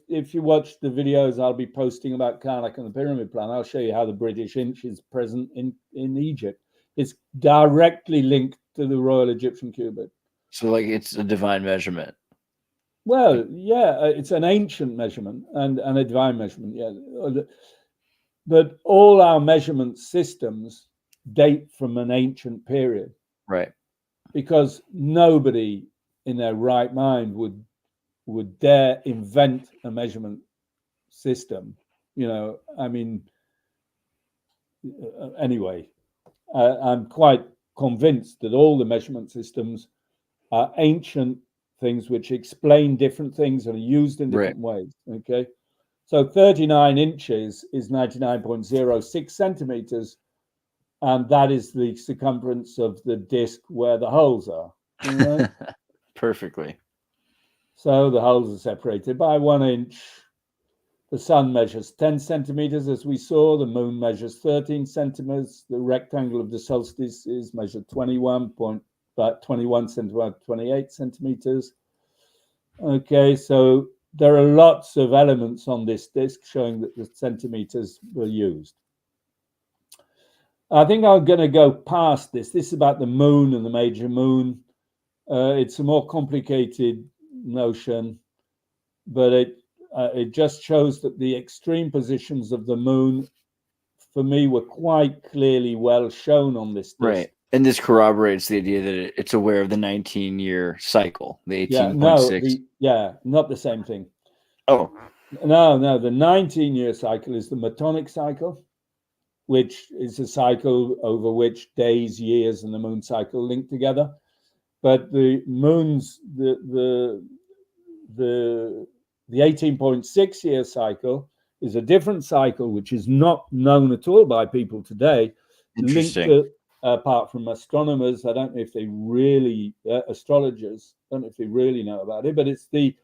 If you watch the videos I'll be posting about Karnak and the Pyramid Plan, I'll show you how the British inch is present in Egypt. It's directly linked to the Royal Egyptian cubit. So, like, it's a divine measurement. Well, yeah, it's an ancient measurement and a divine measurement. Yeah, but all our measurement systems date from an ancient period, right? Because nobody in their right mind would dare invent a measurement system. You know, I mean, anyway, I'm quite convinced that all the measurement systems are ancient things which explain different things and are used in different ways. Okay, so 39 inches is 99.06 centimeters, and that is the circumference of the disc where the holes are. Right? Perfectly. So the holes are separated by 1 inch. The sun measures 10 centimeters, as we saw. The moon measures 13 centimeters. The rectangle of the solstice is measured 21 centimeters, 28 centimeters. Okay, so there are lots of elements on this disc showing that the centimeters were used. I think I'm going to go past this. This is about the moon and the major moon. It's a more complicated notion, but it just shows that the extreme positions of the moon, for me, were quite clearly well shown on this disc. Right. And this corroborates the idea that it's aware of the 19-year cycle, the 18.6. Not the same thing. Oh. No, the 19-year cycle is the Metonic cycle, which is a cycle over which days, years, and the moon cycle link together. But the moon's the 18.6 year cycle is a different cycle, which is not known at all by people today. Interesting. Apart from astronomers, I don't know if they really astrologers. I don't know if they really know about it, but it's the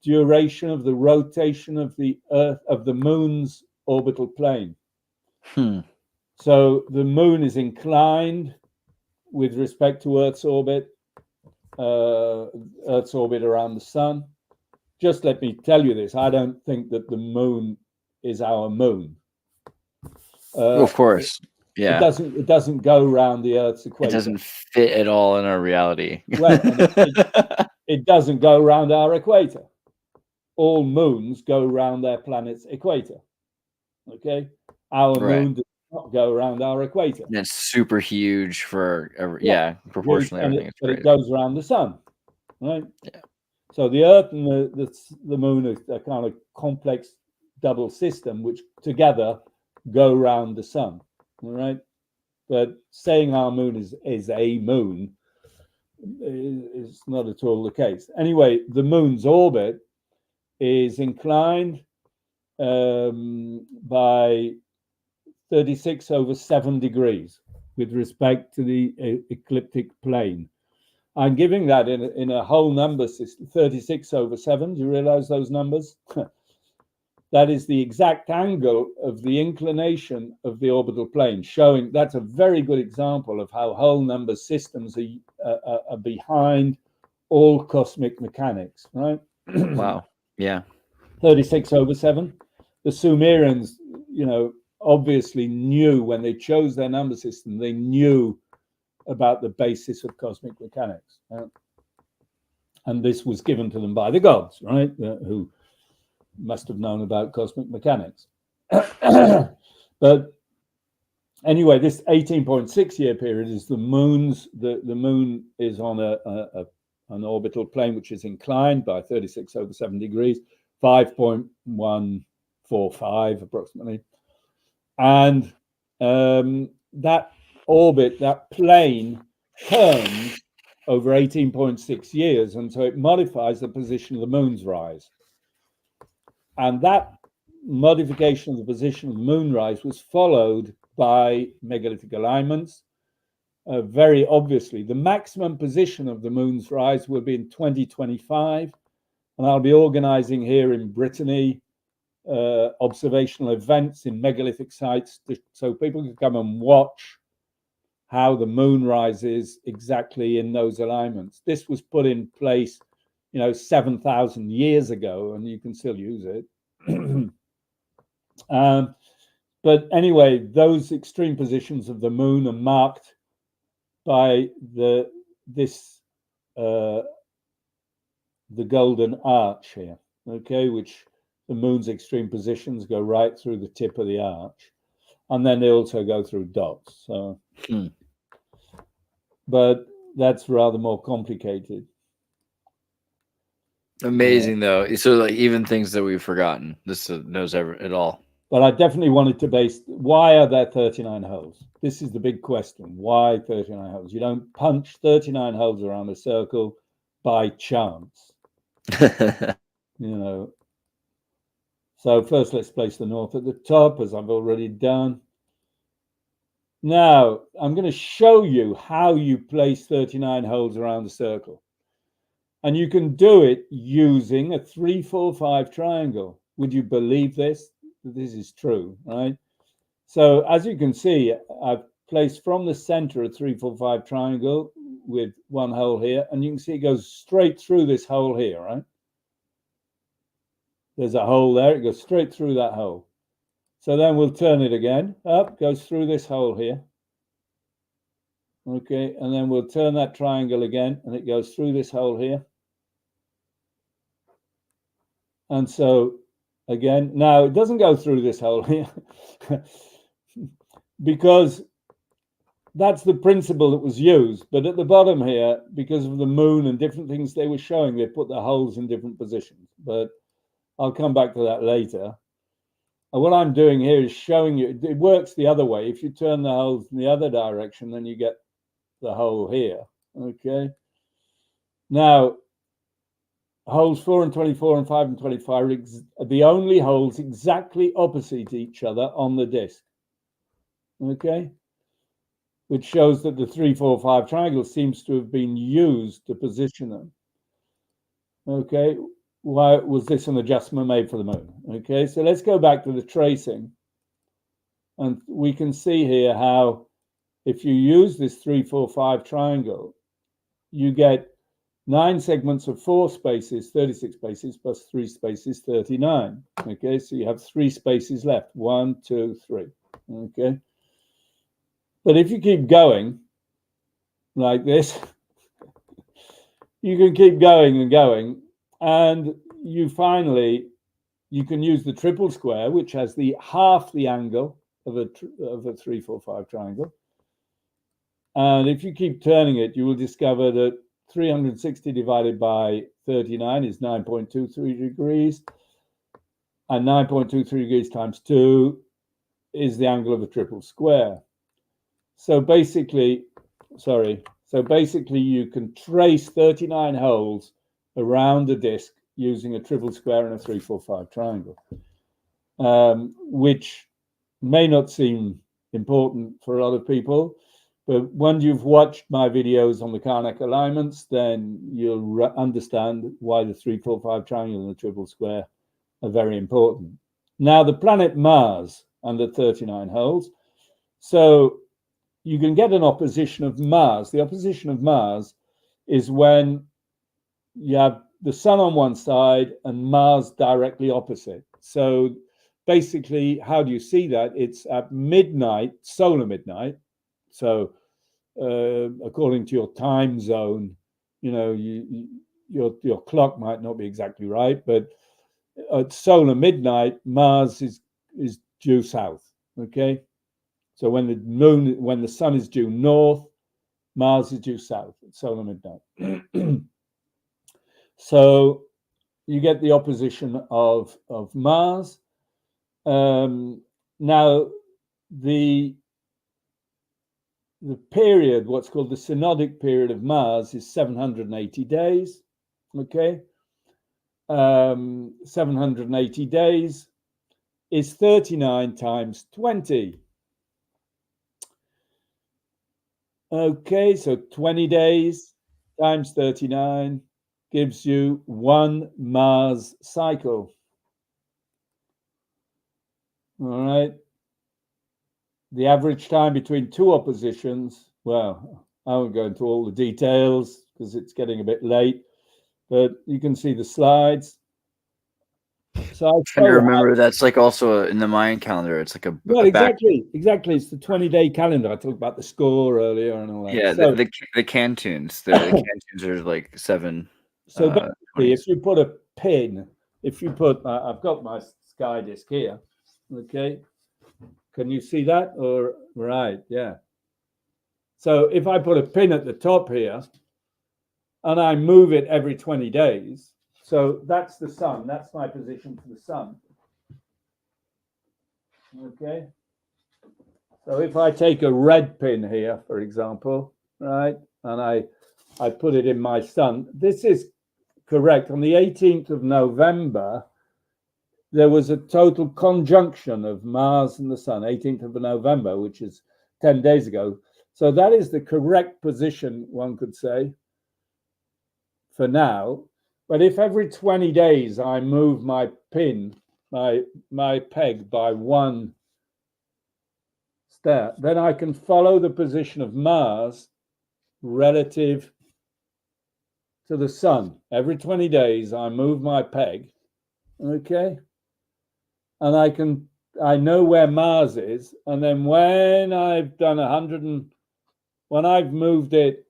duration of the rotation of the Earth, of the moon's orbital plane. So the moon is inclined with respect to Earth's orbit around the sun. Just let me tell you this: I don't think that the moon is our moon. Of course, yeah. It doesn't go around the Earth's equator. It doesn't fit at all in our reality. Well, it doesn't go around our equator. All moons go around their planet's equator. Okay, our moon does not go around our equator. And it's super huge for proportionally everything. But it goes around the sun, right? Yeah. So the Earth and the moon are a kind of complex double system, which together go around the sun. All right, but saying our moon is a moon is not at all the case. Anyway, the moon's orbit is inclined by 36/7 degrees with respect to the ecliptic plane. I'm giving that in a whole number system, 36/7. Do you realize those numbers? That is the exact angle of the inclination of the orbital plane, showing that's a very good example of how whole number systems are behind all cosmic mechanics, right? Wow. Yeah. 36/7. The Sumerians, obviously knew when they chose their number system, they knew about the basis of cosmic mechanics. Right? And this was given to them by the gods, right? Who must have known about cosmic mechanics. But anyway, this 18.6 year period is the moon's. The moon is on an orbital plane which is inclined by 36/7 degrees, 5.145 approximately, and that orbit, that plane, turns over 18.6 years, and so it modifies the position of the moon's rise. And that modification of the position of the moon rise was followed by megalithic alignments. Very obviously, the maximum position of the moon's rise will be in 2025, and I'll be organizing here in Brittany observational events in megalithic sites so people can come and watch how the moon rises exactly in those alignments. This was put in place, 7,000 years ago, and you can still use it. But anyway, those extreme positions of the moon are marked by the golden arch here, okay, which the moon's extreme positions go right through the tip of the arch, and then they also go through dots. So, but that's rather more complicated. Amazing though. So like even things that we've forgotten, this knows it all. But I definitely wanted to base, why are there 39 holes? This is the big question. Why 39 holes? You don't punch 39 holes around a circle by chance. So first let's place the north at the top, as I've already done. Now I'm going to show you how you place 39 holes around the circle. And you can do it using a 3-4-5 triangle. Would you believe this? This is true, right? So as you can see, I've placed from the center a 3-4-5 triangle with one hole here, and you can see it goes straight through this hole here, right? There's a hole there, it goes straight through that hole. So then we'll turn it again, up, goes through this hole here. Okay, and then we'll turn that triangle again, and it goes through this hole here. And so, again, now it doesn't go through this hole here because that's the principle that was used. But at the bottom here, because of the moon and different things they were showing, they put the holes in different positions. But I'll come back to that later. And what I'm doing here is showing you, it works the other way. If you turn the holes in the other direction, then you get the hole here. Okay. Now, holes 4 and 24 and 5 and 25 are the only holes exactly opposite each other on the disc. Okay. Which shows that the 3-4-5 triangle seems to have been used to position them. Okay. Why was this an adjustment made for the moon? Okay, so let's go back to the tracing. And we can see here how if you use this 3-4-5 triangle, you get 9 segments of 4 spaces, 36 spaces, plus 3 spaces, 39. Okay, so you have 3 spaces left, 1, 2, 3. Okay. But if you keep going like this, you can keep going and going. And you can use the triple square, which has half the angle of a 3-4-5 triangle. And if you keep turning it, you will discover that 360 divided by 39 is 9.23 degrees. And 9.23 degrees times 2 is the angle of a triple square. So basically, you can trace 39 holes around the disc using a triple square and a 3-4-5 triangle, which may not seem important for a lot of people, but when you've watched my videos on the Carnac alignments, then you'll understand why the 3-4-5 triangle and the triple square are very important. Now, the planet Mars under 39 holes, so you can get an opposition of Mars. The opposition of Mars is when you have the sun on one side and Mars directly opposite. So basically, how do you see that? It's at midnight, solar midnight. So according to your time zone, your clock might not be exactly right, but at solar midnight, Mars is due south. Okay, So when the sun is due north, Mars is due south at solar midnight. So you get the opposition of Mars. Now the period, what's called the synodic period of Mars, is 780 days. Okay, 780 days is 39 times 20. Okay, so 20 days times 39 gives you 1 Mars cycle. All right. The average time between two oppositions, well, I won't go into all the details because it's getting a bit late, but you can see the slides. So I'm trying to remember, that's like also in the Mayan calendar. It's like a exactly. It's the 20-day calendar. I talked about the score earlier and all that. Yeah, so, the cantons. The cantons are like 7. So basically, if you put a pin, I've got my sky disk here. Okay, can you see that? Or right, yeah. So if I put a pin at the top here, and I move it every 20 days. So that's the sun. That's my position for the sun. Okay. So if I take a red pin here, for example, right, and I put it in my sun, this is correct. On the 18th of November, there was a total conjunction of Mars and the sun, 18th of November, which is 10 days ago. So that is the correct position, one could say, for now. But if every 20 days I move my pin, my peg by 1 step, then I can follow the position of Mars relative to the sun. Every 20 days I move my peg, okay? And I know where Mars is, and then when I've done when I've moved it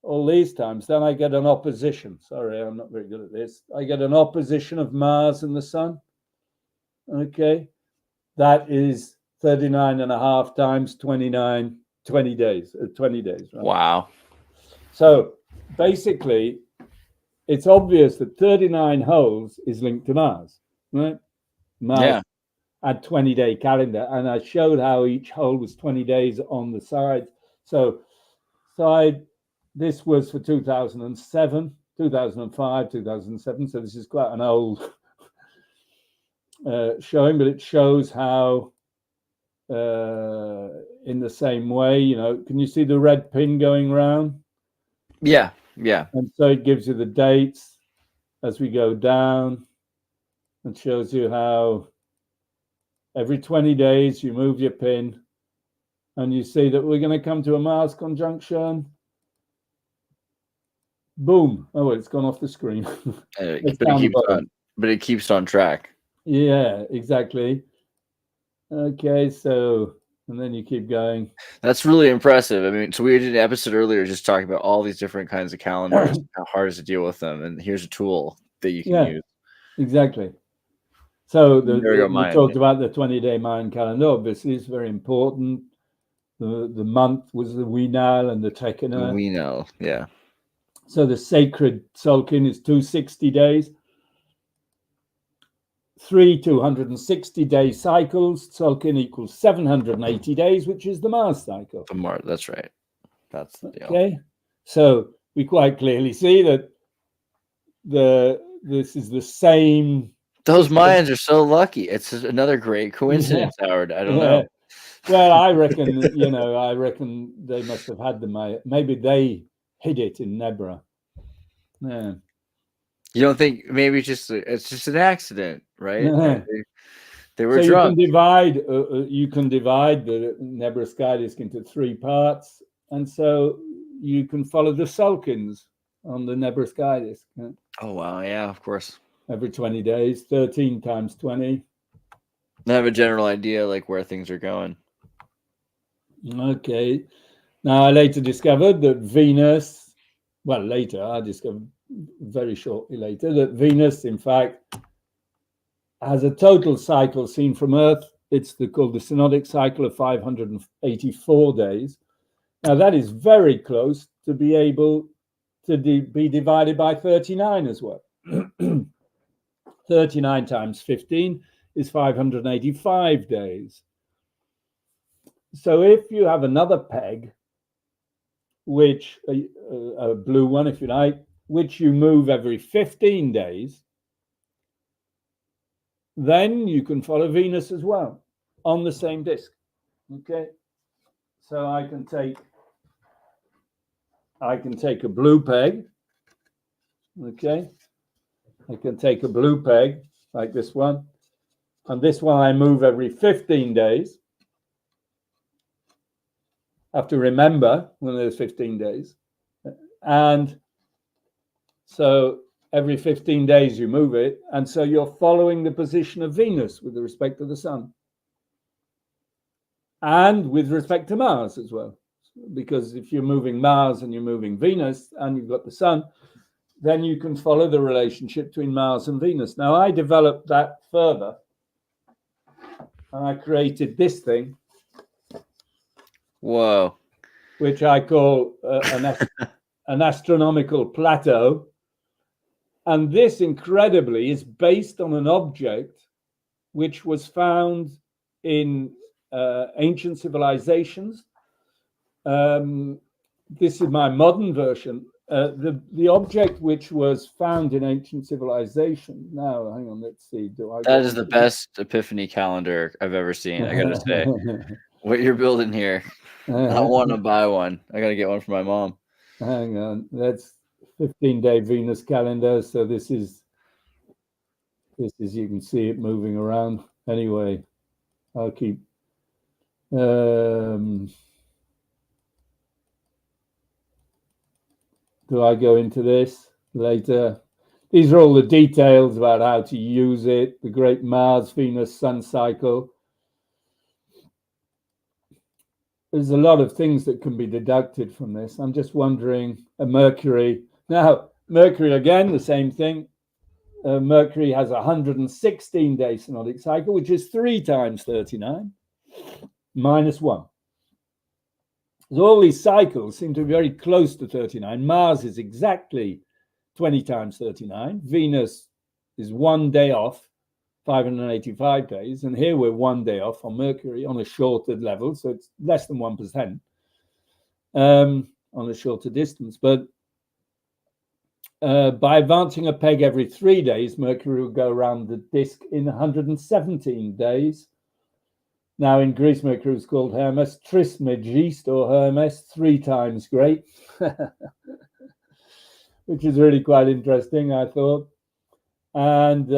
all these times, then I get an opposition. Sorry, I'm not very good at this. I get an opposition of Mars and the sun. Okay, that is 39.5 times 29, 20 days. 20 days. Right? Wow. So basically, it's obvious that 39 holes is linked to Mars, right? Mars had 20-day calendar, and I showed how each hole was 20 days on the side. So this was for 2007, 2005, 2007. So this is quite an old showing, but it shows how in the same way, you know, can you see the red pin going round? Yeah. And so it gives you the dates as we go down and shows you how every 20 days you move your pin and you see that we're going to come to a Mars conjunction. Boom. Oh, it's gone off the screen. But it keeps on track. Yeah, exactly. Okay, so, and then you keep going. That's really impressive. I mean, so we did an episode earlier just talking about all these different kinds of calendars, how hard it is to deal with them. And here's a tool that you can use. Exactly. So we talked yeah. about the 20-day Mayan calendar. Obviously, it's very important. The month was the Winal and the Tekena. Winal, yeah. So the sacred Tzolk'in is 260 days. 3 260-day cycles. Tzolk'in equals 780 days, which is the Mars cycle. The Mars, that's right. That's the deal. Okay. So we quite clearly see that this is the same. Those Mayans are so lucky. It's another great coincidence, Howard. I don't know. Well, I reckon, I reckon they must have had the Maya. Maybe they hid it in Nebra. Yeah. You don't think maybe it's just an accident, right? Yeah. They were so drunk. You can divide the Nebra sky disk into 3 parts, and so you can follow the Tzolk'ins on the Nebra sky disk. Yeah. Oh wow, yeah, of course. Every 20 days, 13 times 20. I have a general idea like where things are going. Okay. Now I later discovered that Venus, I discovered very shortly later that Venus, in fact, has a total cycle seen from Earth it's called the synodic cycle of 584 days. Now that is very close to be able to be divided by 39 as well. 39 times 15 is 585 days. So if you have another peg, which a blue one, if you like, which you move every 15 days, then you can follow Venus as well on the same disk. Okay, so I can take a blue peg. Okay, I can take a blue peg like this one, and this one I move every 15 days. I have to remember when there's 15 days, and so every 15 days you move it, and so you're following the position of Venus with respect to the Sun, and with respect to Mars as well, because if you're moving Mars and you're moving Venus and you've got the Sun, then you can follow the relationship between Mars and Venus. Now I developed that further, and I created this thing. Whoa. Which I call an astronomical plateau. And this, incredibly, is based on an object which was found in ancient civilizations. This is my modern version. The object which was found in ancient civilization. Now, hang on, let's see. That is the best Epiphany calendar I've ever seen, I gotta say. What you're building here. I want to buy one. I gotta get one for my mom. Hang on, that's 15-day Venus calendar. So this is you can see it moving around. Anyway, I'll keep. Do I go into this later? These are all the details about how to use it. The great Mars, Venus, Sun cycle. There's a lot of things that can be deducted from this. I'm just wondering, Mercury. Now, Mercury, again, the same thing. Mercury has a 116-day synodic cycle, which is 3 times 39, minus 1. So all these cycles seem to be very close to 39. Mars is exactly 20 times 39. Venus is 1 day off, 585 days, and here we're 1 day off on Mercury on a shorter level, so it's less than 1% on a shorter distance. But by advancing a peg every 3 days, Mercury will go around the disk in 117 days. Now in Greece, Mercury was called Hermes, Trismegistus or Hermes, 3 times great, which is really quite interesting, I thought. And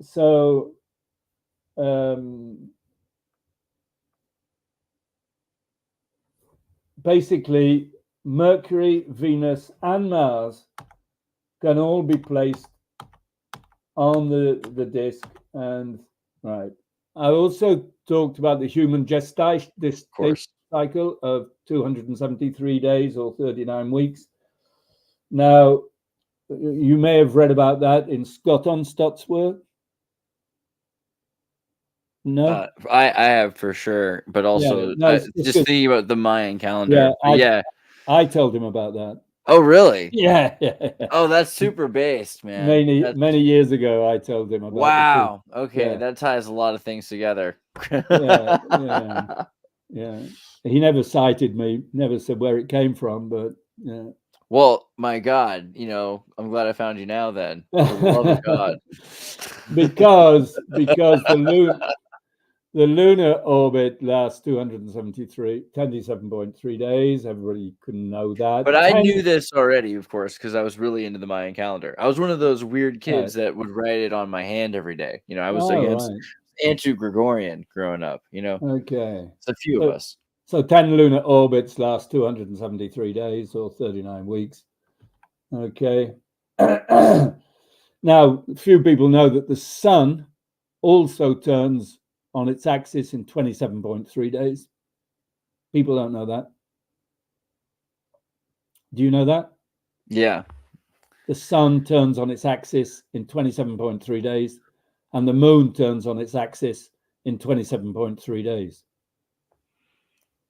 so basically, Mercury, Venus, and Mars can all be placed on the disk. And right, I also talked about the human gestation cycle of 273 days or 39 weeks. Now, you may have read about that in Scott Onstott's work. No, I have for sure, but also just thinking about the Mayan calendar. I told him about that. Oh, really? Yeah. Oh, that's super based, man. Many years ago, I told him about. Wow. Okay, that ties a lot of things together. Yeah. He never cited me, never said where it came from, but yeah. Well, my God, I'm glad I found you now. Then, for the love of God, because the lunar orbit lasts 27.3 days. Everybody can know that. But I knew this already, of course, because I was really into the Mayan calendar. I was one of those weird kids that would write it on my hand every day. I was anti-Gregorian growing up. Okay, it's a few of us. So 10 lunar orbits last 273 days or 39 weeks. Okay. Now, few people know that the sun also turns on its axis in 27.3 days. People don't know that. Do you know that? Yeah. The sun turns on its axis in 27.3 days, and the moon turns on its axis in 27.3 days.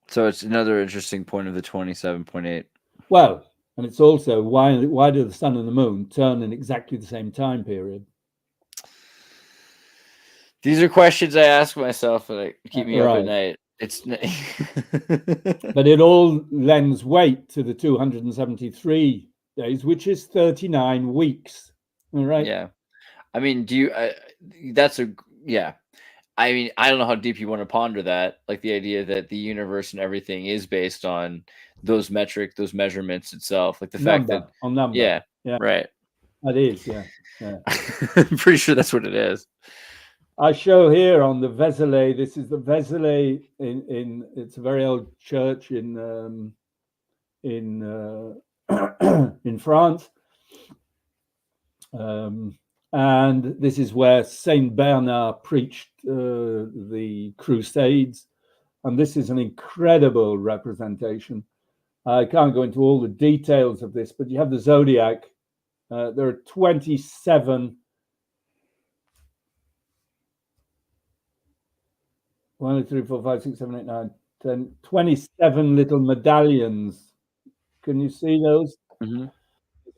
So it's another interesting point of the 27.8. Well, and it's also why do the sun and the moon turn in exactly the same time period? These are questions I ask myself that keep me up at night. It's but it all lends weight to the 273 days, which is 39 weeks. All right. Yeah. I mean, do you that's a yeah. I mean, I don't know how deep you want to ponder that, like the idea that the universe and everything is based on those measurements itself, like the fact that yeah, right. That is, yeah. I'm pretty sure that's what it is. I show here on the Vézelay. This is the Vézelay in it's a very old church in in France, and this is where Saint Bernard preached the Crusades, and this is an incredible representation. I can't go into all the details of this, but you have the zodiac. There are 27. 1, 2, 3, 4, 5, 6, 7, 8, 9, 10, 27 little medallions. Can you see those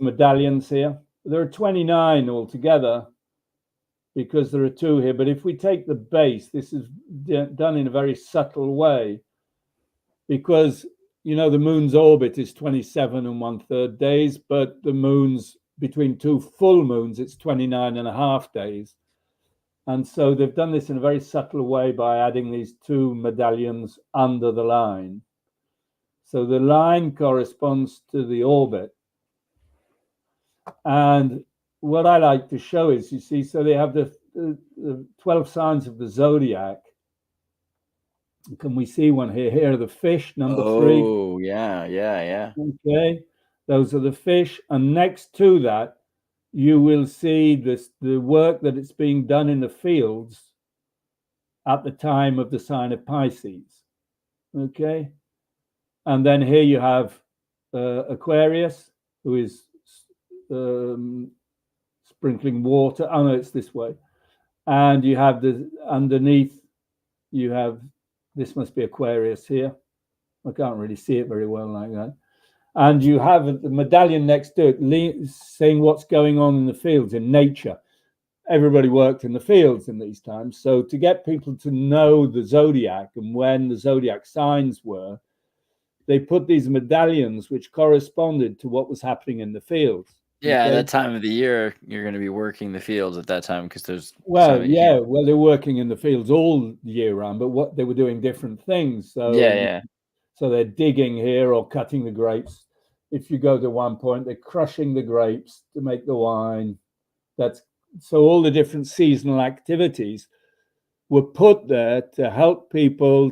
medallions here? There are 29 altogether because there are 2 here. But if we take the base, this is done in a very subtle way because, you know, the moon's orbit is 27 1/3 days, but the moon's between 2 full moons, it's 29.5 days. And so they've done this in a very subtle way by adding these 2 medallions under the line. So the line corresponds to the orbit. And what I like to show is, you see, so they have the 12 signs of the zodiac. Can we see one here? Here are the fish, number 3. Oh, yeah. Okay, those are the fish. And next to that, you will see the work that it's being done in the fields at the time of the sign of Pisces. Okay, and then here you have Aquarius, who is sprinkling water. Oh no, it's this way. And you have the underneath. You have this must be Aquarius here. I can't really see it very well like that. And you have the medallion next to it saying what's going on in the fields, in nature. Everybody worked in the fields in these times. So to get people to know the zodiac and when the zodiac signs were, they put these medallions which corresponded to what was happening in the fields. Yeah, that time of the year, you're going to be working the fields at that time because there's... Well, they're working in the fields all year round, but what they were doing different things. So So they're digging here or cutting the grapes. If you go to one point, they're crushing the grapes to make the wine. So all the different seasonal activities were put there to help people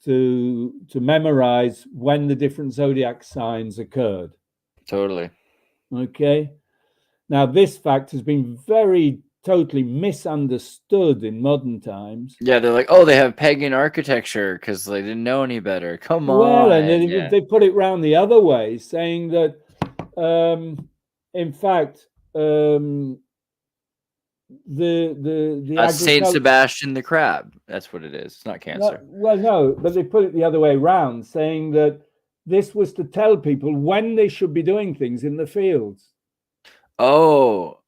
to memorize when the different zodiac signs occurred. Totally. Okay. Now, this fact has been totally misunderstood in modern times. Yeah, they're like, oh, they have pagan architecture because they didn't know any better. Come on. Well, and then they put it round the other way, saying that, in fact, that's Saint Sebastian the crab. That's what it is. It's not Cancer. No, but they put it the other way around, saying that this was to tell people when they should be doing things in the fields. Oh,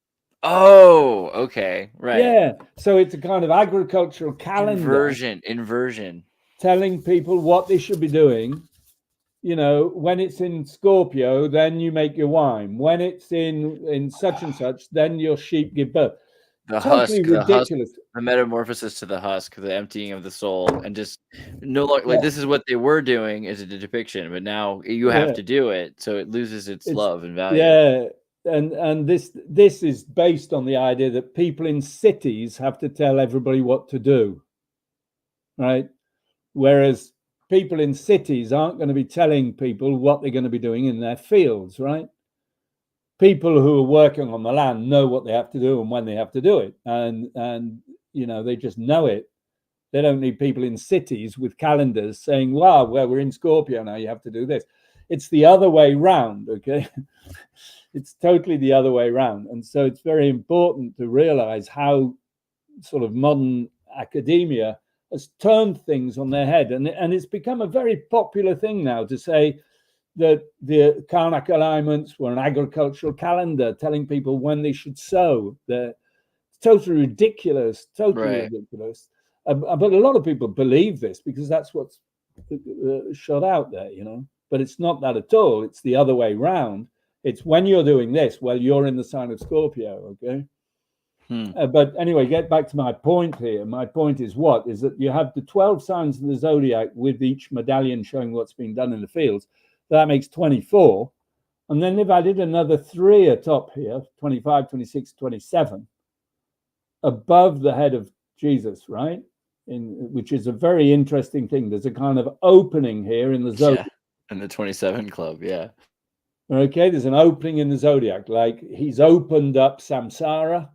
okay, right. Yeah, so it's a kind of agricultural calendar. Inversion. Telling people what they should be doing. You know, when it's in Scorpio, then you make your wine. When it's in such and such, then your sheep give birth. The totally husk, ridiculous. The metamorphosis to the husk, the emptying of the soul, and just no longer like this is what they were doing as a depiction, but now you have to do it, so it loses its love and value. Yeah, and this is based on the idea that people in cities have to tell everybody what to do, right? Whereas people in cities aren't going to be telling people what they're going to be doing in their fields, right? People who are working on the land know what they have to do and when they have to do it, and you know, they just know it. They don't need people in cities with calendars saying, "Wow, well, we're in Scorpio now. You have to do this." It's the other way round, okay? It's totally the other way round, and so it's very important to realize how sort of modern academia has turned things on their head. And it's become a very popular thing now to say that the Karnak alignments were an agricultural calendar telling people when they should sow. They're totally ridiculous, ridiculous. But a lot of people believe this because that's what's shot out there, you know. But it's not that at all. It's the other way round. It's when you're doing this, well, you're in the sign of Scorpio, okay? But anyway, get back to my point here. My point is what? Is that you have the 12 signs of the zodiac with each medallion showing what's been done in the fields. That makes 24. And then if I did another 3 atop here, 25, 26, 27, above the head of Jesus, right? Which is a very interesting thing. There's a kind of opening here in the zodiac. In the 27 club, yeah. Okay, there's an opening in the zodiac, like he's opened up samsara,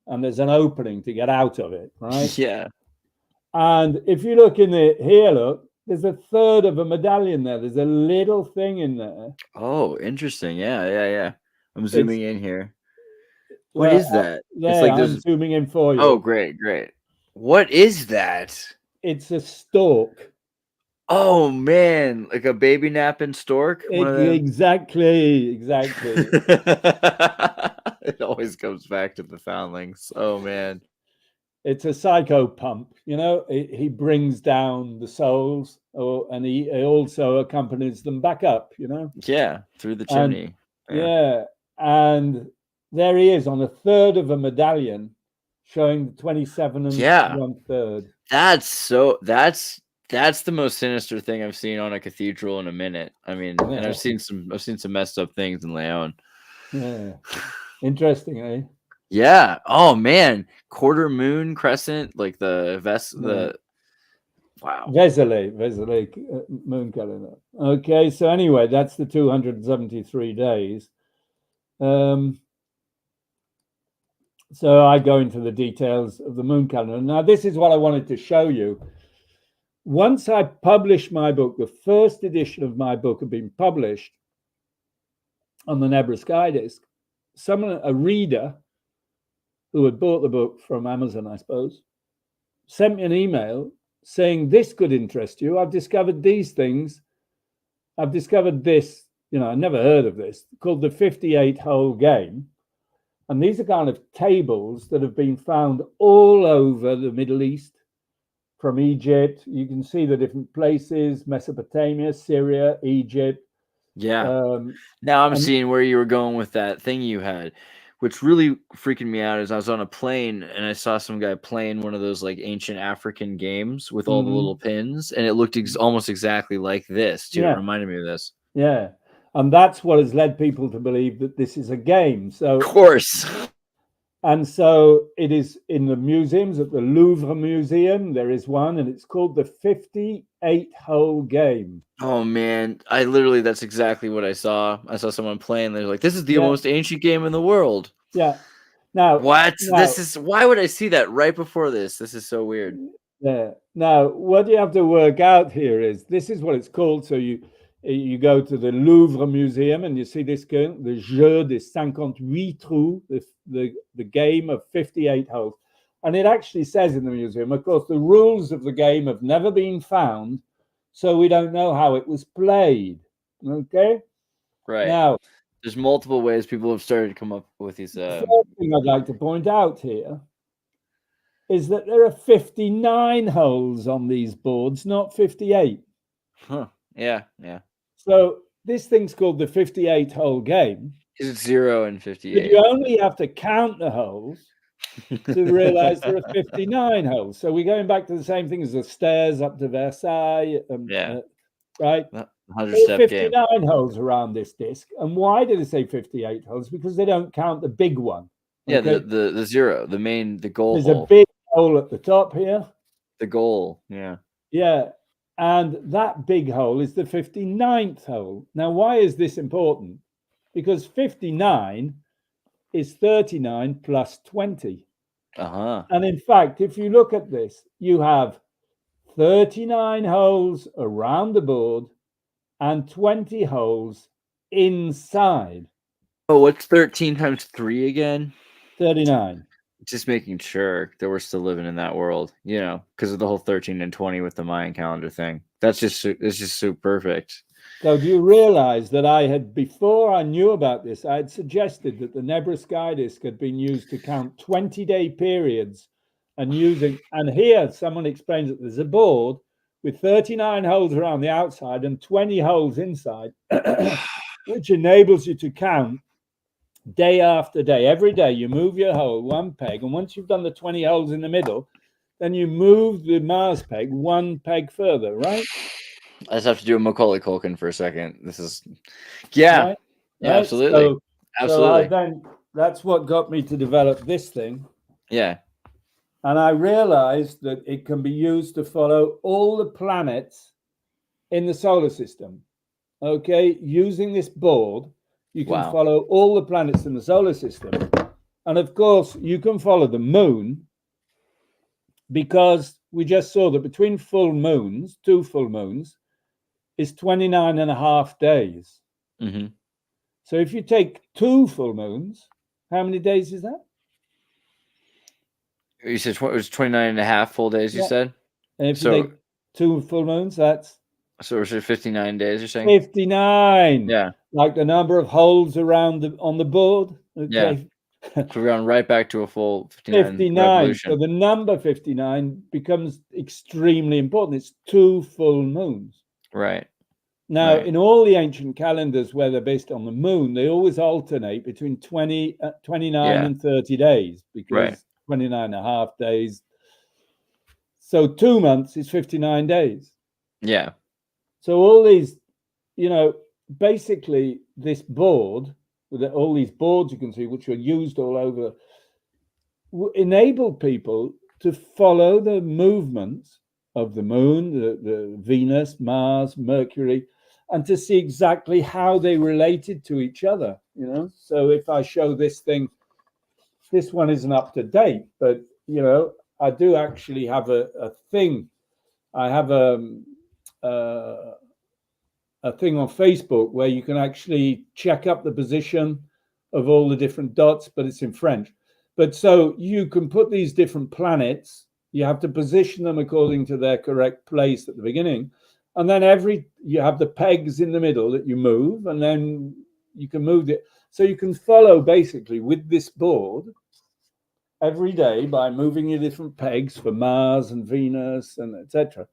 and there's an opening to get out of it, right? Yeah. And if you look in here, look, there's a third of a medallion there. There's a little thing in there. Oh, interesting. Yeah. I'm zooming in here. What Well, is that? There, It's like I'm zooming in for you. Oh, great. What is that? It's a stork. Oh man, like a baby napping stork. Exactly. It always comes back to the foundlings. Oh man, it's a psycho pump. You know, he brings down the souls, and he also accompanies them back up. You know. Yeah, through the chimney. And there he is on a third of a medallion, showing 27 and 1/3. That's the most sinister thing I've seen on a cathedral in a minute. I mean, and I've seen some messed up things in Leon. Yeah. Interesting, eh? Yeah. Oh man. Quarter moon crescent, like the wow. Vesely moon calendar. Okay, so anyway, that's the 273 days. So I go into the details of the moon calendar. Now, this is what I wanted to show you. Once I published my book, the first edition of my book had been published on the Nebra Sky Disc. A reader who had bought the book from Amazon, I suppose, sent me an email saying, this could interest you. I've discovered these things. I've discovered this, you know, I never heard of this, called the 58-hole game. And these are kind of tables that have been found all over the Middle East, from Egypt. You can see the different places, Mesopotamia, Syria, Egypt. Yeah. Now I'm seeing where you were going with that thing you had. What's really freaking me out is I was on a plane and I saw some guy playing one of those like ancient African games with all the little pins, and it looked almost exactly like this. It reminded me of this. Yeah. And that's what has led people to believe that this is a game. So, of course. And so it is in the museums, at the Louvre Museum, there is one, and it's called the 58-hole game. Oh, man. That's exactly what I saw. I saw someone playing. They're like, this is the most ancient game in the world. Yeah. Now, why would I see that right before this? This is so weird. Yeah. Now, what you have to work out here is, this is what it's called. So you go to the Louvre Museum and you see this game, the Jeu des 58 trous, the game of 58 holes. And it actually says in the museum, of course, the rules of the game have never been found, so we don't know how it was played. Okay? Right. Now, there's multiple ways people have started to come up with these. The first thing I'd like to point out here is that there are 59 holes on these boards, not 58. Huh. Yeah. So this thing's called the 58-hole game. Is it 0 and 58? But you only have to count the holes to realize there are 59 holes. So we're going back to the same thing as the stairs up to Versailles. Right? 100-step 59 game. holes around this disc. And why do they say 58 holes? Because they don't count the big one. Okay? Yeah, the 0, the goal. There's hole. A big hole at the top here. The goal, yeah. Yeah. And that big hole is the 59th hole. Now, why is this important? Because 59 is 39 plus 20. And in fact, if you look at this, you have 39 holes around the board and 20 holes inside. Oh, what's 13 times 3 again? 39. just making sure that we're still living in that world, you know, because of the whole 13 and 20 with the Mayan calendar thing. It's just so perfect. So do you realize that before I knew about this, I had suggested that the Nebra sky disk had been used to count 20-day periods and here someone explains that there's a board with 39 holes around the outside and 20 holes inside, which enables you to count day after day. Every day you move your hole one peg, and once you've done the 20 holes in the middle, then you move the Mars peg one peg further, right? I just have to do a Macaulay Culkin for a second. This is, yeah, right? Yeah, absolutely, So absolutely. That's what got me to develop this thing. Yeah. And I realized that it can be used to follow all the planets in the solar system. Okay, using this board, you can follow all the planets in the solar system. And of course, you can follow the moon, because we just saw that between full moons, 2 full moons, is 29 and a half days. Mm-hmm. So if you take 2 full moons, how many days is that? You said it was 29 and a half full days, you said? And if you take 2 full moons, that's... So it's 59 days, you're saying? 59. Yeah. Like the number of holes around on the board. Okay. Yeah. We're going right back to a full 59 revolution. So the number 59 becomes extremely important. It's 2 full moons. Right. Now, in all the ancient calendars where they're based on the moon, they always alternate between 29 and 30 days, because 29 and a half days. So 2 months is 59 days. Yeah. So all these, basically this board, with all these boards you can see, which are used all over, enable people to follow the movements of the moon, the Venus, Mars, Mercury, and to see exactly how they related to each other, So if I show this thing, this one isn't up to date, but, I do actually have a thing. I have a thing on Facebook where you can actually check up the position of all the different dots, but it's in French. But so you can put these different planets, you have to position them according to their correct place at the beginning. And then you have the pegs in the middle that you move, and then you can move it. So you can follow basically with this board every day by moving your different pegs for Mars and Venus and etc.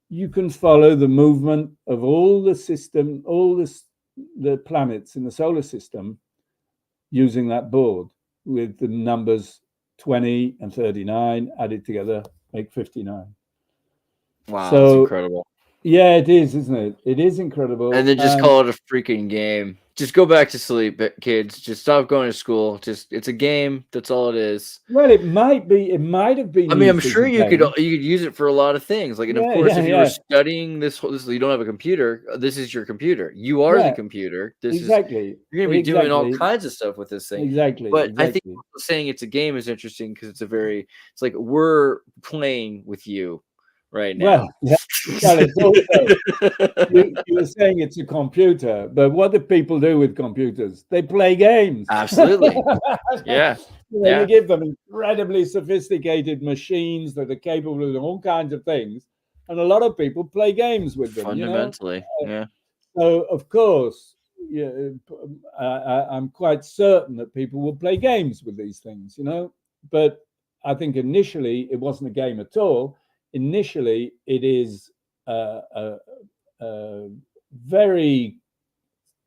You can follow the movement of all the system, the planets in the solar system using that board with the numbers 20 and 39 added together make 59. Wow, that's incredible. Yeah, it is, isn't it? It is incredible. And then just call it a freaking game. Just go back to sleep, kids. Just stop going to school. It's a game. That's all it is. Well, it might be. It might have been. I mean, I'm sure you could use it for a lot of things. Like, and of course, if you were studying this, you don't have a computer. This is your computer. You are the computer. You're going to be doing all kinds of stuff with this thing. Exactly. But I think saying it's a game is interesting because it's like we're playing with you right now. Well, it's also, you were saying it's a computer, but what do people do with computers? They play games. Absolutely. Yeah. You give them incredibly sophisticated machines that are capable of all kinds of things, and a lot of people play games with them. Fundamentally, yeah. So of course, I'm quite certain that people will play games with these things, But I think initially it wasn't a game at all. Initially, it is a very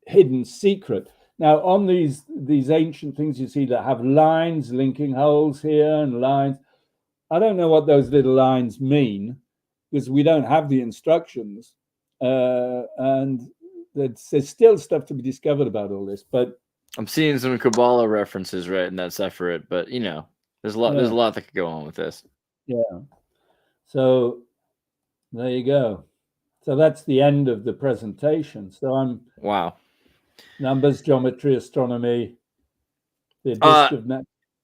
hidden secret. Now, on these ancient things you see that have lines linking holes here and lines, I don't know what those little lines mean because we don't have the instructions, and there's still stuff to be discovered about all this. But I'm seeing some Kabbalah references right in that separate, but there's a lot that could go on with this. Yeah. So there you go. So that's the end of the presentation. So wow. Numbers, geometry, astronomy, the disk of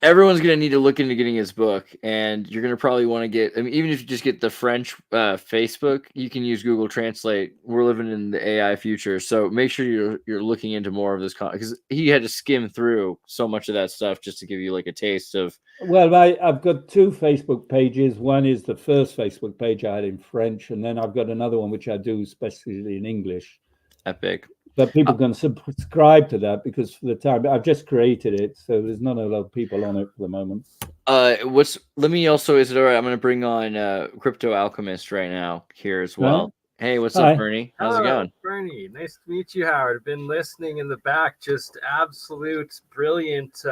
everyone's going to need to look into getting his book, and you're going to probably want to get, I mean, even if you just get the French Facebook, you can use Google Translate. We're living in the AI future, so make sure you're looking into more of this because he had to skim through so much of that stuff just to give you like a taste of. Well, I've got 2 Facebook pages. One is the first Facebook page I had in French, and then I've got another one which I do especially in English. Epic. But people can subscribe to that because for the time I've just created it, so there's not a lot of people on it for the moment. Let me also, is it all right? I'm going to bring on Crypto Alchemist right now here as well. Hey, what's up, Bernie? How's it going? Bernie, nice to meet you, Howard. Been listening in the back, just absolute brilliant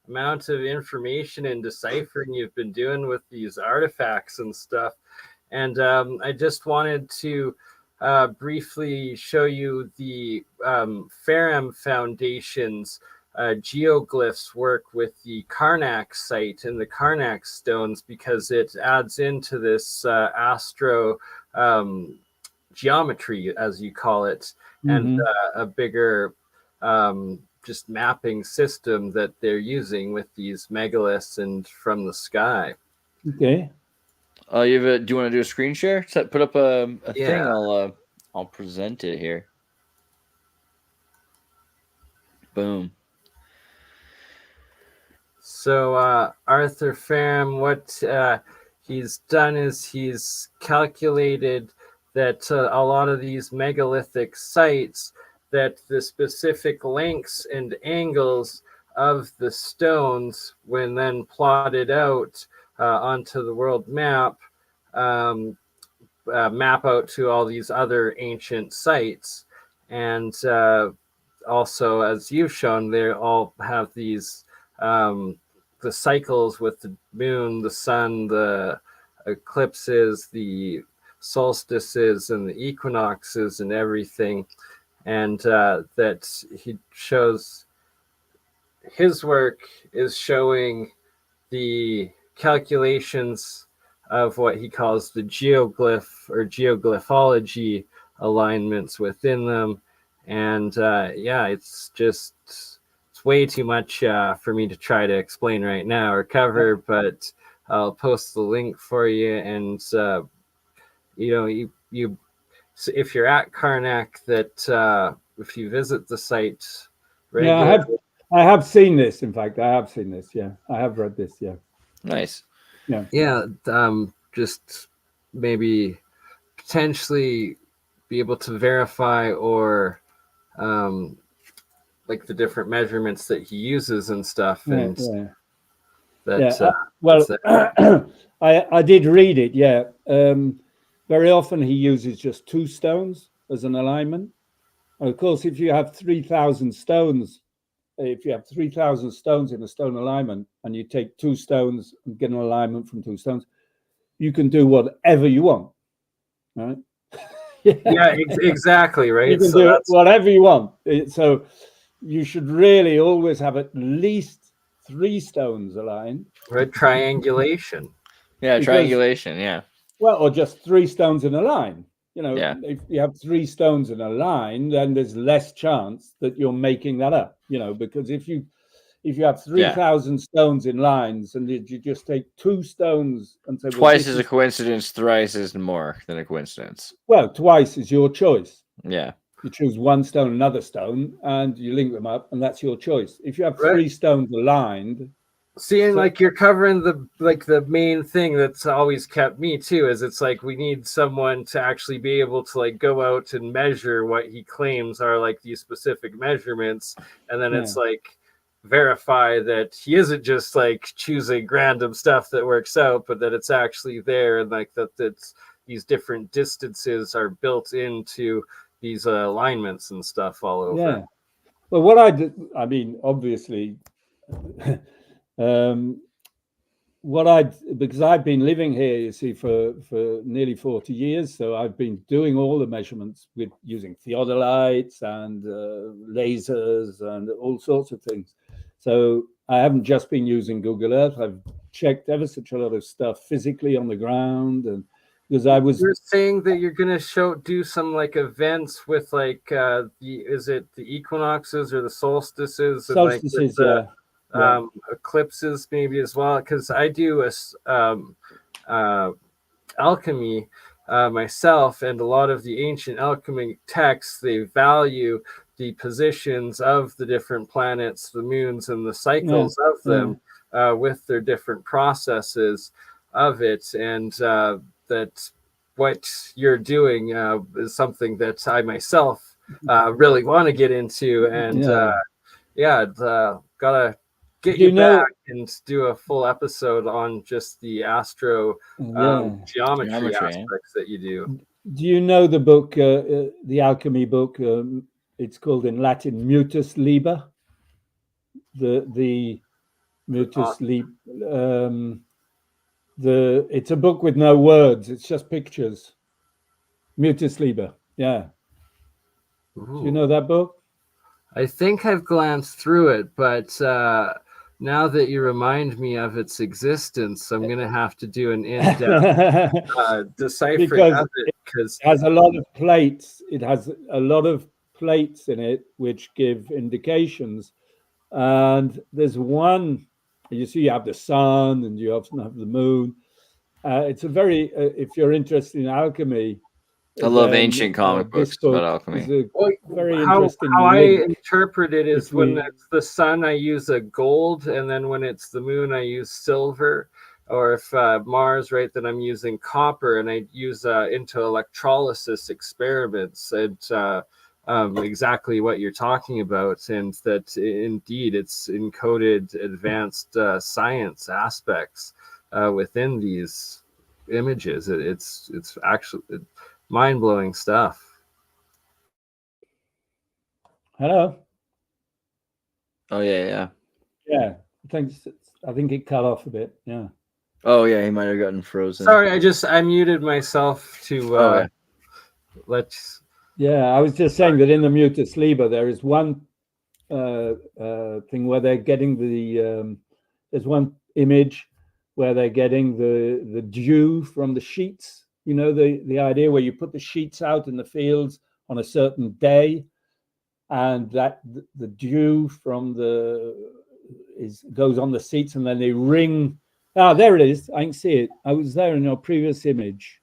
amount of information and deciphering you've been doing with these artifacts and stuff. And I just wanted to briefly show you the Ferrum Foundation's geoglyphs work with the Karnak site and the Karnak stones, because it adds into this astro geometry, as you call it, and a bigger just mapping system that they're using with these megaliths and from the sky. Okay. Do you want to do a screen share? Put up a thing. I'll present it here. Boom. So Arthur Ferrum, what he's done is he's calculated that a lot of these megalithic sites, that the specific lengths and angles of the stones, when then plotted out onto the world map, map out to all these other ancient sites. And also, as you've shown, they all have these the cycles with the moon, the sun, the eclipses, the solstices, and the equinoxes, and everything. And that he shows, his work is showing the calculations of what he calls the geoglyph or geoglyphology alignments within them. And it's way too much for me to try to explain right now or cover, but I'll post the link for you. And you so if you're at Karnak, that if you visit the site regularly, I have seen this. In fact, I have seen this. Yeah, I have read this. Yeah. Nice. Yeah. Just maybe potentially be able to verify or like the different measurements that he uses and stuff. And I did read it. Yeah. Very often he uses just 2 stones as an alignment. And of course, if you have 3,000 stones, in a stone alignment, and you take 2 stones and get an alignment from 2 stones, you can do whatever you want, right? Exactly, right. You can do whatever you want. So you should really always have at least 3 stones aligned. Right, triangulation. Triangulation, yeah. Well, or just 3 stones in a line. If you have 3 stones in a line, then there's less chance that you're making that up. Because if you have 3,000 stones in lines and you just take 2 stones and say twice is a coincidence, thrice is more than a coincidence. Well, twice is your choice. Yeah. You choose 1 stone, another stone, and you link them up, and that's your choice. If you have 3 stones aligned. Seeing like you're covering the main thing that's always kept me too, is it's like we need someone to actually be able to like go out and measure what he claims are like these specific measurements, and then it's like verify that he isn't just like choosing random stuff that works out, but that it's actually there, and like that's these different distances are built into these alignments and stuff all over. Yeah. Well, what I did, I mean, obviously. Because I've been living here, you see, for nearly 40 years, so I've been doing all the measurements with using theodolites and lasers and all sorts of things. So I haven't just been using Google Earth. I've checked ever such a lot of stuff physically on the ground, and because you're saying that you're going to do some like events with like is it the equinoxes or the solstices? Solstices, eclipses maybe as well, because I do alchemy myself, and a lot of the ancient alchemy texts, they value the positions of the different planets, the moons, and the cycles of them with their different processes of it, and that what you're doing is something that I myself really want to get into, and gotta get you back and do a full episode on just the astro geometry aspects that you do. Do you know the book, the alchemy book? It's called in Latin Mutus Liber. The Mutus Liber. It's a book with no words. It's just pictures. Mutus Liber. Yeah. Ooh. Do you know that book? I think I've glanced through it, but now that you remind me of its existence, I'm going to have to do an in-depth deciphering of it, because it has a lot of plates. It has a lot of plates in it which give indications. And there's one, you see, you have the sun and you often have the moon. It's a very, if you're interested in alchemy, I love ancient comic books about alchemy. Very interesting. How I interpret it is when it's the sun, I use a gold, and then when it's the moon, I use silver. Or if Mars, right, then I'm using copper, and I use into electrolysis experiments, and exactly what you're talking about, and that indeed it's encoded advanced science aspects within these images. It's actually mind-blowing stuff. Hello. Oh yeah. I think it cut off a bit. Yeah. Oh yeah, he might have gotten frozen. Sorry, I muted myself to let's. Yeah, I was just saying that in the Mutus Liber there is one thing where they're getting the there's one image where they're getting the dew from the sheets. You know, the idea where you put the sheets out in the fields on a certain day, and that the dew from goes on the seats, and then they ring. Ah, there it is. I can see it. I was there in your previous image.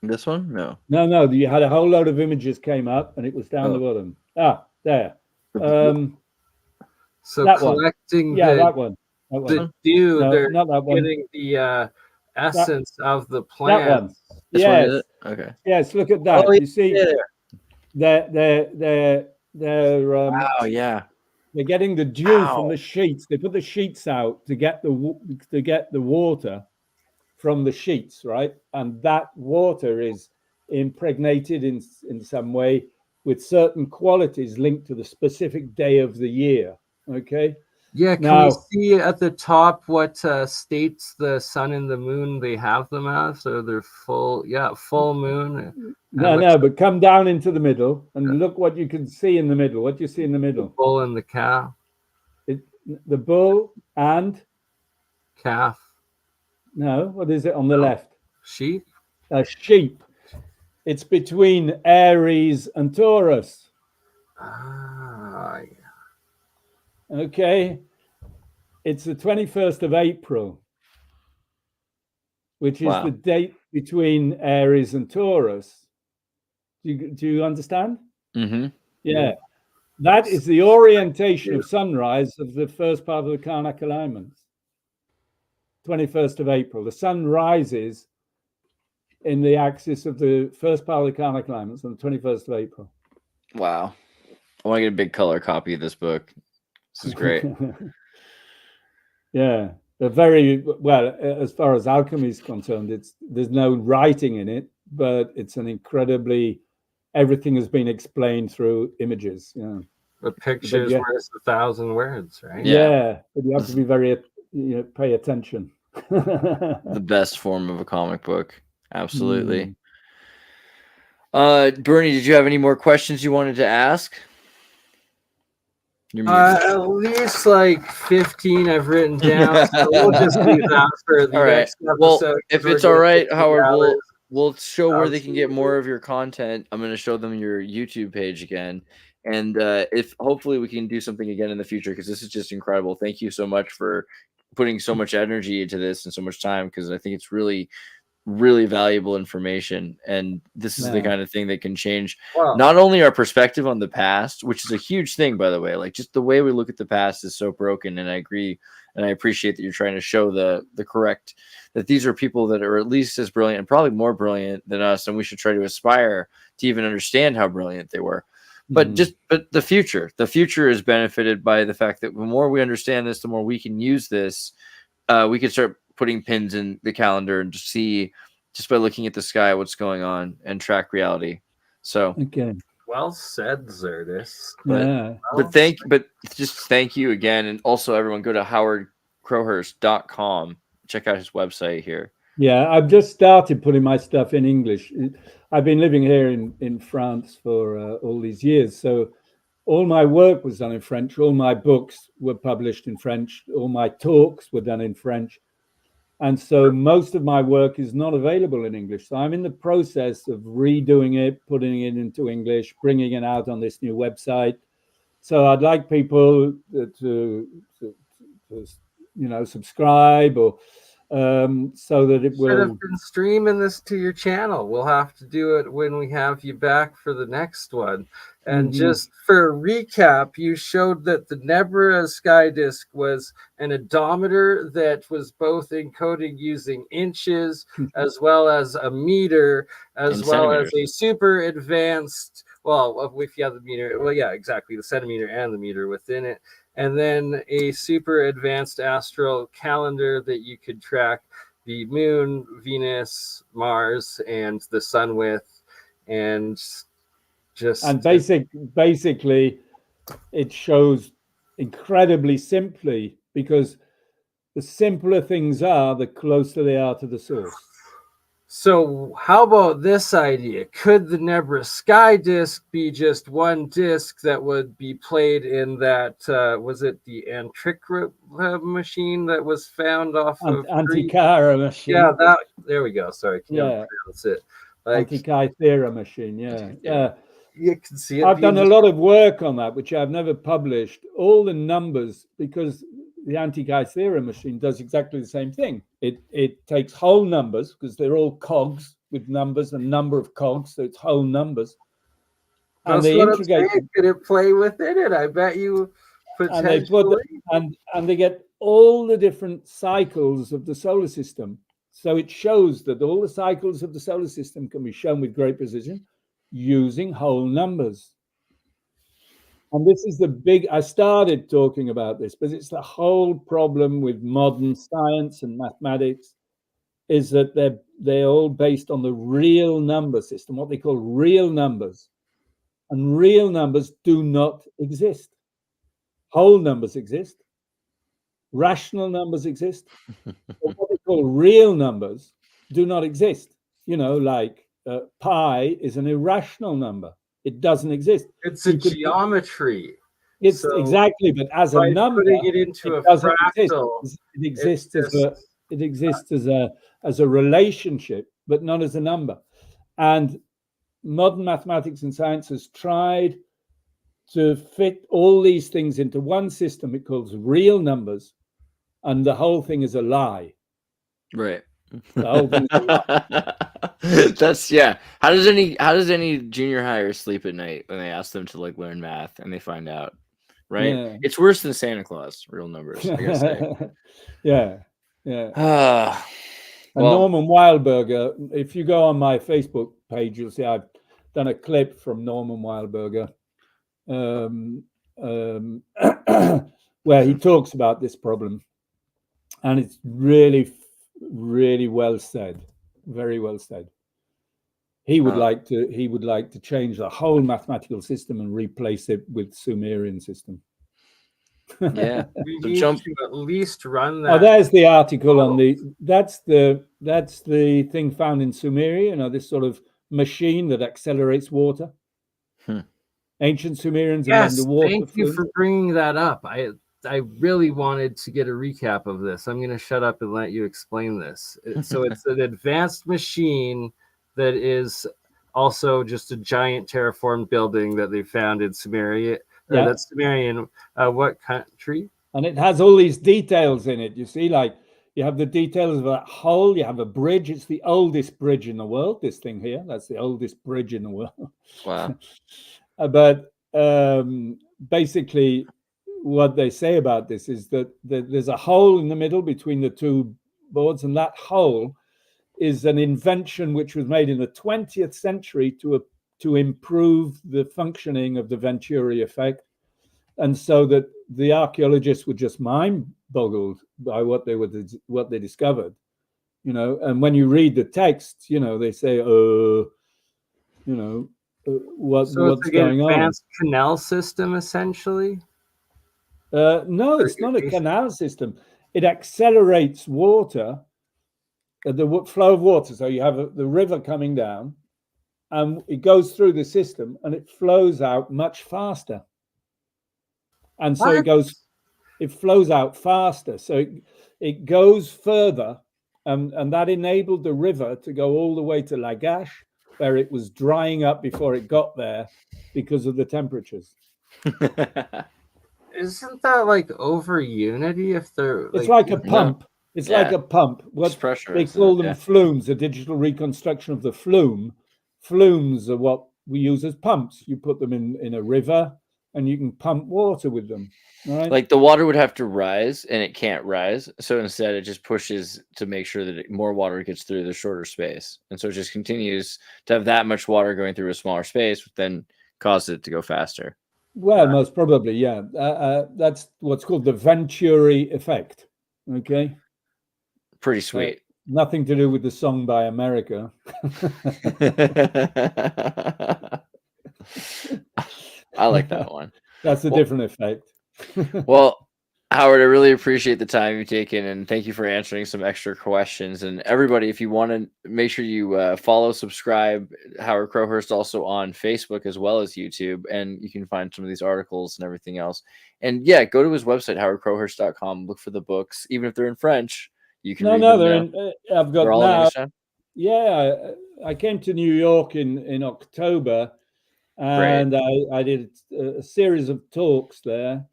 This one? No. No. You had a whole load of images came up, and it was down the bottom. Ah, there. So that collecting one. Yeah, that one. The dew, no, they're not that one. getting the essence of the plant. That one. This yes. one, is it? Okay. Yes. Look at that. Oh, you see, yeah. they're wow, yeah. They're getting the dew from the sheets. They put the sheets out to get the water from the sheets, right? And that water is impregnated in some way with certain qualities linked to the specific day of the year. Okay. Yeah, can we see at the top what states the sun and the moon they have them as? So they're full moon. No, but come down into the middle and look what you can see in the middle. What do you see in the middle? The bull and the cow. The bull and calf. No, what is it on the left? Sheep. A sheep. It's between Aries and Taurus. Ah, yeah. Okay, it's the 21st of April, which is the date between Aries and Taurus. Do you understand? Mm-hmm. Yeah, that is the orientation of sunrise of the first part of the Karnak alignments. 21st of April, the sun rises in the axis of the first part of the Karnak alignments on the 21st of April. Wow, I want to get a big color copy of this book. This is great. Yeah, they're very well. As far as alchemy is concerned, there's no writing in it, but it's an incredibly, everything has been explained through images. Yeah, the pictures worth 1,000 words, right? Yeah, but you have to be very, pay attention. The best form of a comic book, absolutely. Bernie, did you have any more questions you wanted to ask? At least like 15 I've written down. So we'll just leave that for the next episode. Well, if it's all right, Howard, we'll show where they can get more of your content. I'm going to show them your YouTube page again. And if hopefully we can do something again in the future, because this is just incredible. Thank you so much for putting so much energy into this and so much time, because I think it's really, really valuable information. And this is the Yeah. kind of thing that can change Well, not only our perspective on the past, which is a huge thing, by the way, like just the way we look at the past is so broken. And I agree. And I appreciate that you're trying to show the correct, that these are people that are at least as brilliant and probably more brilliant than us. And we should try to aspire to even understand how brilliant they were. But but the future is benefited by the fact that the more we understand this, the more we can use this. We can start putting pins in the calendar and just see, just by looking at the sky, what's going on and track reality. So Okay. Well said, Xirtus. But just thank you again. And also everyone go to howardcrowhurst.com. Check out his website here. Yeah, I've just started putting my stuff in English. I've been living here in France for all these years. So all my work was done in French. All my books were published in French. All my talks were done in French. And so most of my work is not available in English. So I'm in the process of redoing it, putting it into English, bringing it out on this new website. So I'd like people to subscribe or so that it will. Should have been streaming this to your channel. We'll have to do it when we have you back for the next one. And just for a recap, you showed that the Nebra sky disk was an odometer that was both encoding using inches as well as a meter, as well as a super advanced, well, if you have the meter, well, yeah, exactly, the centimeter and the meter within it. And then a super advanced astral calendar that you could track the moon, Venus, Mars, and the sun with, and basically it shows incredibly simply, because the simpler things are, the closer they are to the source. So how about this idea? Could the Nebra sky disk be just one disk that would be played in that, was it the Antikythera machine that was found off of Antikythera machine? Yeah, there we go. Sorry, can you pronounce it? Like, Antikythera machine, yeah. You can see it. I've done a lot of work on that, which I've never published. All the numbers, because the Antikythera machine does exactly the same thing. It takes whole numbers, because they're all cogs with numbers, a number of cogs, so it's whole numbers. And they integrate. Could it play within it? I bet you potentially. And they get all the different cycles of the solar system. So it shows that all the cycles of the solar system can be shown with great precision using whole numbers. And this is the I started talking about this, but it's the whole problem with modern science and mathematics, is that they're all based on the real number system, what they call real numbers. And real numbers do not exist. Whole numbers exist. Rational numbers exist. But what they call real numbers do not exist. Like pi is an irrational number. It doesn't exist. It's a geometry. It's exactly, but as a number, putting it into a fractal, it exists as a relationship, but not as a number. And modern mathematics and science has tried to fit all these things into one system it calls real numbers, and the whole thing is a lie. Right. The whole thing is a lie. That's How does any junior higher sleep at night when they ask them to learn math and they find out? Right? Yeah. It's worse than Santa Claus, real numbers, I gotta say. Yeah. Well, Norman Wildberger, if you go on my Facebook page, you'll see I've done a clip from Norman Wildberger where he talks about this problem, and it's really, really well said. Very well said. He would like to change the whole mathematical system and replace it with Sumerian system. Yeah, we need to at least run that. Oh, there's the article on that's the thing found in Sumeria. This sort of machine that accelerates water. Ancient Sumerians and underwater. Thank you for bringing that up. I really wanted to get a recap of this. I'm going to shut up and let you explain this. So it's an advanced machine that is also just a giant terraformed building that they found in Sumerian. Yeah. That's Sumerian. What country? And it has all these details in it. You see, like you have the details of that hole. You have a bridge. It's the oldest bridge in the world. This thing here, that's the oldest bridge in the world. Wow. But basically, what they say about this is that there's a hole in the middle between the two boards, and that hole is an invention which was made in the 20th century to improve the functioning of the Venturi effect. And so that the archaeologists were just mind-boggled by what they discovered, you know. And when you read the text, you know, they say, what's going on? Advanced canal system, essentially. No, it's not a canal system. It accelerates water, the flow of water. So you have the river coming down, and it goes through the system, and it flows out much faster. And so it flows out faster. So it goes further, and that enabled the river to go all the way to Lagash, where it was drying up before it got there because of the temperatures. Isn't that like over unity? If they're it's like a pump. It's like a pump. What pressure, they call them flumes, a digital reconstruction of the flume. Flumes are what we use as pumps. You put them in a river, and you can pump water with them, right? Like the water would have to rise, and it can't rise. So instead, it just pushes to make sure that more water gets through the shorter space. And so it just continues to have that much water going through a smaller space, which then causes it to go faster. Well, most probably, yeah. That's what's called the Venturi effect, okay? Pretty sweet. Nothing to do with the song by America. I like that one. That's a different effect. Well, Howard, I really appreciate the time you've taken, and thank you for answering some extra questions. And everybody, if you want to, make sure you follow, subscribe. Howard Crowhurst also on Facebook as well as YouTube, and you can find some of these articles and everything else. And yeah, go to his website, howardcrowhurst.com. Look for the books, even if they're in French. You can. I've got all now. in Yeah, I came to New York in October. And I did a series of talks there,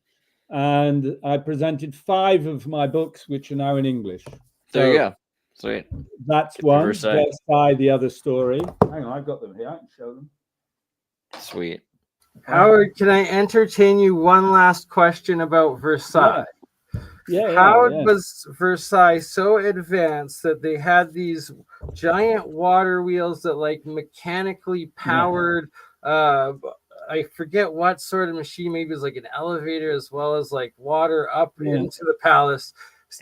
and I presented 5 of my books, which are now in English. There you go. Sweet. That's one. Versailles, the other story. Hang on, I've got them here. I can show them. Sweet. Howard, can I entertain you one last question about Versailles? How was Versailles so advanced that they had these giant water wheels that like mechanically powered I forget what sort of machine, maybe it was like an elevator as well as like water up into the palace,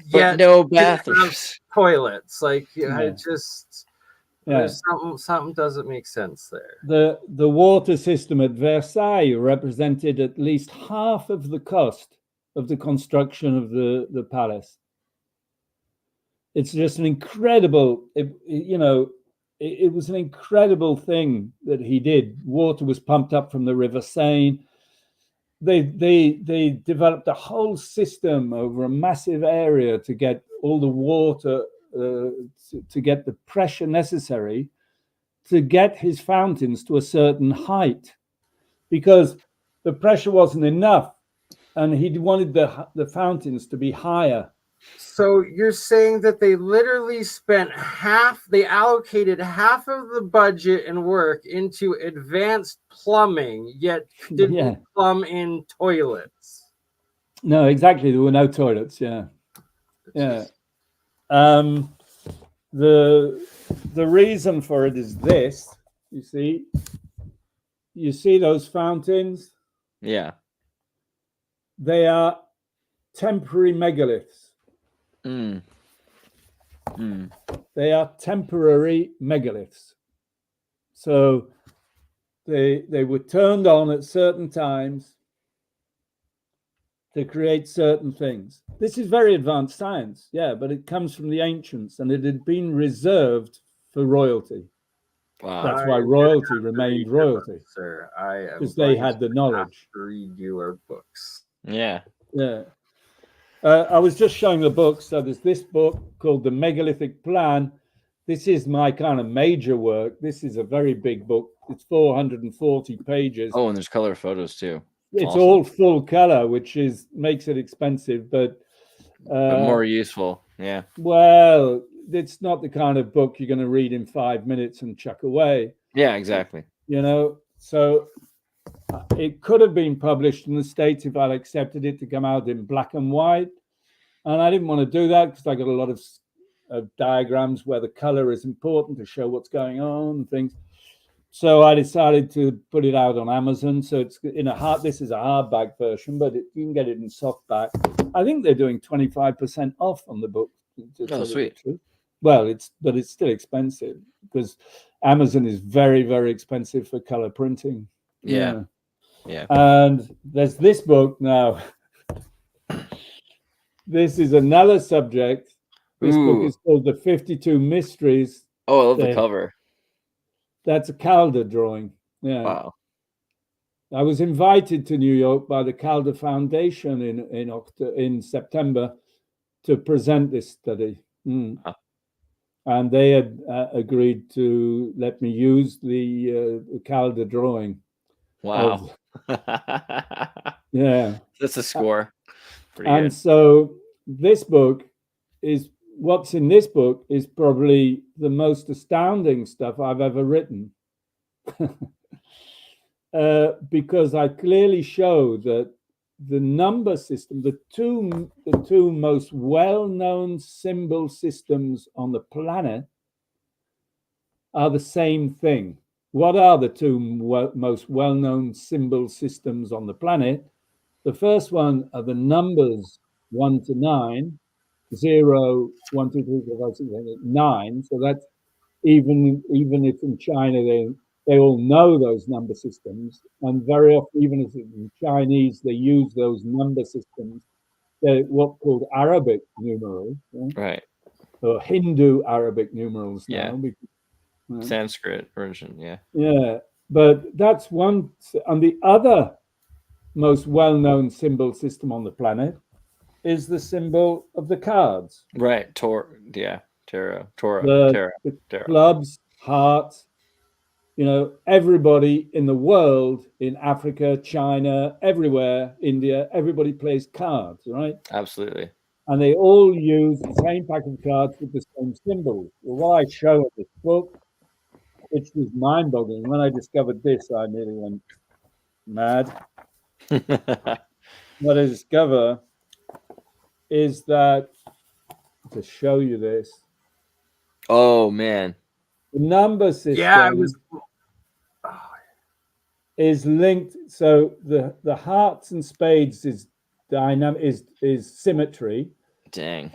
yet no bathrooms, toilets. Like something doesn't make sense there. The water system at Versailles represented at least half of the cost of the construction of the palace. It's just an incredible, it was an incredible thing that he did. Water was pumped up from the River Seine. They developed a whole system over a massive area to get all the water, to get the pressure necessary to get his fountains to a certain height, because the pressure wasn't enough, and he wanted the fountains to be higher. So you're saying that they literally they allocated half of the budget and work into advanced plumbing, yet didn't plumb in toilets. No, exactly. There were no toilets. Yeah. The reason for it is this. You see those fountains? Yeah. They are temporary megaliths. They are temporary megaliths. So they were turned on at certain times to create certain things. This is very advanced science, but it comes from the ancients, and it had been reserved for royalty. Wow. That's why royalty remained royalty, sir. because they had the knowledge. Read your books. Yeah. I was just showing the book. So there's this book called The Megalithic Plan, this is my kind of major work. This is a very big book. It's 440 pages. Oh, and there's color photos too. It's awesome. all full color, which makes it expensive, but more useful. Yeah. Well, it's not the kind of book you're going to read in 5 minutes and chuck away. Yeah, exactly. You know, so it could have been published in the States if I'd accepted it to come out in black and white. And I didn't want to do that because I got a lot of diagrams where the color is important to show what's going on and things. So I decided to put it out on Amazon. So it's in this is a hardback version, but you can get it in softback. I think they're doing 25% off on the book. Oh, sweet. Well, it's still expensive because Amazon is very, very expensive for color printing. Yeah. And there's this book now. This is another subject. This book is called The 52 Mysteries. Oh, I love the cover. That's a Calder drawing. Yeah. Wow. I was invited to New York by the Calder Foundation in September to present this study. Wow. And they had agreed to let me use the Calder drawing. Wow. Yeah. That's a score. Pretty and good. So this book what's in this book is probably the most astounding stuff I've ever written. Because I clearly show that the number system, the two most well-known symbol systems on the planet are the same thing. What are the two most well-known symbol systems on the planet? The first one are the numbers 1 to 9, 0, 1, 2, 3, 4, 5, 6, 7, 8, 9. So that's even if in China they all know those number systems, and very often, even if in Chinese, they use those number systems. They're what's called Arabic numerals, right? Or Hindu Arabic numerals now. Because, Sanskrit version, yeah. Yeah, but that's one. And the other most well-known symbol system on the planet is the symbol of the cards. Right, Tarot. The clubs, hearts. You know, everybody in the world, in Africa, China, everywhere, India, everybody plays cards, right? Absolutely. And they all use the same pack of cards with the same symbols. Well, what I show in this book, which was mind-boggling. When I discovered this, I nearly went mad. What I discover is that, to show you this. Oh, man. The number system. Yeah, I was. Is linked. So the hearts and spades is is symmetry. Dang.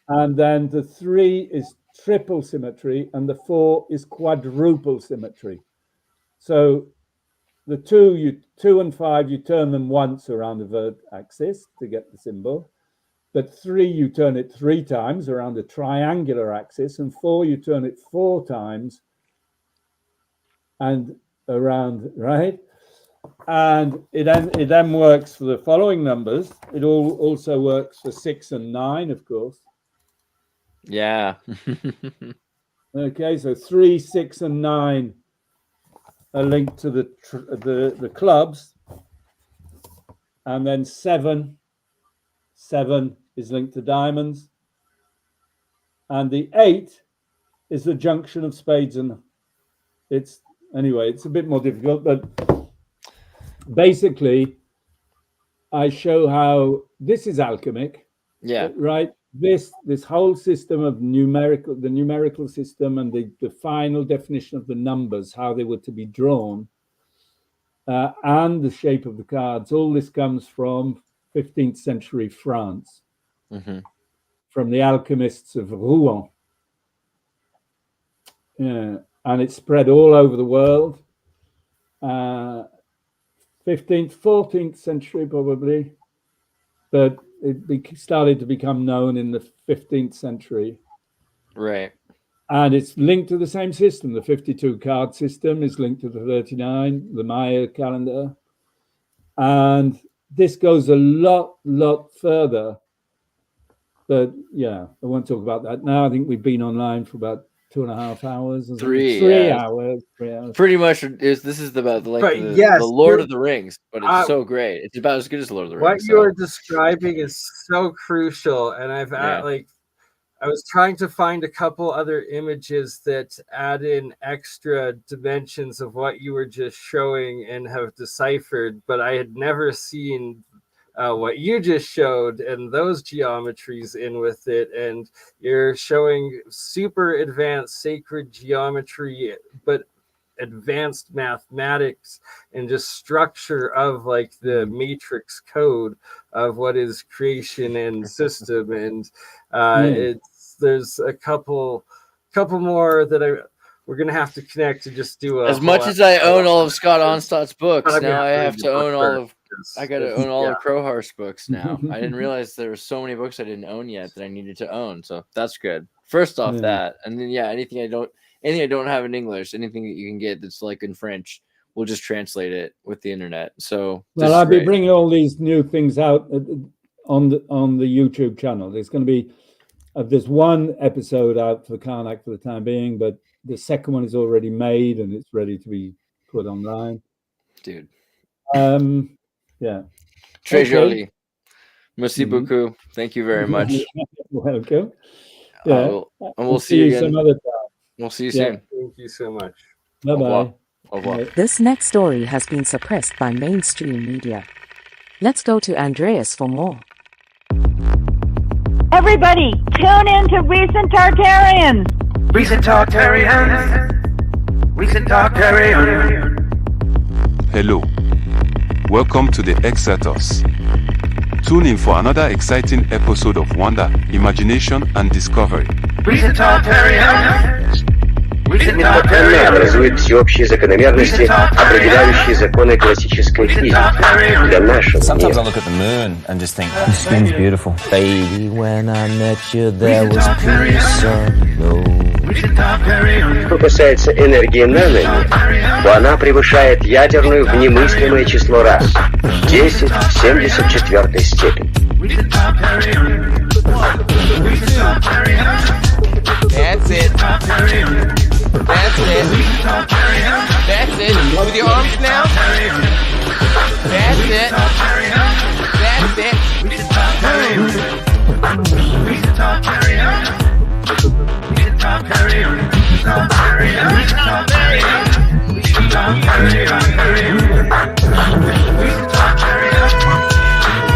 And then the 3 is triple symmetry, and the 4 is quadruple symmetry. So the 2 and 5, you turn them once around the vert axis to get the symbol. But 3, you turn it 3 times around the triangular axis, and 4, you turn it 4 times and around, right? And it then works for the following numbers. It also works for 6 and 9, of course. Yeah. Okay, so 3, 6, and 9 are linked to the clubs, and then 7 is linked to diamonds, and the 8 is the junction of spades, and it's a bit more difficult, but basically I show how this is alchemic. Yeah. Right. This whole system of the numerical system, and the final definition of the numbers, how they were to be drawn, and the shape of the cards, all this comes from 15th century France, from the alchemists of Rouen. Yeah, and it spread all over the world. 15th, 14th century probably, but it started to become known in the 15th century. Right. And it's linked to the same system. The 52 card system is linked to the 39, the Maya calendar. And this goes a lot further. But yeah, I won't talk about that now. I think we've been online for about 2.5 hours. Or 3 3 yeah. hours. 3 hours. Pretty much this is about the length of the Lord of the Rings, but it's so great. It's about as good as the Lord of the Rings. What you're describing is so crucial, and I was trying to find a couple other images that add in extra dimensions of what you were just showing and have deciphered, but I had never seen what you just showed and those geometries in with it. And you're showing super advanced sacred geometry, but advanced mathematics and just structure of like the matrix code of what is creation and system. And there's a couple more that we're gonna have to connect to just do as much as I own all of Scott Onstott's books. Now I have to own all of I got to own all of Crowhurst books now. I didn't realize there were so many books I didn't own yet that I needed to own. So that's good. First off that, and then anything I don't have in English, anything that you can get that's like in French, we'll just translate it with the internet. So I'll be bringing all these new things out on the YouTube channel. There's going to be there's one episode out for Karnak for the time being, but the second one is already made and it's ready to be put online. Dude. Yeah. Très joli. Merci beaucoup. Thank you very much. Welcome. Yeah. And we'll see you again some other time. We'll see you soon. Thank you so much. Bye-bye. Au revoir. This next story has been suppressed by mainstream media. Let's go to Andreas for more. Everybody, tune in to Recent Tartarians. Recent Tartarians. Recent Tartarians. Hello. Welcome to the Xirtus. Tune in for another exciting episode of wonder, imagination, and discovery. Recent Tartarians. Она образует всеобщие закономерности, определяющие законы классической физики для нашего Sometimes I мира. look at the moon and just think, the skin's beautiful. Baby, when I met you, there was peace unknown. Что касается энергии наномер, то она превышает ядерную в немыслимое число раз. 10 в 74 степени. That's it. That's it. That's it. With your arms now. That's it. That's it.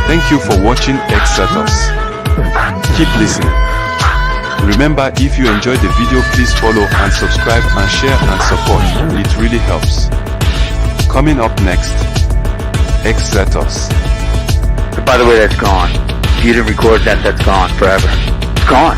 Thank you for watching Xirtus. Keep listening. Remember, if you enjoyed the video, please follow and subscribe and share and support. It really helps. Coming up next, Xirtus. By the way, that's gone. If you didn't record that, that's gone forever. It's gone.